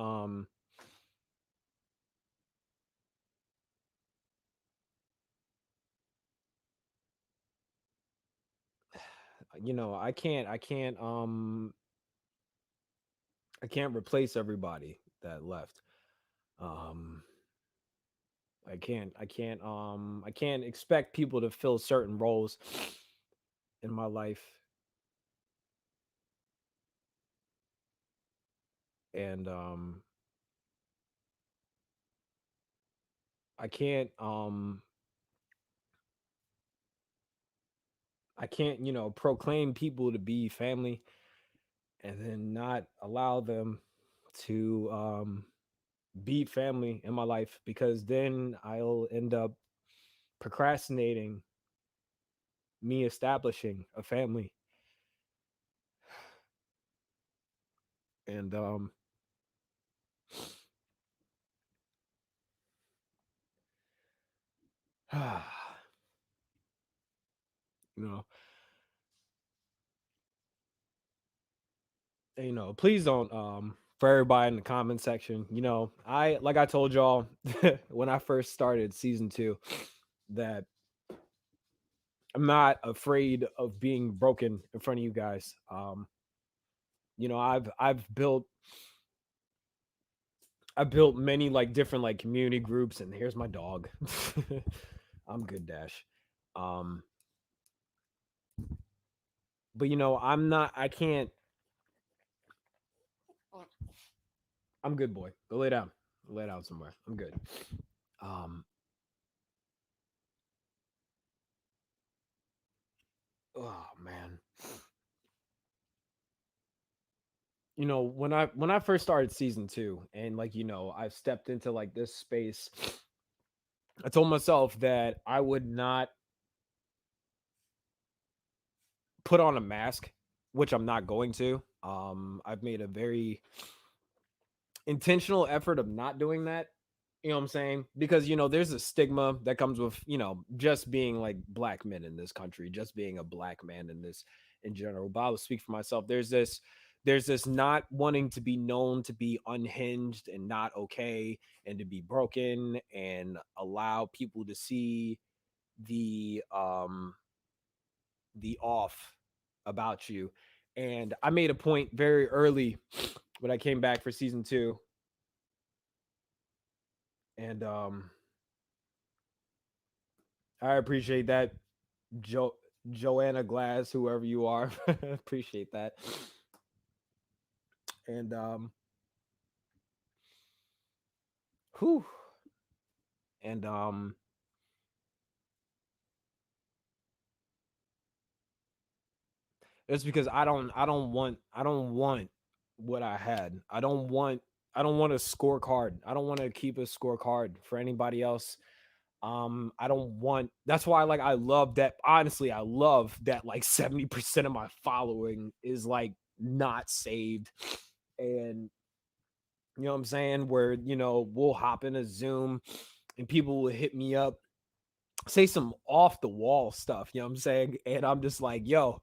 you know, I can't replace everybody that left. Um I can't expect people to fill certain roles in my life. And I can't um I can't, you know, proclaim people to be family and then not allow them to be family in my life, because then I'll end up procrastinating me establishing a family. And you know, please don't for everybody in the comment section, you know, like I told y'all when I first started season 2, that I'm not afraid of being broken in front of you guys. You know, I've built many like different like community groups, and here's my dog. I'm good, Dash. Um, but you know, I can't. I'm good, boy. Go lay down. Lay down somewhere. I'm good. Um, oh man. You know, when I first started season 2, and like, you know, I've stepped into like this space, I told myself that I would not put on a mask, which I'm not going to. I've made a very intentional effort of not doing that. You know what I'm saying? Because, you know, there's a stigma that comes with, you know, just being like black men in this country, just being a black man in this in general. But I will speak for myself. There's this not wanting to be known to be unhinged and not okay, and to be broken, and allow people to see the off about you. And I made a point very early when I came back for season 2. And I appreciate that, jo- Joanna Glass, whoever you are. Appreciate that. And whew. And it's because I don't want what I had. I don't want a scorecard. I don't want to keep a scorecard for anybody else. I don't want. That's why like I love that. Honestly, I love that like 70% of my following is like not saved. And You know what I'm saying? Where, we'll hop in a Zoom and people will hit me up, say some off the wall stuff, you know what I'm saying? And I'm just like, yo,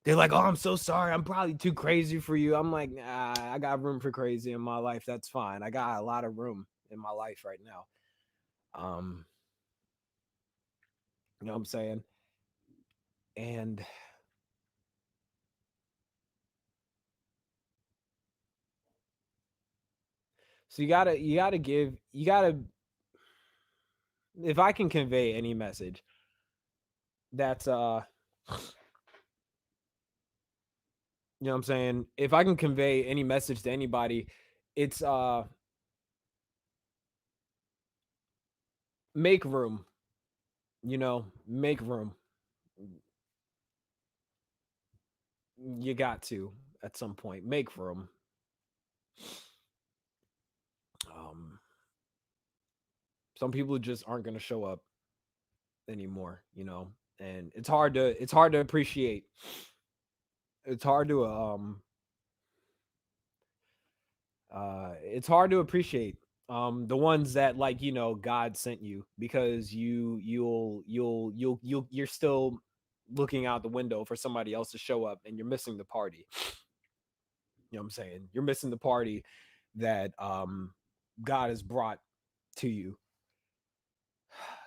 they're like, oh, I'm so sorry. I'm probably too crazy for you. I'm like, nah, I got room for crazy in my life. That's fine. I got a lot of room in my life right now. You know what I'm saying? And so you gotta, if I can convey any message, that's you know what I'm saying? If I can convey any message to anybody, it's make room, make room. You got to at some point make room. Um some people just aren't going to show up anymore, and it's hard to appreciate. It's hard to it's hard to appreciate the ones that, like, God sent you, because you're still looking out the window for somebody else to show up, and you're missing the party. You know what I'm saying? You're missing the party that God has brought to you,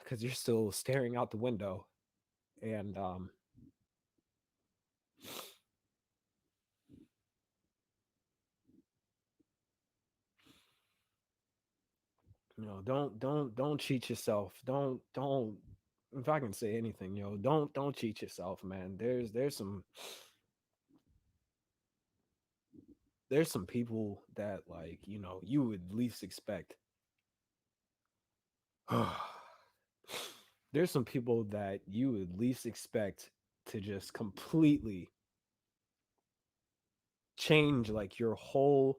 because you're still staring out the window. And don't cheat yourself. Don't If I can say anything, don't cheat yourself, man. There's some people that, like, you would least expect. There's some people that you would least expect to just completely change, like, your whole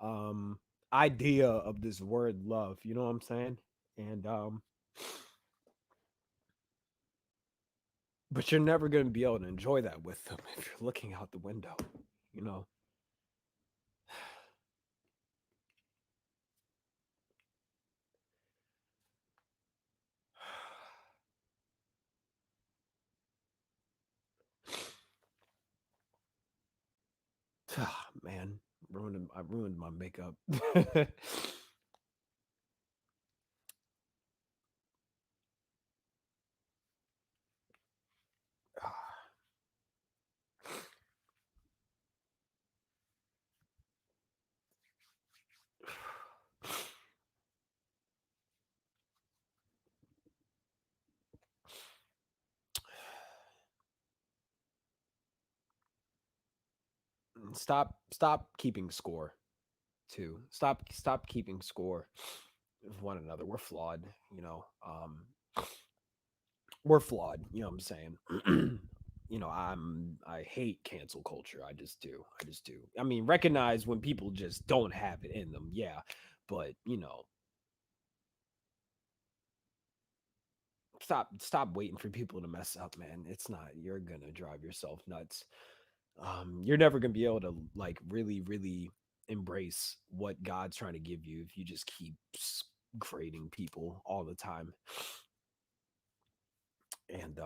um idea of this word love, you know what I'm saying? And but you're never going to be able to enjoy that with them if you're looking out the window, you know. Man, I ruined my makeup. Stop keeping score too. Stop keeping score of one another. We're flawed, we're flawed, you know what I'm saying? I hate cancel culture. I just do. I mean, recognize when people just don't have it in them, yeah, but stop waiting for people to mess up, man. It's not, you're gonna drive yourself nuts. You're never gonna be able to, like, really, really embrace what God's trying to give you if you just keep grading people all the time. And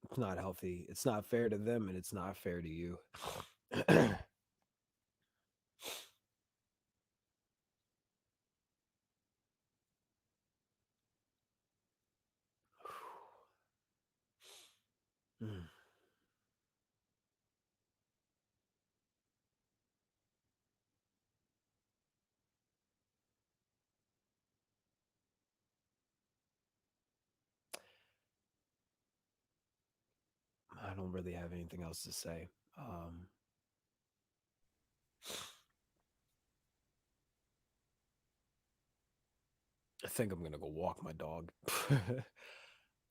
it's not healthy. It's not fair to them, and it's not fair to you. I don't really have anything else to say. I think I'm gonna go walk my dog.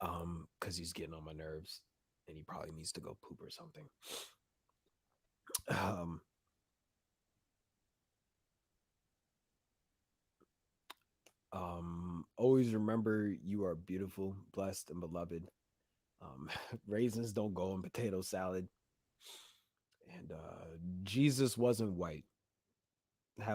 Because he's getting on my nerves, and he probably needs to go poop or something. Um, always remember, you are beautiful, blessed, and beloved. Raisins don't go in potato salad. And Jesus wasn't white.